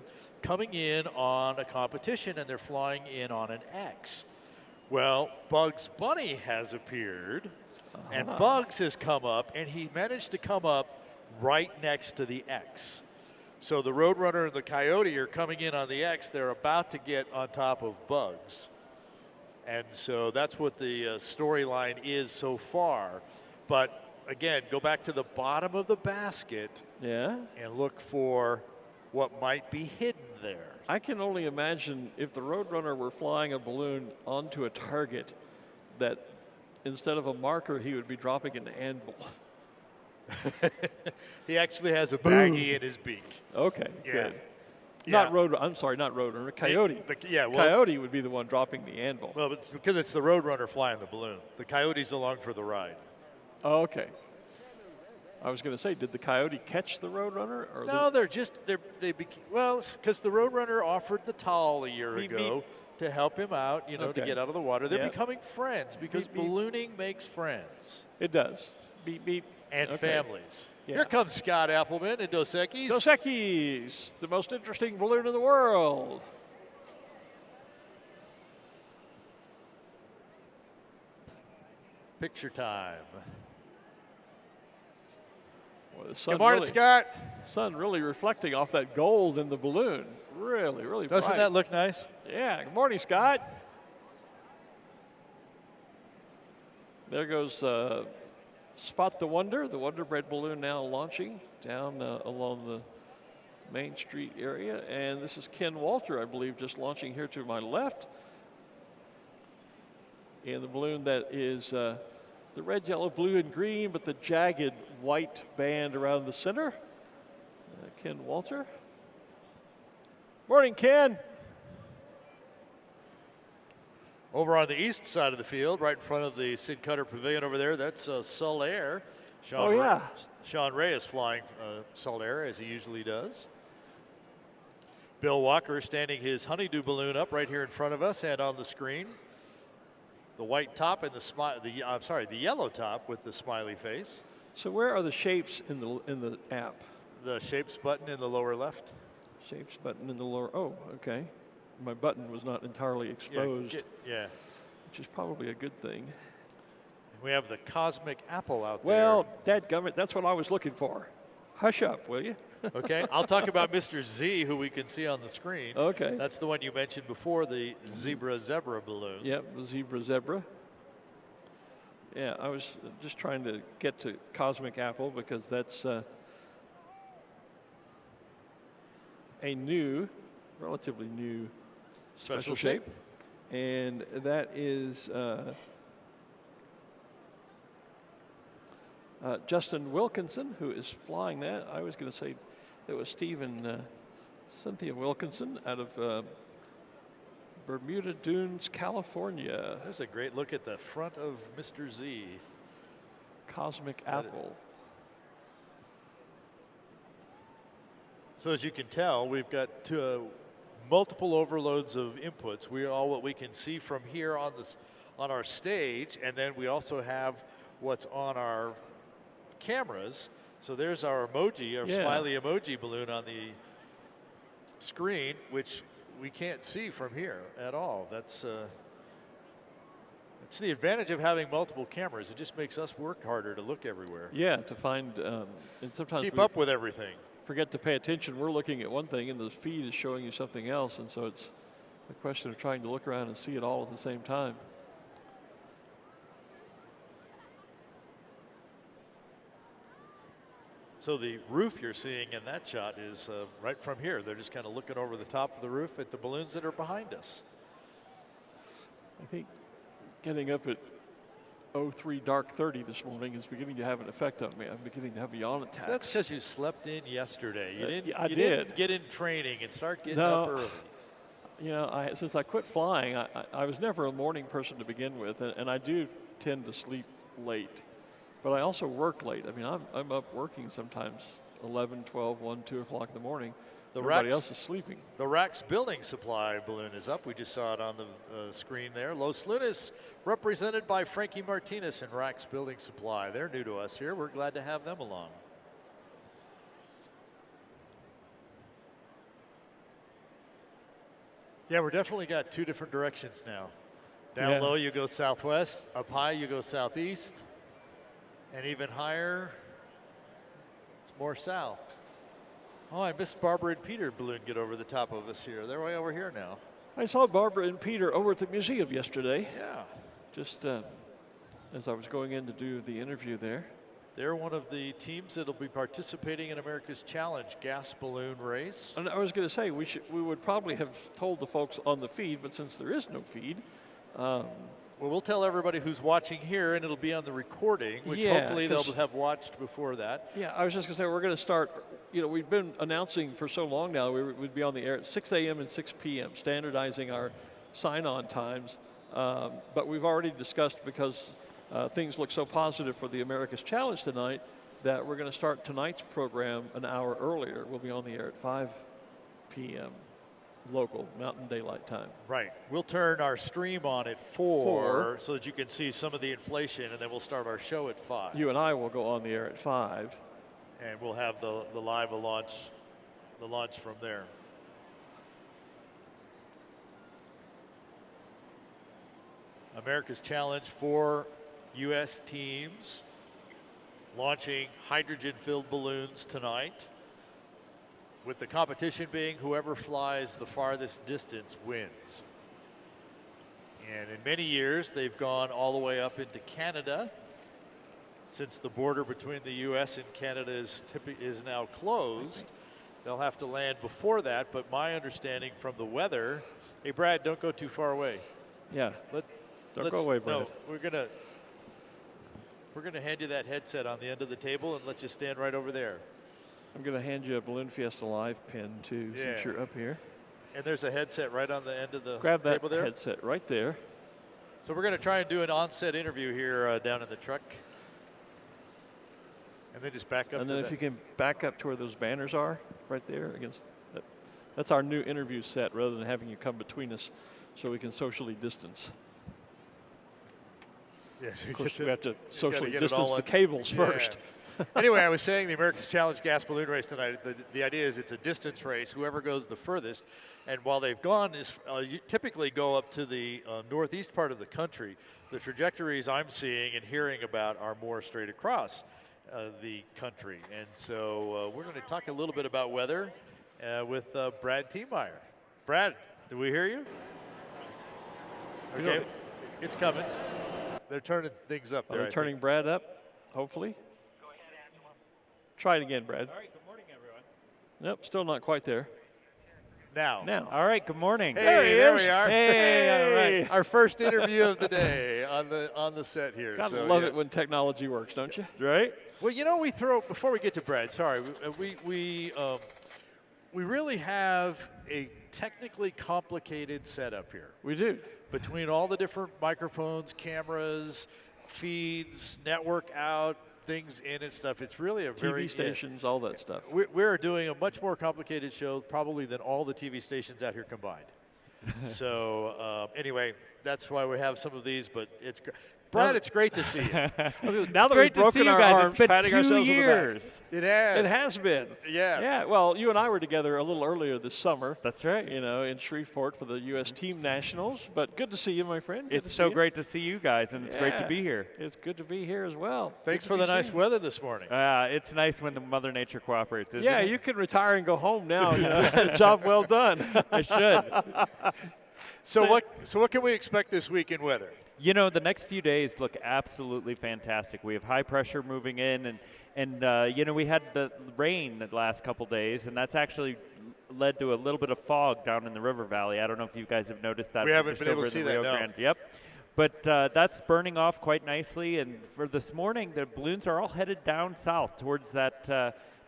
coming in on a competition, and they're flying in on an X. Well, Bugs Bunny has appeared, and Bugs has come up, and he managed to come up right next to the X. So the Roadrunner and the Coyote are coming in on the X. They're about to get on top of Bugs. And so that's what the storyline is so far. But again, go back to the bottom of the basket and look for what might be hidden there. I can only imagine if the Roadrunner were flying a balloon onto a target that instead of a marker, he would be dropping an anvil. He actually has a baggie in his beak. Okay, Yeah. good. Yeah. I'm sorry, not Roadrunner, Coyote. Well, Coyote would be the one dropping the anvil. Well, it's because it's the Roadrunner flying the balloon. The Coyote's along for the ride. Oh, okay. I was going to say, did the Coyote catch the Roadrunner? Or No, because the Roadrunner offered the towel a year ago to help him out, to get out of the water. They're becoming friends because ballooning makes friends. It does. Beep, beep. And families. Yeah. Here comes Scott Appleman and Dos Equis. Dos Equis, the most interesting balloon in the world. Picture time. Well, the sun Good morning, Scott. Sun really reflecting off that gold in the balloon. Really, really bright. Doesn't that look nice? Yeah. Good morning, Scott. There goes Spot the Wonder Bread balloon now launching down along the Main Street area. And this is Ken Walter, I believe, just launching here to my left. And the balloon that is the red, yellow, blue, and green, but the jagged white band around the center. Ken Walter. Morning, Ken. Over on the east side of the field, right in front of the Sid Cutter Pavilion over there, that's Solaire. Sean Ray is flying Solaire, as he usually does. Bill Walker standing his honeydew balloon up right here in front of us and on the screen. The white top and the yellow top with the smiley face. So where are the shapes in the app? The shapes button in the lower left. Shapes button in the lower. Oh, okay. My button was not entirely exposed. Yeah. Which is probably a good thing. We have the cosmic apple out there. Well, dadgummit, that's what I was looking for. Hush up, will you? Okay, I'll talk about Mr. Z, who we can see on the screen. Okay. That's the one you mentioned before, the zebra balloon. Yep, the zebra. Yeah, I was just trying to get to Cosmic Apple because that's a relatively new special shape. And that is Justin Wilkinson, who is flying that. I was going to say That was Steve and Cynthia Wilkinson out of Bermuda Dunes, California. There's a great look at the front of Mr. Z. Cosmic Apple. So as you can tell, we've got multiple overloads of inputs. We all what we can see from here on our stage, and then we also have what's on our cameras. So there's our emoji, our smiley emoji balloon on the screen, which we can't see from here at all. That's the advantage of having multiple cameras. It just makes us work harder to look everywhere. Yeah, to find and sometimes keep up with everything. Forget to pay attention. We're looking at one thing, and the feed is showing you something else, and so it's a question of trying to look around and see it all at the same time. So the roof you're seeing in that shot is right from here. They're just kind of looking over the top of the roof at the balloons that are behind us. I think getting up at 03 dark 30 this morning is beginning to have an effect on me. I'm beginning to have yawn attacks. So that's because you slept in yesterday. You didn't. I you did. Didn't get in training and start getting up early. You know, since I quit flying, I was never a morning person to begin with, and I do tend to sleep late. But I also work late. I mean, I'm up working sometimes 11, 12, 1, 2 o'clock in the morning. Everybody else is sleeping. The Rax building supply balloon is up. We just saw it on the screen there. Los Lunas, represented by Frankie Martinez and Rax Building Supply. They're new to us here. We're glad to have them along. Yeah, we're definitely got two different directions now. Down low, you go southwest. Up high, you go southeast. And even higher, it's more south. Oh, I missed Barbara and Peter balloon get over the top of us here. They're way over here now. I saw Barbara and Peter over at the museum yesterday. Yeah. Just as I was going in to do the interview there. They're one of the teams that'll be participating in America's Challenge gas balloon race. And I was going to say, we would probably have told the folks on the feed, but since there is no feed. Well, we'll tell everybody who's watching here, and it'll be on the recording, which hopefully they'll have watched before that. Yeah, I was just going to say, we're going to start, you know, we've been announcing for so long now, we'd be on the air at 6 a.m. and 6 p.m., standardizing our sign-on times. But we've already discussed, because things look so positive for the America's Challenge tonight, that we're going to start tonight's program an hour earlier. We'll be on the air at 5 p.m. local Mountain Daylight Time. Right. We'll turn our stream on at 4 so that you can see some of the inflation, and then we'll start our show at 5. You and I will go on the air at 5. And we'll have the live launch from there. America's Challenge, 4 U.S. teams launching hydrogen-filled balloons tonight, with the competition being whoever flies the farthest distance wins. And in many years, they've gone all the way up into Canada. Since the border between the U.S. and Canada is now closed, they'll have to land before that. But my understanding from the weather, hey, Brad, don't go too far away. Yeah, don't go away, Brad. No, we're gonna hand you that headset on the end of the table and let you stand right over there. I'm going to hand you a Balloon Fiesta Live pin, too, since you're up here. And there's a headset right on the end of the table there. Grab that there. headset right there. So we're going to try and do an on-set interview here down in the truck. And then just back up and then if you can back up to where those banners are, right there against that. That's our new interview set, rather than having you come between us so we can socially distance. Yes, of course, we have to socially distance the cables first. Anyway, I was saying the America's Challenge gas balloon race tonight, the idea is it's a distance race, whoever goes the furthest. And while they've gone, you typically go up to the northeast part of the country. The trajectories I'm seeing and hearing about are more straight across the country. And so we're going to talk a little bit about weather with Brad Thiemeyer. Brad, do we hear you? Okay, it's coming. They're turning things up there. They're turning Brad up, hopefully. Try it again, Brad. All right, good morning, everyone. Nope, still not quite there. Now. All right, good morning. Hey, there we are. Hey, all right. Our first interview of the day on the set here. Gotta so, love yeah. it when technology works, don't you? Right? Well, you know, before we get to Brad, sorry, we really have a technically complicated setup here. We do. Between all the different microphones, cameras, feeds, network out, things in and stuff, it's really a very TV stations, all that stuff. We're doing a much more complicated show probably than all the TV stations out here combined. So anyway, that's why we have some of these, but it's Brad, it's great to see you. Now that we've broken our arms, patting ourselves on the back. It has. It has been. Yeah. Yeah. Well, you and I were together a little earlier this summer. That's right. You know, in Shreveport for the U.S. Team Nationals. But good to see you, my friend. Good it's so great to see you guys, and it's great to be here. It's good to be here as well. Thanks for the nice weather this morning. It's nice when the Mother Nature cooperates, isn't yeah, it? you can retire and go home now. You know, job well done. I should. So what can we expect this week in weather? You know, the next few days look absolutely fantastic. We have high pressure moving in, and you know, we had the rain the last couple days, and that's actually led to a little bit of fog down in the river valley. I don't know if you guys have noticed that. We haven't been able to see that, no. Grande. Yep. But that's burning off quite nicely, and for this morning, the balloons are all headed down south towards that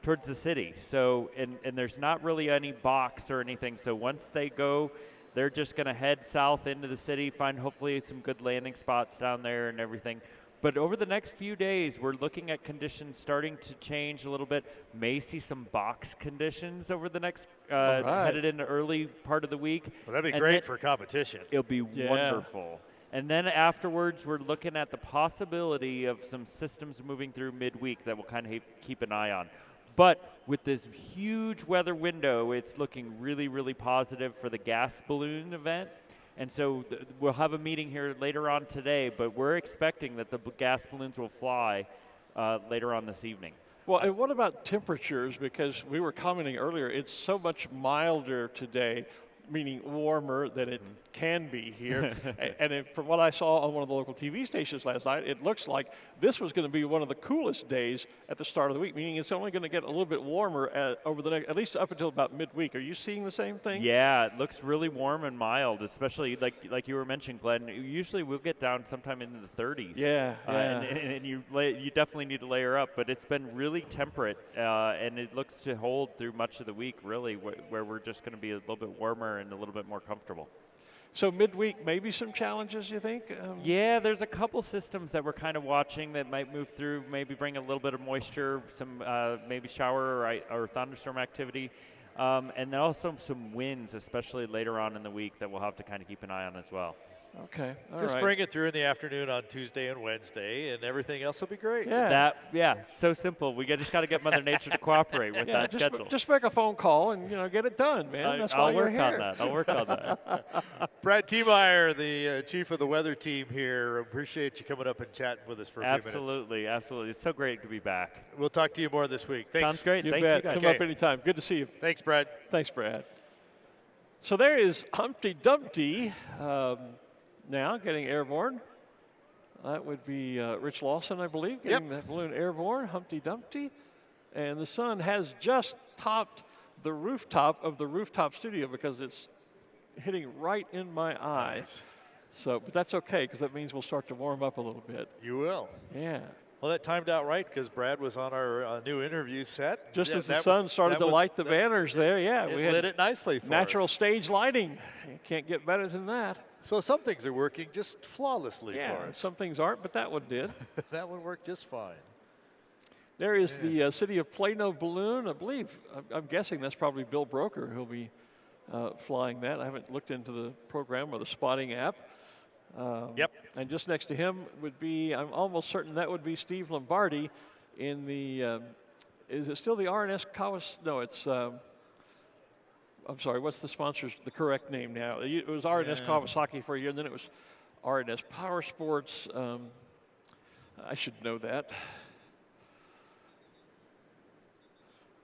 towards the city. So, and there's not really any box or anything. So once they go, they're just going to head south into the city, find hopefully some good landing spots down there and everything. But over the next few days, we're looking at conditions starting to change a little bit. May see some box conditions over the next, headed into early part of the week. Well, that'd be great for competition. It'll be wonderful. And then afterwards, we're looking at the possibility of some systems moving through midweek that we'll kind of keep an eye on. But with this huge weather window, it's looking really, really positive for the gas balloon event. And so we'll have a meeting here later on today, but we're expecting that the gas balloons will fly later on this evening. Well, and what about temperatures? Because we were commenting earlier, it's so much milder today, meaning warmer than it can be here. And from what I saw on one of the local TV stations last night, it looks like this was going to be one of the coolest days at the start of the week, meaning it's only going to get a little bit warmer over the next, at least up until about midweek. Are you seeing the same thing? Yeah, it looks really warm and mild, especially like you were mentioning, Glenn. Usually we'll get down sometime into the 30s. Yeah, and you definitely need to layer up, but it's been really temperate, and it looks to hold through much of the week, really, where we're just going to be a little bit warmer and a little bit more comfortable. So midweek, maybe some challenges, you think? Yeah, there's a couple systems that we're kind of watching that might move through, maybe bring a little bit of moisture, some maybe shower or thunderstorm activity, and then also some winds, especially later on in the week, that we'll have to kind of keep an eye on as well. Okay, Just bring it through in the afternoon on Tuesday and Wednesday, and everything else will be great. Yeah, so simple. We just got to get Mother Nature to cooperate with that schedule. Just make a phone call and get it done, man. That's why you're here. I'll work on that. Brad Tiemeyer, the chief of the weather team here. Appreciate you coming up and chatting with us for a few minutes. Absolutely. It's so great to be back. We'll talk to you more this week. Thanks. Sounds great. Thank you, guys. Come up anytime. Good to see you. Thanks, Brad. Thanks, Brad. So there is Humpty Dumpty. Now getting airborne. That would be Rich Lawson, I believe, getting that balloon airborne, Humpty Dumpty. And the sun has just topped the rooftop of the rooftop studio because it's hitting right in my eyes. So, but that's okay because that means we'll start to warm up a little bit. You will. Yeah. Well, that timed out right because Brad was on our new interview set. Just as the sun started to light the banners there, we lit it nicely for natural us. Stage lighting. You can't get better than that. So some things are working just flawlessly for us. Some things aren't, but that one did. That one worked just fine. There is the City of Plano balloon. I believe, I'm guessing that's probably Bill Broker who'll be flying that. I haven't looked into the program or the spotting app. And just next to him would be, I'm almost certain that would be Steve Lombardi in the, is it still the RNS Kawasaki? No, it's, I'm sorry, what's the sponsor's, the correct name now? It was RNS Kawasaki for a year, and then it was RNS Power Sports. I should know that.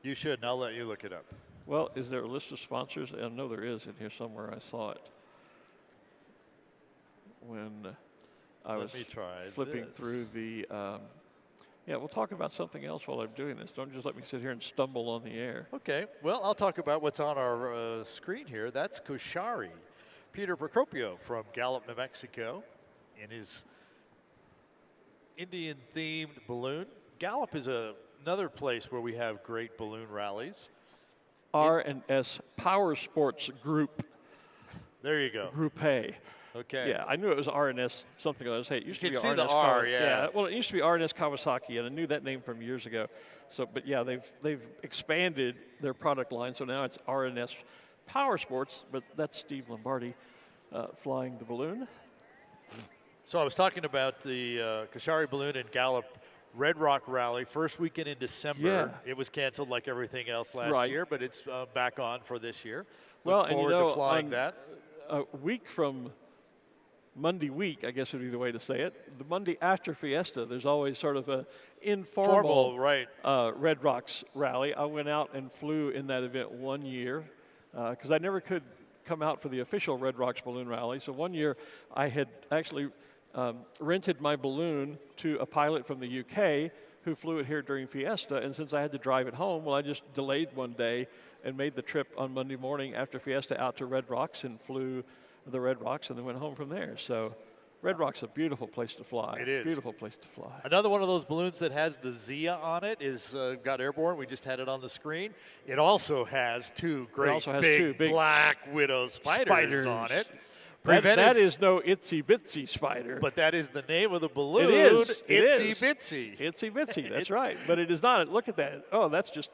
You should, and I'll let you look it up. Well, is there a list of sponsors? I know there is in here somewhere. I saw it when I was flipping through the, we'll talk about something else while I'm doing this. Don't just let me sit here and stumble on the air. Okay, well, I'll talk about what's on our screen here. That's Koshari, Peter Procopio from Gallup, New Mexico, in his Indian-themed balloon. Gallup is another place where we have great balloon rallies. R&S Power Sports Group. There you go. Group A. Okay. Yeah, I knew it was R&S something. I was saying it used to be see R&S the R, yeah. Well, it used to be R&S Kawasaki, and I knew that name from years ago. So, but yeah, they've expanded their product line, so now it's R&S Power Sports. But that's Steve Lombardi flying the balloon. So I was talking about the Kashari Balloon and Gallup Red Rock Rally, first weekend in December. Yeah. It was canceled like everything else last year, but it's back on for this year. Look forward to flying that. A week from Monday week, I guess would be the way to say it, the Monday after Fiesta, there's always sort of a informal Red Rocks rally. I went out and flew in that event one year because I never could come out for the official Red Rocks Balloon Rally. So one year I had actually rented my balloon to a pilot from the UK who flew it here during Fiesta, and since I had to drive it home, well, I just delayed one day and made the trip on Monday morning after Fiesta out to Red Rocks and flew the Red Rocks and then went home from there. So Red Rock's a beautiful place to fly. It is. Beautiful place to fly. Another one of those balloons that has the Zia on it is got airborne. We just had it on the screen. It also has two great big Black Widow spiders on it. That is no itsy bitsy spider. But that is the name of the balloon. It is. Itsy bitsy. Itsy bitsy, that's right. But it is not. Look at that. Oh, that's just...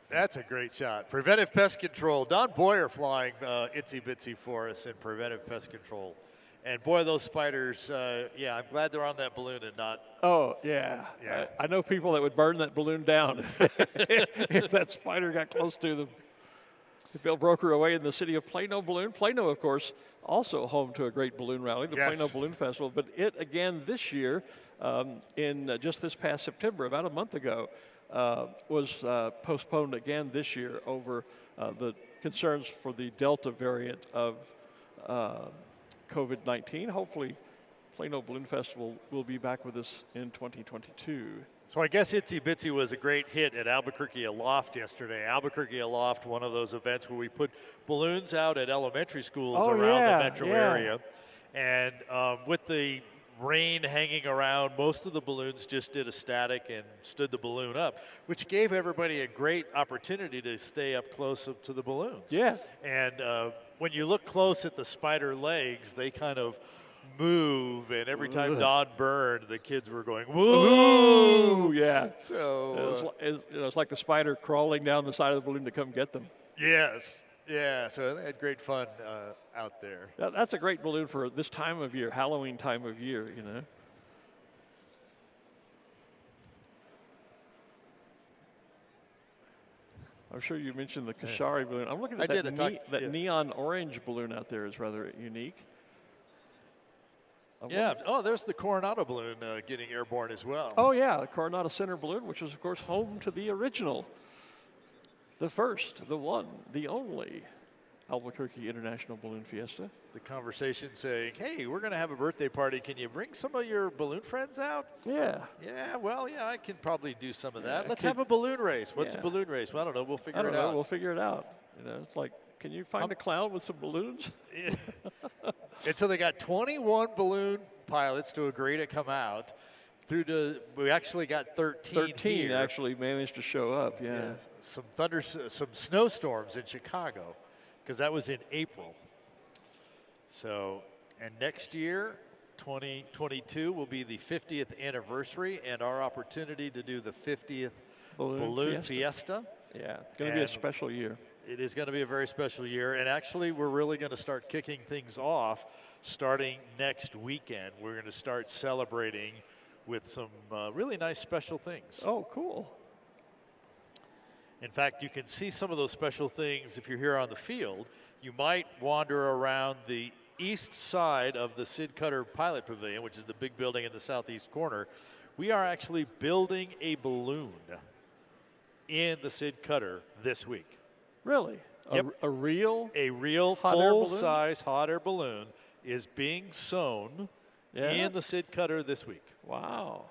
That's a great shot. Preventive Pest Control. Don Boyer flying Itsy Bitsy for us in Preventive Pest Control. And boy, those spiders, I'm glad they're on that balloon and not. Oh, yeah. I know people that would burn that balloon down if that spider got close to them. Bill Broker away in the city of Plano Balloon. Plano, of course, also home to a great balloon rally, the Plano Balloon Festival. But it, again, this year, in just this past September, about a month ago, was postponed again this year over the concerns for the Delta variant of COVID-19. Hopefully, Plano Balloon Festival will be back with us in 2022. So I guess Itsy Bitsy was a great hit at Albuquerque Aloft yesterday. Albuquerque Aloft, one of those events where we put balloons out at elementary schools around the metro area. And with the rain hanging around, most of the balloons just did a static and stood the balloon up, which gave everybody a great opportunity to stay up close to the balloons. Yeah. And when you look close at the spider legs, they kind of move, and every time Don burned, the kids were going, woo! Yeah. So it's like the spider crawling down the side of the balloon to come get them. Yes. Yeah, so they had great fun out there. That's a great balloon for this time of year, Halloween time of year, you know. I'm sure you mentioned the Kashari balloon. I'm looking at that neon orange balloon out there is rather unique. Oh, there's the Coronado balloon getting airborne as well. Oh, yeah, the Coronado Center balloon, which is, of course, home to the original, the first, the one, the only Albuquerque International Balloon Fiesta. The conversation saying, hey, we're going to have a birthday party. Can you bring some of your balloon friends out? Yeah. Yeah, well, I can probably do some of that. Let's have a balloon race. What's a balloon race? Well, I don't know. We'll figure it out. We'll figure it out. You know, it's like, can you find a clown with some balloons? And so they got 21 balloon pilots to agree to come out. We actually got 13 here. Actually managed to show up, Some snowstorms in Chicago, because that was in April. So, and next year, 2022, will be the 50th anniversary and our opportunity to do the 50th Balloon Fiesta. Yeah, it's going to be a special year. It is going to be a very special year, and actually we're really going to start kicking things off starting next weekend. We're going to start celebrating with some really nice special things. Oh, cool. In fact, you can see some of those special things if you're here on the field. You might wander around the east side of the Sid Cutter Pilot Pavilion, which is the big building in the southeast corner. We are actually building a balloon in the Sid Cutter this week. Really? Yep. A real full-size hot air balloon is being sewn in the Sid Cutter this week. Wow.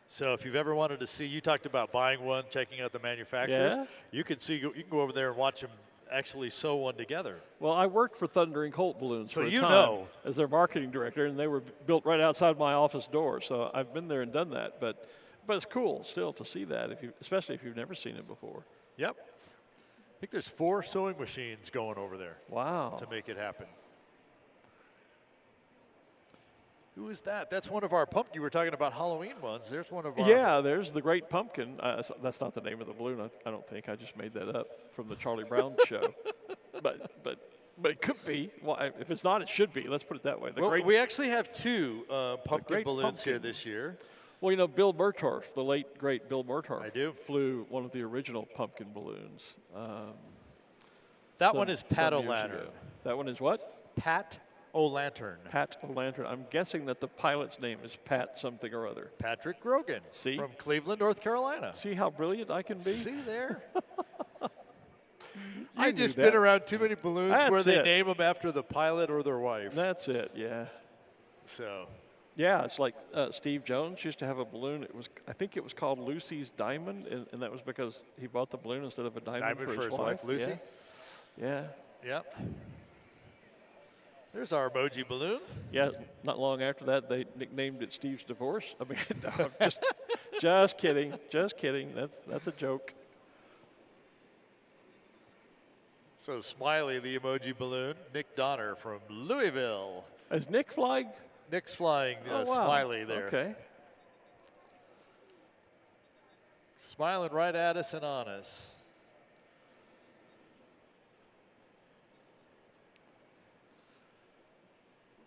So if you've ever wanted to see, you talked about buying one, checking out the manufacturers. Yeah. You can go over there and watch them actually sew one together. Well, I worked for Thundering Colt Balloons So for a you time know. as their marketing director, and they were built right outside my office door. So I've been there and done that. But it's cool still to see that, especially if you've never seen it before. Yep. I think there's 4 sewing machines going over there. Wow. To make it happen. Who is that? That's one of our pumpkin. You were talking about Halloween ones. There's one of our. Yeah, there's the Great Pumpkin. That's not the name of the balloon. I don't think. I just made that up from the Charlie Brown show. But it could be. Well, if it's not, it should be. Let's put it that way. We actually have 2 pumpkin balloons here this year. Well, you know, Bill Murtorf, the late, great Bill Murtorf. I do. Flew one of the original pumpkin balloons. That one is Pat O'Lantern. That one is what? Pat O'Lantern. Pat O'Lantern. I'm guessing that the pilot's name is Pat something or other. Patrick Grogan. See? From Cleveland, North Carolina. See how brilliant I can be? See there? I've just been around too many balloons where they name them after the pilot or their wife. That's it, yeah. So. Yeah, it's like Steve Jones used to have a balloon. I think it was called Lucy's Diamond, and that was because he bought the balloon instead of a diamond for his wife. Lucy. Yeah. Yep. There's our emoji balloon. Yeah, not long after that, they nicknamed it Steve's Divorce. I mean, no, just kidding. Just kidding. That's a joke. So Smiley, the emoji balloon. Nick Donner from Louisville. Is Nick flying? Nick's flying wow. Smiley there. Okay. Smiling right at us and on us.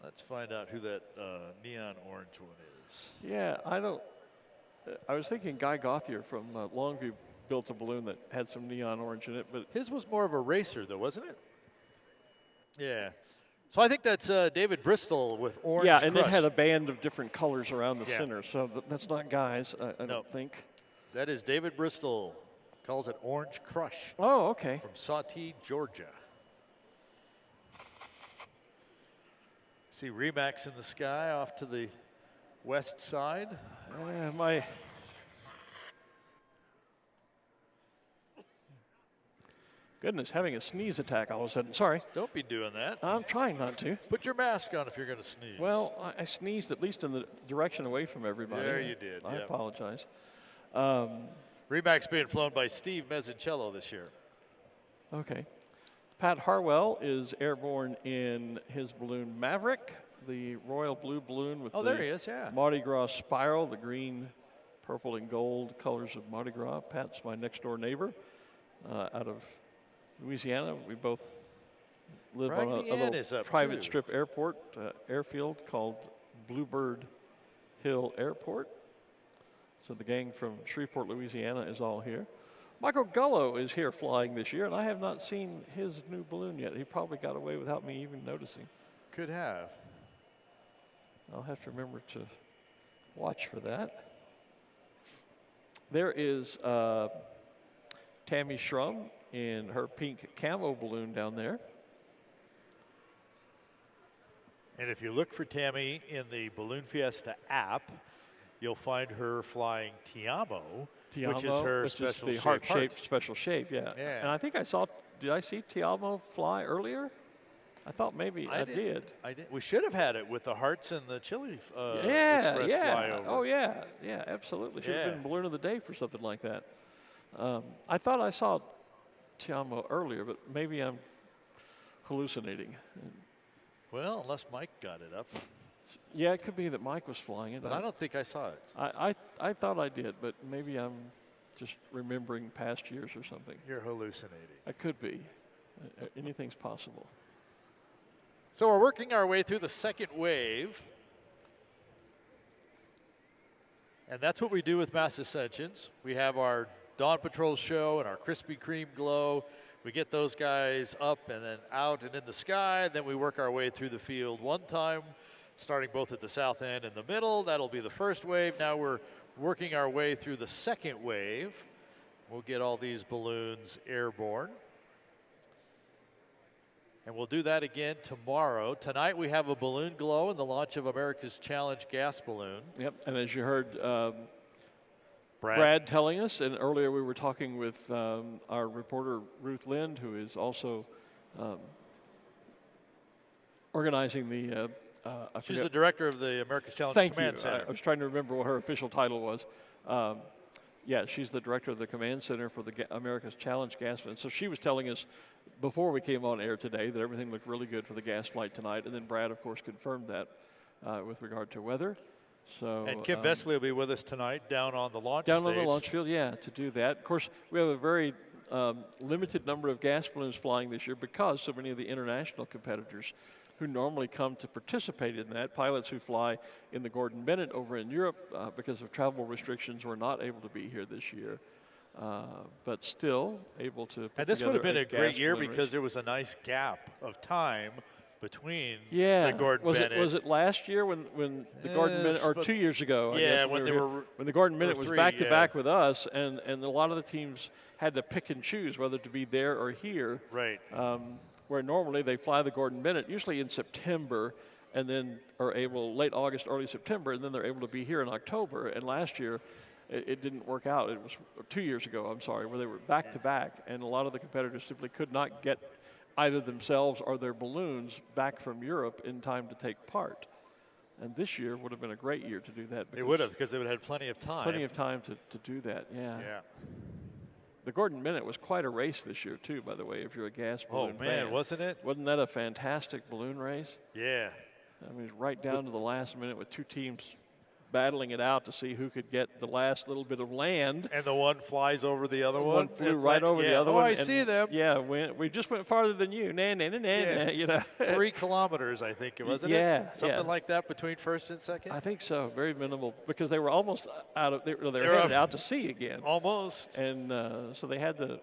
Let's find out who that neon orange one is. Yeah, I was thinking Guy Gauthier from Longview built a balloon that had some neon orange in it, but his was more of a racer, though, wasn't it? Yeah. So I think that's David Bristol with orange. Yeah, and Crush. it had a band of different colors around the center, so that's not Guy's. I don't think. That is David Bristol. Calls it Orange Crush. Oh, okay. From Sawtee, Georgia. See Remax in the sky off to the west side. Goodness, having a sneeze attack all of a sudden. Sorry. Don't be doing that. I'm trying not to. Put your mask on if you're going to sneeze. Well, I sneezed at least in the direction away from everybody. There you did. I apologize. Remax being flown by Steve Mezzincello this year. Okay. Pat Harwell is airborne in his balloon Maverick, the royal blue balloon with there he is, yeah. Mardi Gras spiral, the green, purple, and gold colors of Mardi Gras. Pat's my next-door neighbor out of Louisiana. We both live on a little private strip airfield called Bluebird Hill Airport. So the gang from Shreveport, Louisiana is all here. Michael Gullo is here flying this year, and I have not seen his new balloon yet. He probably got away without me even noticing. Could have. I'll have to remember to watch for that. There is Tammy Schrum in her pink camo balloon down there. And if you look for Tammy in the Balloon Fiesta app, you'll find her flying Tiamo, which is her special the heart-shaped special shape, yeah. And I think did I see Tiamo fly earlier? I thought maybe I did. We should have had it with the hearts and the Chili Express flyover. Oh, yeah, absolutely. Should have been Balloon of the Day for something like that. I thought I saw Tiamo earlier, but maybe I'm hallucinating. Well, unless Mike got it up. Yeah, it could be that Mike was flying it. But I don't think I saw it. I thought I did, but maybe I'm just remembering past years or something. You're hallucinating. I could be. Anything's possible. So we're working our way through the second wave. And that's what we do with Mass Ascensions. We have our Dawn Patrol show and our Krispy Kreme glow. We get those guys up and then out and in the sky. Then we work our way through the field one time, starting both at the south end and the middle. That'll be the first wave. Now we're working our way through the second wave. We'll get all these balloons airborne. And we'll do that again tomorrow. Tonight we have a balloon glow and the launch of America's Challenge gas balloon. Yep, and as you heard, Brad telling us, and earlier we were talking with our reporter Ruth Lind, who is also organizing the. She's the director of the America's Challenge Command Center. I was trying to remember what her official title was. Yeah, she's the director of the Command Center for the America's Challenge Gas Flight. So she was telling us before we came on air today that everything looked really good for the gas flight tonight. And then Brad, of course, confirmed that with regard to weather. So, and Kim Vesely will be with us tonight down on the launch down stage. On the launch field, yeah, to do that. Of course, we have a very limited number of gas balloons flying this year because so many of the international competitors who normally come to participate in that, pilots who fly in the Gordon Bennett over in Europe because of travel restrictions, were not able to be here this year, but still able to put And this would have been a great year balloon because race. there was a nice gap of time between the Gordon Bennett. Was it last year when the Gordon Bennett, or 2 years ago? Yeah, I guess, when when the Gordon Bennett was 3, back to back with us, and a lot of the teams had to pick and choose whether to be there or here. Right. Where normally they fly the Gordon Bennett usually in September, and then are able late August, early September, and then they're able to be here in October. And last year, it didn't work out. It was 2 years ago, I'm sorry, where they were back to back, and a lot of the competitors simply could not get either themselves or their balloons back from Europe in time to take part. And this year would have been a great year to do that. It would have, because they would have had plenty of time. Plenty of time to do that, yeah. Yeah. The Gordon Bennett was quite a race this year, too, by the way, if you're a gas balloon fan. Wasn't it? Wasn't that a fantastic balloon race? Yeah. I mean, right down to the last minute with two teams battling it out to see who could get the last little bit of land. And the one flies over the other one. One flew right over the other one. I see them. Yeah, we just went farther than you. You know. 3 kilometers, I think, wasn't it? Yeah. Something like that between first and second? I think so. Very minimal, because they were almost out of, they were headed out to sea again. Almost. And so they had to,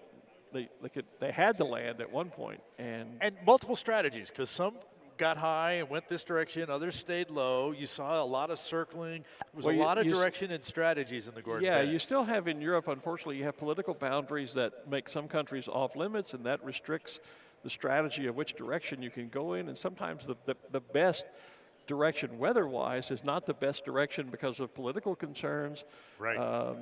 they had to land at one point. And multiple strategies, because some got high and went this direction, others stayed low. You saw a lot of circling. There was a lot of direction and strategies in the Gordon Bennett. You still have in Europe, unfortunately, you have political boundaries that make some countries off limits, and that restricts the strategy of which direction you can go in. And sometimes the best direction weather-wise is not the best direction because of political concerns. Right.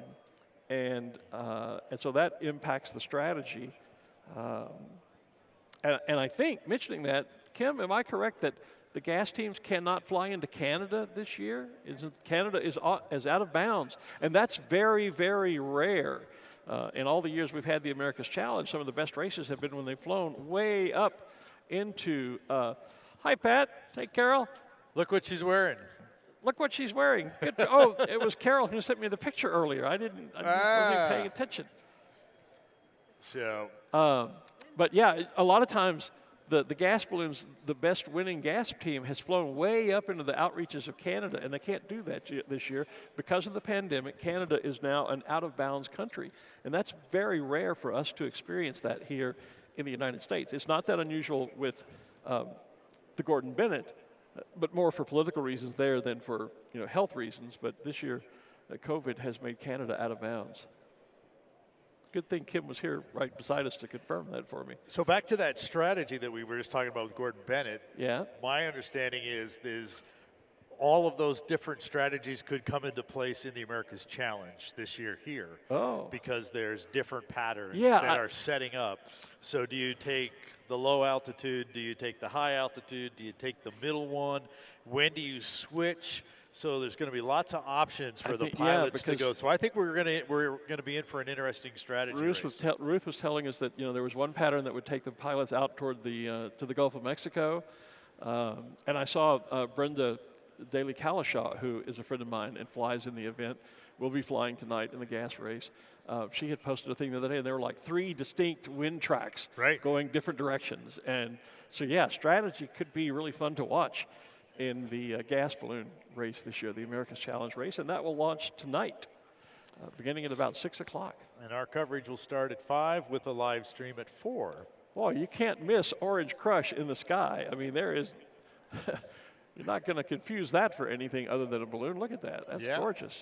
And so that impacts the strategy. And I think, mentioning that, Kim, am I correct that the gas teams cannot fly into Canada this year? Canada is out of bounds, and that's very, very rare. In all the years we've had the America's Challenge, some of the best races have been when they've flown way up into. Hi, Pat. Hey, Carol. Look what she's wearing. Look what she's wearing. Good. Oh, it was Carol who sent me the picture earlier. I wasn't paying attention. So. But yeah, a lot of times the gas balloons, the best winning gas team has flown way up into the outreaches of Canada, and they can't do that this year because of the pandemic. Canada is now an out-of-bounds country, and that's very rare for us to experience that here in the United States. It's not that unusual with the Gordon Bennett, but more for political reasons there than for health reasons. But this year, COVID has made Canada out of bounds. Good thing Kim was here right beside us to confirm that for me. So back to that strategy that we were just talking about with Gordon Bennett. Yeah. My understanding is all of those different strategies could come into place in the America's Challenge this year here. Oh. Because there's different patterns that are setting up. So do you take the low altitude? Do you take the high altitude? Do you take the middle one? When do you switch? So there's going to be lots of options for the pilots to go. So I think we're going to be in for an interesting strategy. Ruth was telling us that there was one pattern that would take the pilots out toward the to the Gulf of Mexico, and I saw Brenda Daly Kalishaw, who is a friend of mine and flies in the event, will be flying tonight in the gas race. She had posted a thing the other day, and there were like 3 distinct wind tracks going different directions, and so strategy could be really fun to watch in the gas balloon race this year, the America's Challenge race, and that will launch tonight, beginning at about 6 o'clock. And our coverage will start at 5 with a live stream at 4. Boy, you can't miss Orange Crush in the sky. I mean, there is, you're not going to confuse that for anything other than a balloon. Look at that. That's gorgeous.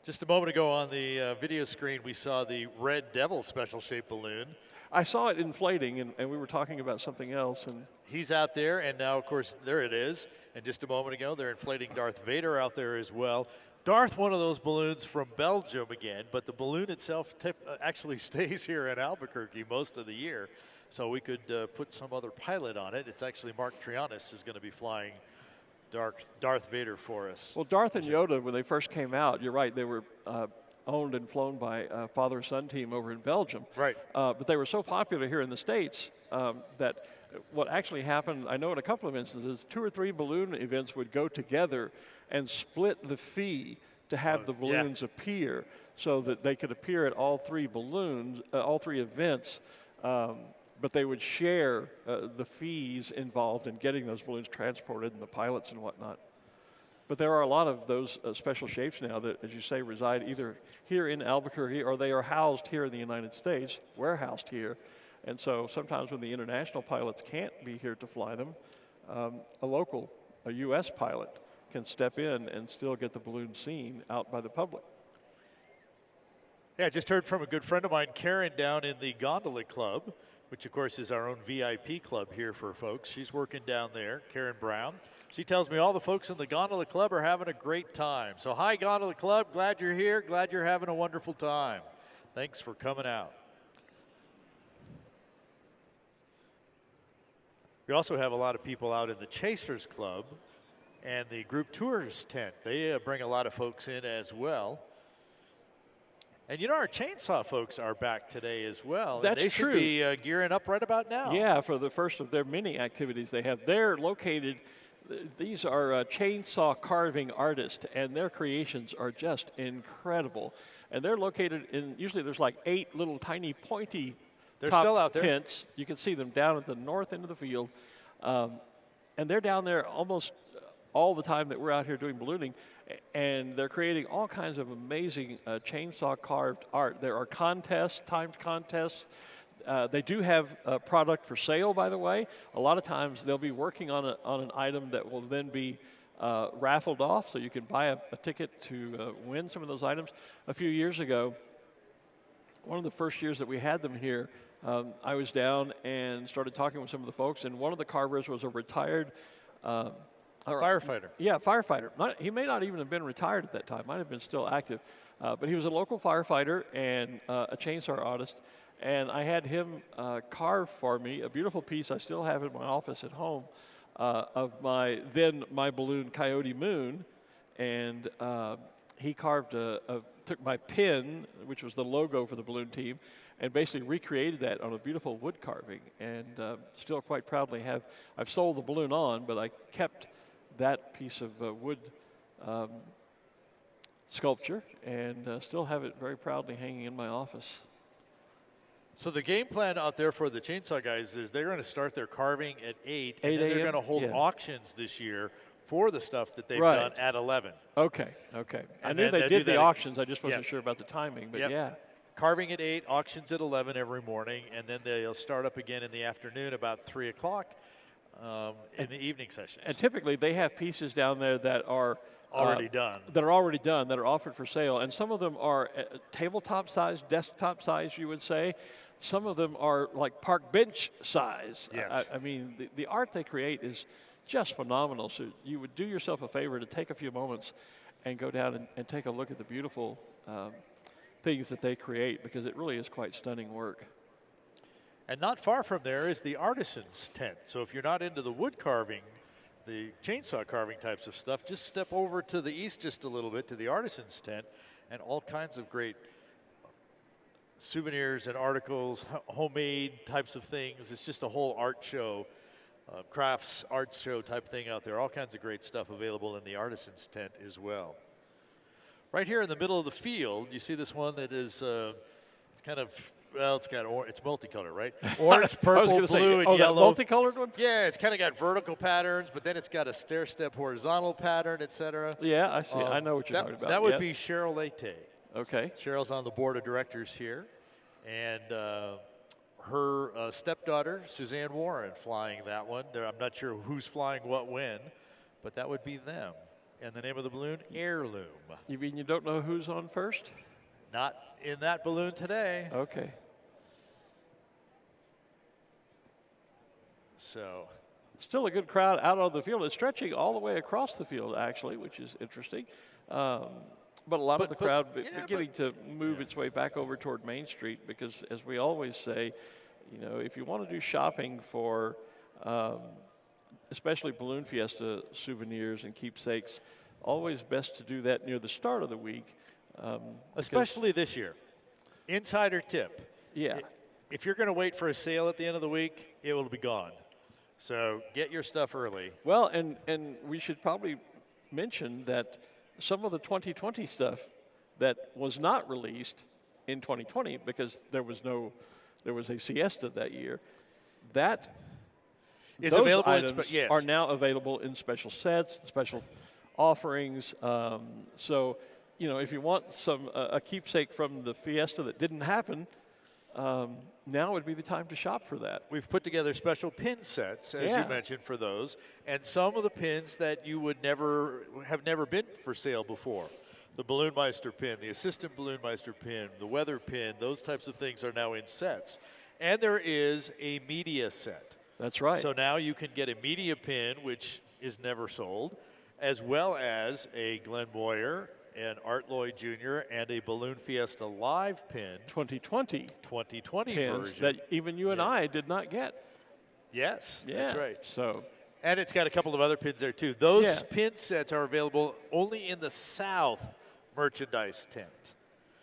Just a moment ago on the video screen, we saw the Red Devil special shaped balloon. I saw it inflating, and we were talking about something else. And he's out there, and now, of course, there it is. And just a moment ago, they're inflating Darth Vader out there as well. Darth, one of those balloons from Belgium again, but the balloon itself actually stays here in Albuquerque most of the year. So we could put some other pilot on it. It's actually Mark Trianis is going to be flying Darth Vader for us. Well, Darth and Yoda, when they first came out, you're right, they were owned and flown by a father-son team over in Belgium. Right. But they were so popular here in the States that what actually happened, I know in a couple of instances, 2 or 3 balloon events would go together and split the fee to have the balloons appear so that they could appear at all 3 balloons, all 3 events. But they would share the fees involved in getting those balloons transported and the pilots and whatnot. But there are a lot of those special shapes now that, as you say, reside either here in Albuquerque or they are housed here in the United States, warehoused here. And so sometimes when the international pilots can't be here to fly them, a U.S. pilot can step in and still get the balloon seen out by the public. Yeah, I just heard from a good friend of mine, Karen, down in the Gondola Club, which of course is our own VIP club here for folks. She's working down there, Karen Brown. She tells me all the folks in the Gondola Club are having a great time. So hi, Gondola Club, glad you're here, glad you're having a wonderful time. Thanks for coming out. We also have a lot of people out in the Chasers Club and the group tours tent. They bring a lot of folks in as well. And you know, our chainsaw folks are back today as well. That's and they true. should be gearing up right about now. Yeah, for the first of their many activities they have. They're located, these are chainsaw carving artists, and their creations are just incredible. And they're located in, usually there's like 8 little tiny pointy They're still out there. tents. You can see them down at the north end of the field. And they're down there almost all the time that we're out here doing ballooning. And they're creating all kinds of amazing chainsaw carved art. There are contests, timed contests. They do have a product for sale, by the way. A lot of times they'll be working on an item that will then be raffled off, so you can buy a ticket to win some of those items. A few years ago, one of the first years that we had them here, I was down and started talking with some of the folks, and one of the carvers was a retired firefighter. Yeah, firefighter. He may not even have been retired at that time. Might have been still active. But he was a local firefighter and a chainsaw artist. And I had him carve for me a beautiful piece I still have in my office at home of my balloon Coyote Moon. And he carved took my pin, which was the logo for the balloon team, and basically recreated that on a beautiful wood carving. And still quite proudly I've sold the balloon on, but I kept that piece of wood sculpture and still have it very proudly hanging in my office. So the game plan out there for the chainsaw guys is they're going to start their carving at 8 and then they're going to hold auctions this year for the stuff that they've done at 11. Okay. I knew they did the auctions. I just wasn't sure about the timing, but yeah. Carving at 8, auctions at 11 every morning, and then they'll start up again in the afternoon about 3 o'clock. In the evening sessions. And typically they have pieces down there that are already done. That are offered for sale. And some of them are tabletop size, desktop size, you would say. Some of them are like park bench size. Yes. I mean, the art they create is just phenomenal. So you would do yourself a favor to take a few moments and go down and take a look at the beautiful things that they create, because it really is quite stunning work. And not far from there is the artisan's tent. So if you're not into the wood carving, the chainsaw carving types of stuff, just step over to the east just a little bit to the artisan's tent, and all kinds of great souvenirs and articles, homemade types of things. It's just a whole art show, crafts art show type thing out there. All kinds of great stuff available in the artisan's tent as well. Right here in the middle of the field, you see this one that is it's kind of, well, it's multicolored, right? Orange, purple, blue, and yellow. That multicolored one? Yeah, it's kind of got vertical patterns, but then it's got a stair-step horizontal pattern, etc. Yeah, I see. I know what you're talking about. That would be Cheryl Leite. Okay. Cheryl's on the board of directors here, and her stepdaughter, Suzanne Warren, flying that one. I'm not sure who's flying what when, but that would be them. And the name of the balloon, Heirloom. You mean you don't know who's on first? Not in that balloon today. Okay. So. Still a good crowd out on the field. It's stretching all the way across the field, actually, which is interesting. But a lot of the crowd beginning to move its way back over toward Main Street because, as we always say, you know, if you want to do shopping for especially Balloon Fiesta souvenirs and keepsakes, always best to do that near the start of the week. Especially this year. Insider tip. Yeah. If you're going to wait for a sale at the end of the week, it will be gone. So get your stuff early. Well, and we should probably mention that some of the 2020 stuff that was not released in 2020 because there was a siesta that year, that is those available items yes. are now available in special sets, special offerings. So, you know, if you want a keepsake from the fiesta that didn't happen, now would be the time to shop for that. We've put together special pin sets, as you mentioned, for those, and some of the pins that you would never been for sale before. The Balloon Meister pin, the Assistant Balloon Meister pin, the Weather pin, those types of things are now in sets. And there is a media set. That's right. So now you can get a media pin, which is never sold, as well as a Glenn Moyer, an Art Lloyd Jr., and a Balloon Fiesta Live pin. 2020 version. That even you and I did not get. Yes, yeah. That's right. So, and it's got a couple of other pins there, too. Those pin sets are available only in the South merchandise tent.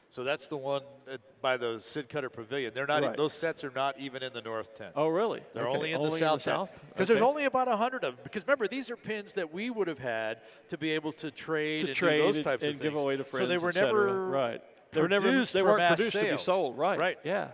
So that's the one by the Sid Cutter Pavilion. They're not. Those sets are not even in the North tent. Oh, really? They're only in the South tent. Because there's only about 100 of them. Because remember, these are pins that we would have had to be able to trade and do those types of things. Give away to friends. So they were never They weren't produced sale. to be sold. Right. Yeah.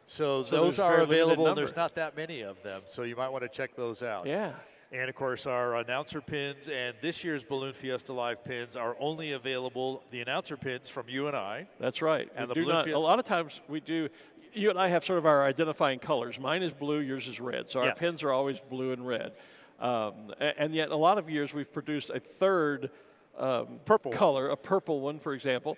So those are available, and there's not that many of them. So you might want to check those out. Yeah. And, of course, our announcer pins and this year's Balloon Fiesta Live pins are only available, the announcer pins from you and I. That's right. And a lot of times we do, you and I have sort of our identifying colors. Mine is blue, yours is red. So our pins are always blue and red. And yet a lot of years we've produced a third purple color, a purple one, for example,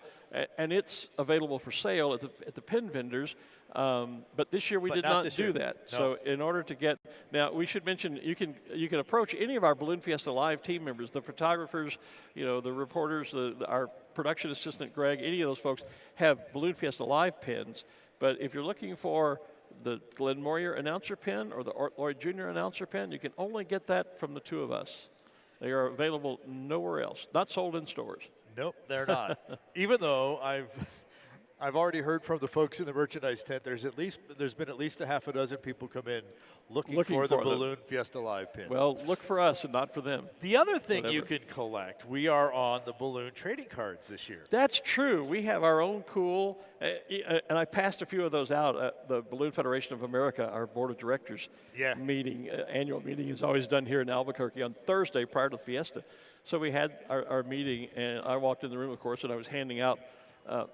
and it's available for sale at the pin vendors. But this year we did not do that. No. So in order to get, now we should mention you can approach any of our Balloon Fiesta Live team members, the photographers, you know, the reporters, our production assistant Greg, any of those folks have Balloon Fiesta Live pins. But if you're looking for the Glenn Moyer announcer pin or the Art Lloyd Jr. announcer pin, you can only get that from the two of us. They are available nowhere else, not sold in stores. Nope, they're not. Even though I've already heard from the folks in the merchandise tent. There's been at least a half a dozen people come in looking for the Balloon Fiesta Live pins. Well, look for us and not for them. The other thing you can collect, we are on the balloon trading cards this year. That's true. We have our own cool, and I passed a few of those out at the Balloon Federation of America, our board of directors meeting. Annual meeting is always done here in Albuquerque on Thursday prior to Fiesta. So we had our meeting, and I walked in the room, of course, and I was handing out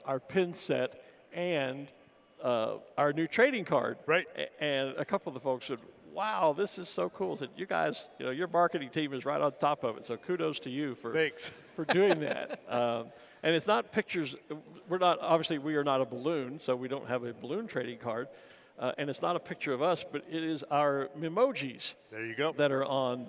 our pin set and our new trading card. Right. And a couple of the folks said, wow, this is so cool. I said, you guys, you know, your marketing team is right on top of it. So kudos to you for doing that. And it's not pictures. We are not a balloon, so we don't have a balloon trading card. And it's not a picture of us, but it is our memojis. There you go. That are on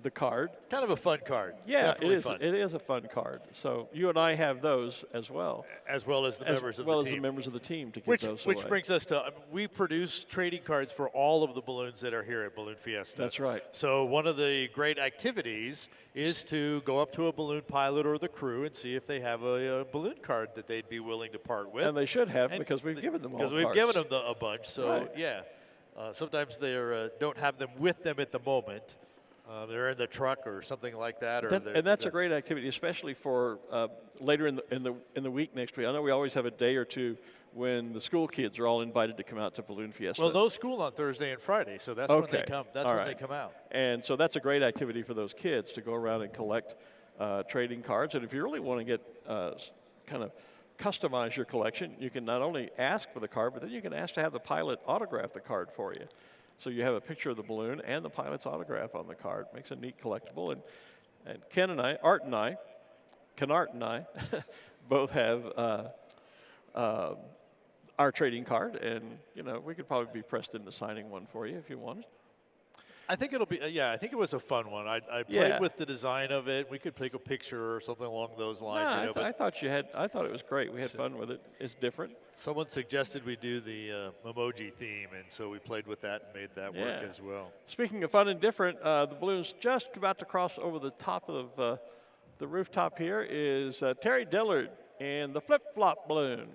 the card. Kind of a fun card. Yeah, Definitely it is. Fun. It is a fun card. So you and I have those as well. As well as the members of the team. As well as the members of the team to give those Which away. brings us to, we produce trading cards for all of the balloons that are here at Balloon Fiesta. That's right. So one of the great activities is to go up to a balloon pilot or the crew and see if they have a balloon card that they'd be willing to part with. And they should have, because we've given them all Because we've cards. given them a bunch. So, right. yeah. Sometimes they don't have them with them at the moment. They're in the truck or something like that. And that's a great activity, especially for later in the week next week. I know we always have a day or two when the school kids are all invited to come out to Balloon Fiesta. Well, no school on Thursday and Friday, so that's when they come. That's when they come out. And so that's a great activity for those kids to go around and collect trading cards. And if you really want to get kind of customize your collection, you can not only ask for the card, but then you can ask to have the pilot autograph the card for you. So you have a picture of the balloon and the pilot's autograph on the card. Makes a neat collectible. And And Ken and I, Art and I, both have our trading card, and we could probably be pressed into signing one for you if you wanted. I think it'll be, I think it was a fun one. I played with the design of it. We could take a picture or something along those lines. I thought it was great. We had fun with it. It's different. Someone suggested we do the emoji theme, and so we played with that and made that work as well. Speaking of fun and different, the balloon's just about to cross over the top of the rooftop here is Terry Dillard and the flip-flop balloon.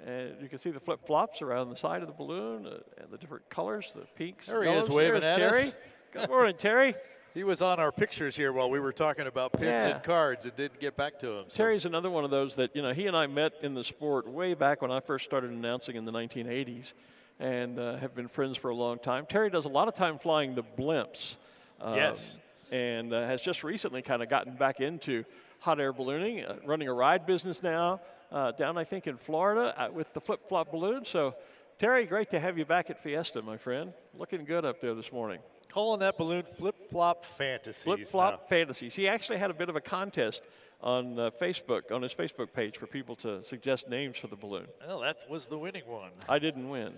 And you can see the flip-flops around the side of the balloon and the different colors, the pinks. There he is waving at Terry. us. Good morning, Terry. He was on our pictures here while we were talking about pins and cards and didn't get back to him. So. Terry's another one of those that, he and I met in the sport way back when I first started announcing in the 1980s and have been friends for a long time. Terry does a lot of time flying the blimps. Yes. And has just recently kind of gotten back into hot air ballooning, running a ride business now. Down, I think, in Florida with the flip-flop balloon. So, Terry, great to have you back at Fiesta, my friend. Looking good up there this morning. Calling that balloon flip-flop fantasies. Flip-flop fantasies. He actually had a bit of a contest on Facebook, on his Facebook page, for people to suggest names for the balloon. Well, that was the winning one. I didn't win.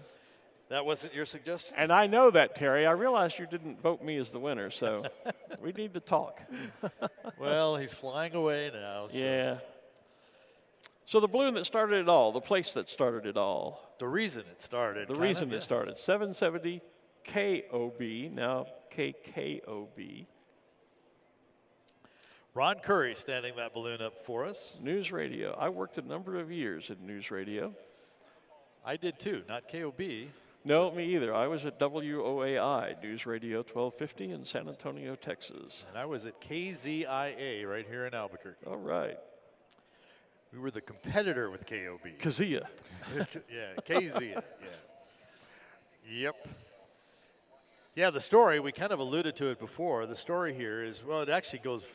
That wasn't your suggestion? And I know that, Terry. I realized you didn't vote me as the winner, so we need to talk. Well, he's flying away now. So. Yeah. So the balloon that started it all, the place that started it all. The reason it started. The reason it started. 770 KOB, now KKOB. Ron Curry standing that balloon up for us. News radio. I worked a number of years in news radio. I did too, not KOB. No, me either. I was at WOAI, News Radio 1250 in San Antonio, Texas. And I was at KZIA right here in Albuquerque. All right. We were the competitor with KOB. Kazia. Yeah, KZIA, yeah. Yep. Yeah, the story, we kind of alluded to it before. The story here is, well, it actually goes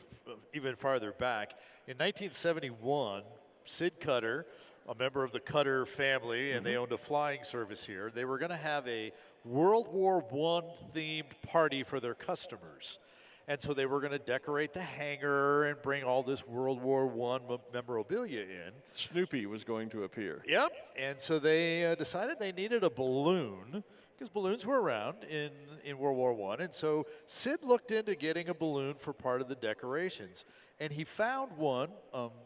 even farther back. In 1971, Sid Cutter, a member of the Cutter family, and they owned a flying service here. They were going to have a World War I themed party for their customers. And so they were going to decorate the hangar and bring all this World War I memorabilia in. Snoopy was going to appear. Yep. And so they decided they needed a balloon because balloons were around in World War I. And so Sid looked into getting a balloon for part of the decorations. And he found one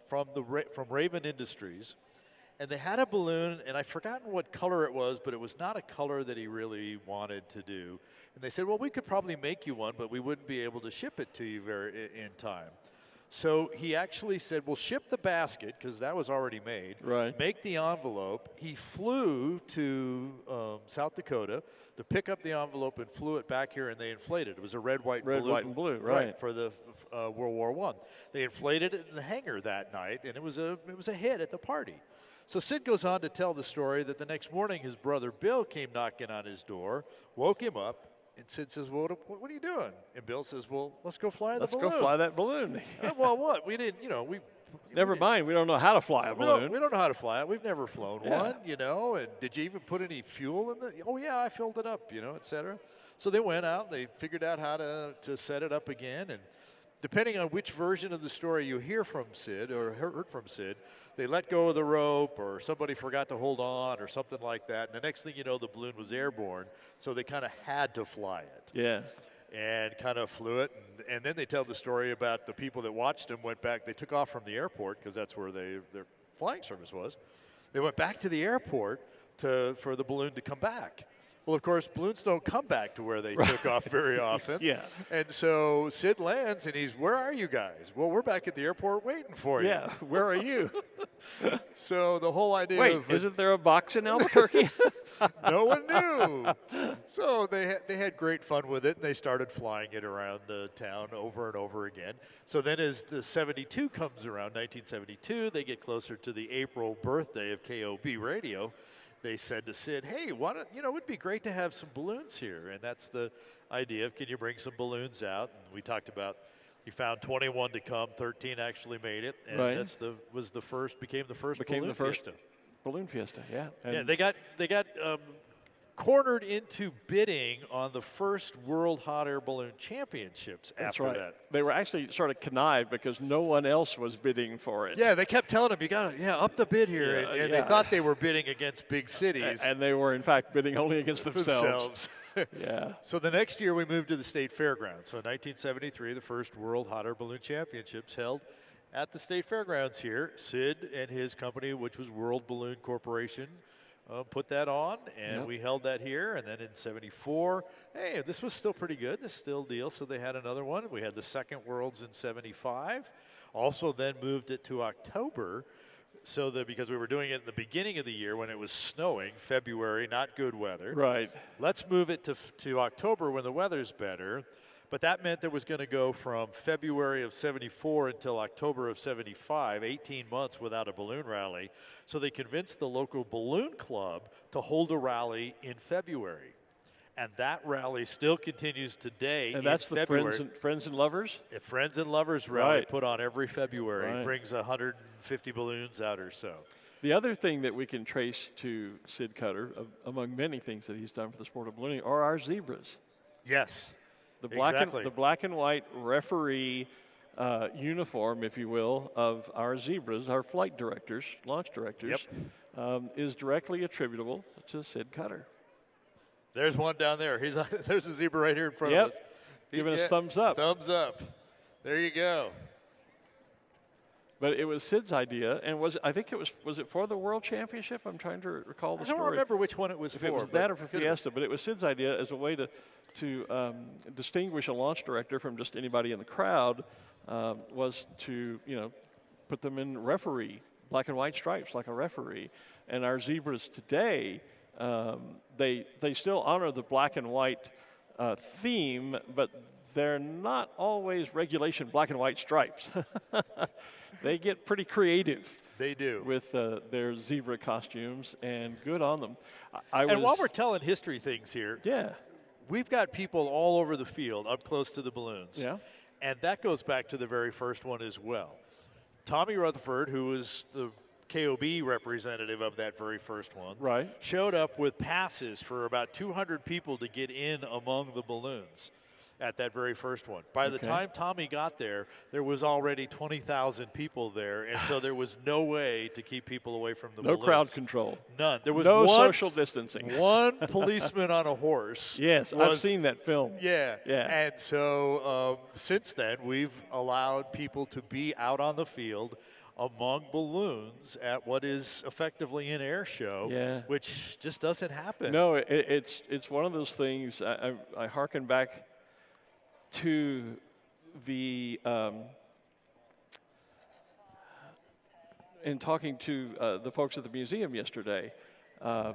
from Raven Industries. And they had a balloon, and I've forgotten what color it was, but it was not a color that he really wanted to do. And they said, well, we could probably make you one, but we wouldn't be able to ship it to you in time. So he actually said, well, ship the basket, because that was already made. Right. Make the envelope. He flew to South Dakota to pick up the envelope and flew it back here, and they inflated it. It was a red, white, and blue, right. For the World War I. They inflated it in the hangar that night, and it was a hit at the party. So Sid goes on to tell the story that the next morning his brother Bill came knocking on his door, woke him up, and Sid says, well, what are you doing? And Bill says, well, let's go fly the balloon. Let's go fly that balloon. Well, what? We didn't, Never mind, we don't know how to fly a balloon. We don't know how to fly it. We've never flown one, and did you even put any fuel in the, oh yeah, I filled it up, et cetera. So they went out, they figured out how to set it up again, and depending on which version of the story you hear from Sid or heard from Sid, they let go of the rope or somebody forgot to hold on or something like that. And the next thing you know, the balloon was airborne. So they kind of had to fly it. Yeah. And kind of flew it. And then they tell the story about the people that watched him went back. They took off from the airport because that's where their flying service was. They went back to the airport for the balloon to come back. Well, of course, balloons don't come back to where they took off very often. Yeah. And so Sid lands, and he's, where are you guys? Well, we're back at the airport waiting for you. Yeah, where are you? So the whole idea Wait, of... isn't there a box in Albuquerque? No one knew. So they had great fun with it, and they started flying it around the town over and over again. So then as the 72 comes around, 1972, they get closer to the April birthday of KOB Radio. They said to Sid, hey, why don't, it would be great to have some balloons here. And that's the idea of, can you bring some balloons out? And we talked about, he found 21 to come, 13 actually made it. And right. became the first Balloon Fiesta. Balloon Fiesta, yeah. And yeah, they got cornered into bidding on the first World Hot Air Balloon Championships after that. They were actually sort of connived because no one else was bidding for it. Yeah, they kept telling them, you got to up the bid here. And they thought they were bidding against big cities. And they were, in fact, bidding only against themselves. Yeah. So the next year we moved to the State Fairgrounds. So in 1973, the first World Hot Air Balloon Championships held at the State Fairgrounds here. Sid and his company, which was World Balloon Corporation, put that on, and we held that here. And then in 74, hey, this was still pretty good, this still deal, so they had another one. We had the second Worlds in 75. Also then moved it to October, so that because we were doing it in the beginning of the year when it was snowing, February, not good weather. Right. Let's move it to October when the weather's better. But that meant that was going to go from February of 74 until October of 75, 18 months without a balloon rally. So they convinced the local balloon club to hold a rally in February. And that rally still continues today. And that's the Friends and Lovers? The Friends and Lovers rally put on every February. It brings 150 balloons out or so. The other thing that we can trace to Sid Cutter, among many things that he's done for the sport of ballooning, are our zebras. Yes. The black and white referee uniform, if you will, of our zebras, our flight directors, launch directors, is directly attributable to Sid Cutter. There's one down there. There's a zebra right here in front of us. Giving us thumbs up. Thumbs up. There you go. But it was Sid's idea, and was it for the World Championship? I'm trying to recall the story. I don't remember which one it was if for. It was that or for Fiesta, but it was Sid's idea as a way to distinguish a launch director from just anybody in the crowd, was to put them in referee, black and white stripes like a referee. And our zebras today, they still honor the black and white theme, but they're not always regulation black and white stripes. They get pretty creative. They do. With their zebra costumes, and good on them. And while we're telling history things here, we've got people all over the field up close to the balloons. Yeah. And that goes back to the very first one as well. Tommy Rutherford, who was the KOB representative of that very first one, showed up with passes for about 200 people to get in among the balloons at that very first one. By the time Tommy got there, there was already 20,000 people there, and so there was no way to keep people away from the balloons. No crowd control. None. There was no social distancing. One policeman on a horse. Yes, I've seen that film. Yeah. And so since then, we've allowed people to be out on the field among balloons at what is effectively an air show, which just doesn't happen. No, it's one of those things. I hearken back to the in talking to the folks at the museum yesterday,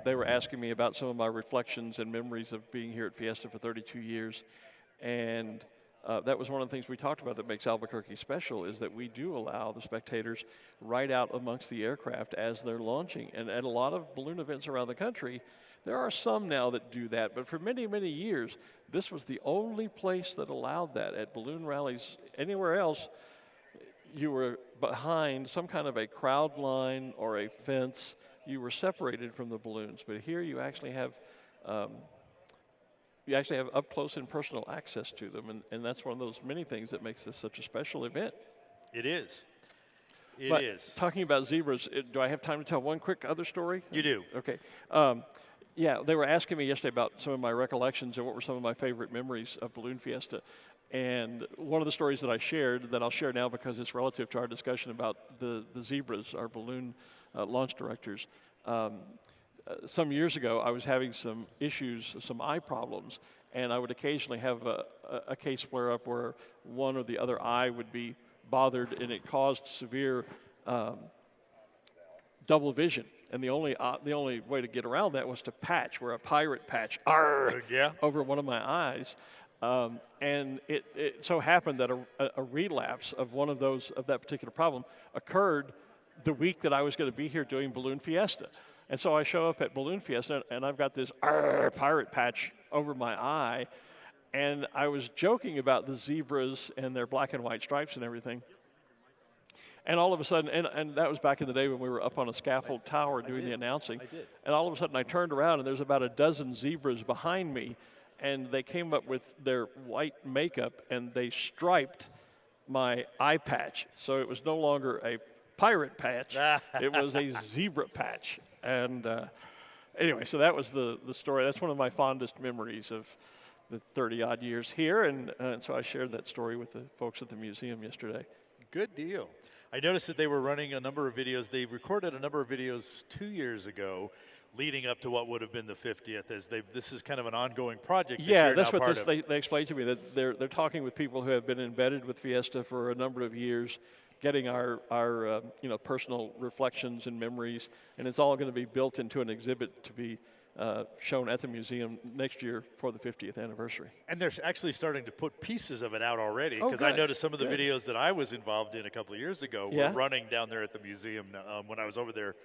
they were asking me about some of my reflections and memories of being here at Fiesta for 32 years, and that was one of the things we talked about that makes Albuquerque special, is that we do allow the spectators right out amongst the aircraft as they're launching. And at a lot of balloon events around the country, there are some now that do that, but for many, many years, this was the only place that allowed that. At balloon rallies, anywhere else, you were behind some kind of a crowd line or a fence. You were separated from the balloons, but here you actually have up close and personal access to them, and that's one of those many things that makes this such a special event. It is. It is. Talking about zebras, do I have time to tell one quick other story? You do. Okay. Yeah, they were asking me yesterday about some of my recollections and what were some of my favorite memories of Balloon Fiesta. And one of the stories that I shared, that I'll share now because it's relative to our discussion about the zebras, our balloon launch directors. Some years ago, I was having some issues, some eye problems, and I would occasionally have a case flare up where one or the other eye would be bothered, and it caused severe double vision. And the only way to get around that was to patch, wear a pirate patch over one of my eyes. And it so happened that a relapse of one of those, of that particular problem, occurred the week that I was going to be here doing Balloon Fiesta. And so I show up at Balloon Fiesta, and I've got this pirate patch over my eye. And I was joking about the zebras and their black and white stripes and everything. And all of a sudden, and that was back in the day when we were up on a scaffold tower doing the announcing. I did. And all of a sudden I turned around and there's about a dozen zebras behind me, and they came up with their white makeup and they striped my eye patch. So it was no longer a pirate patch, it was a zebra patch. And anyway, so that was the story. That's one of my fondest memories of the 30-odd years here, and so I shared that story with the folks at the museum yesterday. Good deal. I noticed that they were running a number of videos. They recorded a number of videos 2 years ago leading up to what would have been the 50th. This is kind of an ongoing project. Yeah, that's what they explained to me, that they're talking with people who have been embedded with Fiesta for a number of years, getting our personal reflections and memories, and it's all going to be built into an exhibit to be shown at the museum next year for the 50th anniversary. And they're actually starting to put pieces of it out already, because I noticed some of the videos that I was involved in a couple of years ago were running down there at the museum when I was over there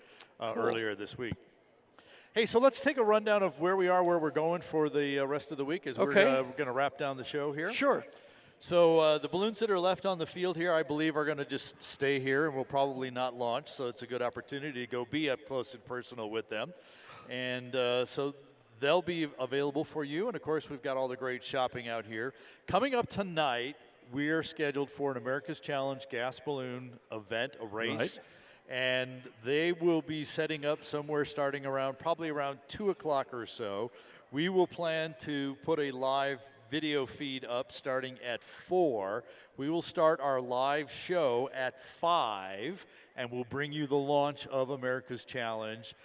earlier this week. Hey, so let's take a rundown of where we are, where we're going for the rest of the week as we're going to wrap down the show here. Sure. So the balloons that are left on the field here, I believe, are going to just stay here and will probably not launch, so it's a good opportunity to go be up close and personal with them. And so they'll be available for you. And, of course, we've got all the great shopping out here. Coming up tonight, we are scheduled for an America's Challenge gas balloon event, a race. Right. And they will be setting up somewhere starting probably around 2 o'clock or so. We will plan to put a live video feed up starting at 4. We will start our live show at 5, and we'll bring you the launch of America's Challenge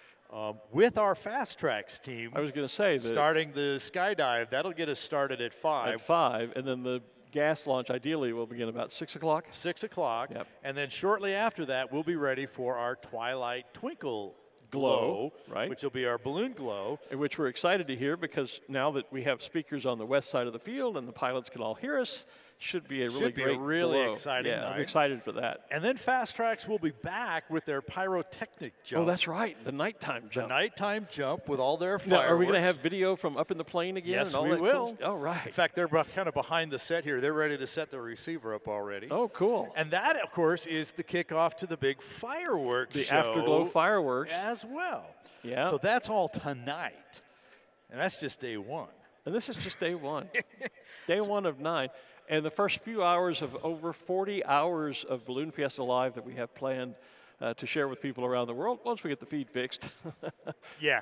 with our Fast Tracks team. I was going to say that starting the skydive. That'll get us started at 5. At 5, and then the gas launch ideally will begin about 6 o'clock. 6 o'clock. Yep. And then shortly after that, we'll be ready for our Twilight Twinkle Glow, right? Which will be our balloon glow. In which we're excited to hear, because now that we have speakers on the west side of the field and the pilots can all hear us, should be a really exciting night. I'm excited for that. And then Fast Tracks will be back with their pyrotechnic jump. Oh, that's right, the nighttime jump. The nighttime jump with all their fireworks. Now, are we going to have video from up in the plane again? Yes, and all we that will. Cool? Oh, right. In fact, they're kind of behind the set here. They're ready to set the receiver up already. Oh, cool. And that, of course, is the kickoff to the big fireworks show. The Afterglow fireworks. As well. Yeah. So that's all tonight. And that's just day one. And this is just day one. Day one of 9. And the first few hours of over 40 hours of Balloon Fiesta Live that we have planned to share with people around the world once we get the feed fixed. Yeah.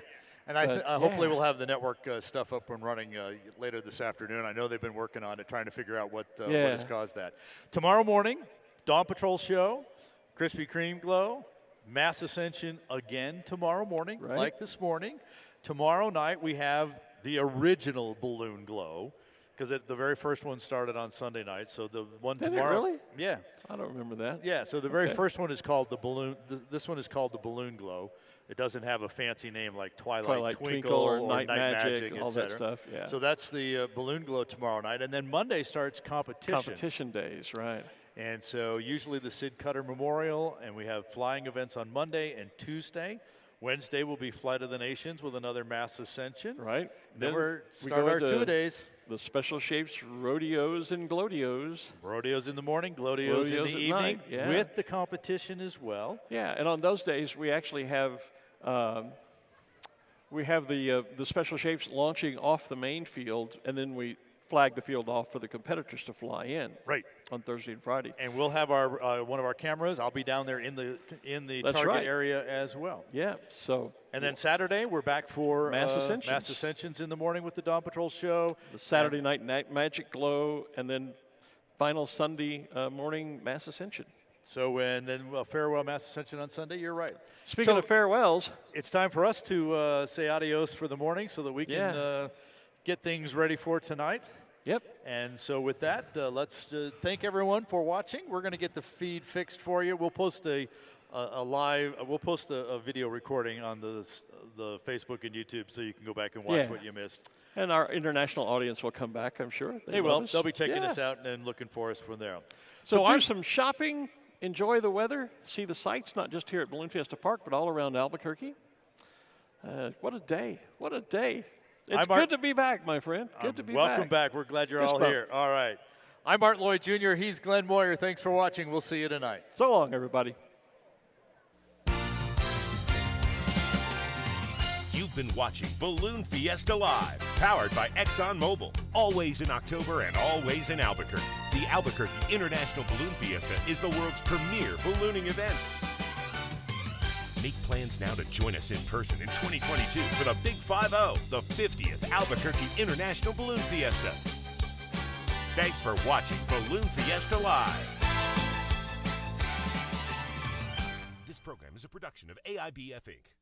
And hopefully we'll have the network stuff up and running later this afternoon. I know they've been working on it, trying to figure out what has caused that. Tomorrow morning, Dawn Patrol Show, Krispy Kreme Glow, Mass Ascension again tomorrow morning, like this morning. Tomorrow night we have the original Balloon Glow, because the very first one started on Sunday night. So the one tomorrow. Did it really? Yeah. I don't remember that. Yeah. So the very first one is called the Balloon. This one is called the Balloon Glow. It doesn't have a fancy name like Twilight Twinkle or Night Magic, all that etc. stuff. Yeah. So that's the Balloon Glow tomorrow night, and then Monday starts competition. Competition days, right? And so usually the Sid Cutter Memorial, and we have flying events on Monday and Tuesday. Wednesday will be Flight of the Nations with another Mass Ascension. Right. Then we start our 2 days. The Special Shapes Rodeos and Glodeos. Rodeos in the morning, Glodeos in the evening, with the competition as well. Yeah, and on those days we actually have the Special Shapes launching off the main field, and then we flag the field off for the competitors to fly in. Right. On Thursday and Friday. And we'll have our one of our cameras. I'll be down there in the target area as well. Yeah. So. And then Saturday we're back for Mass Ascensions. Mass Ascensions in the morning with the Dawn Patrol Show. The Saturday night Magic Glow, and then final Sunday morning Mass Ascension. So and then farewell Mass Ascension on Sunday. You're right. Speaking of farewells, it's time for us to say adios for the morning so that we can get things ready for tonight. Yep. And so with that, let's thank everyone for watching. We're going to get the feed fixed for you. We'll post a video recording on the Facebook and YouTube, so you can go back and watch what you missed. And our international audience will come back, I'm sure. They will. They'll be checking us out and looking for us from there. So do some shopping, enjoy the weather, see the sights, not just here at Balloon Fiesta Park, but all around Albuquerque. What a day. What a day. It's good to be back, my friend. Good to be back. Welcome back. We're glad you're all here. All right. I'm Martin Lloyd Jr. He's Glenn Moyer. Thanks for watching. We'll see you tonight. So long, everybody. You've been watching Balloon Fiesta Live, powered by ExxonMobil. Always in October and always in Albuquerque. The Albuquerque International Balloon Fiesta is the world's premier ballooning event. Make plans now to join us in person in 2022 for the Big 5-0, the 50th Albuquerque International Balloon Fiesta. Thanks for watching Balloon Fiesta Live. This program is a production of AIBF Inc.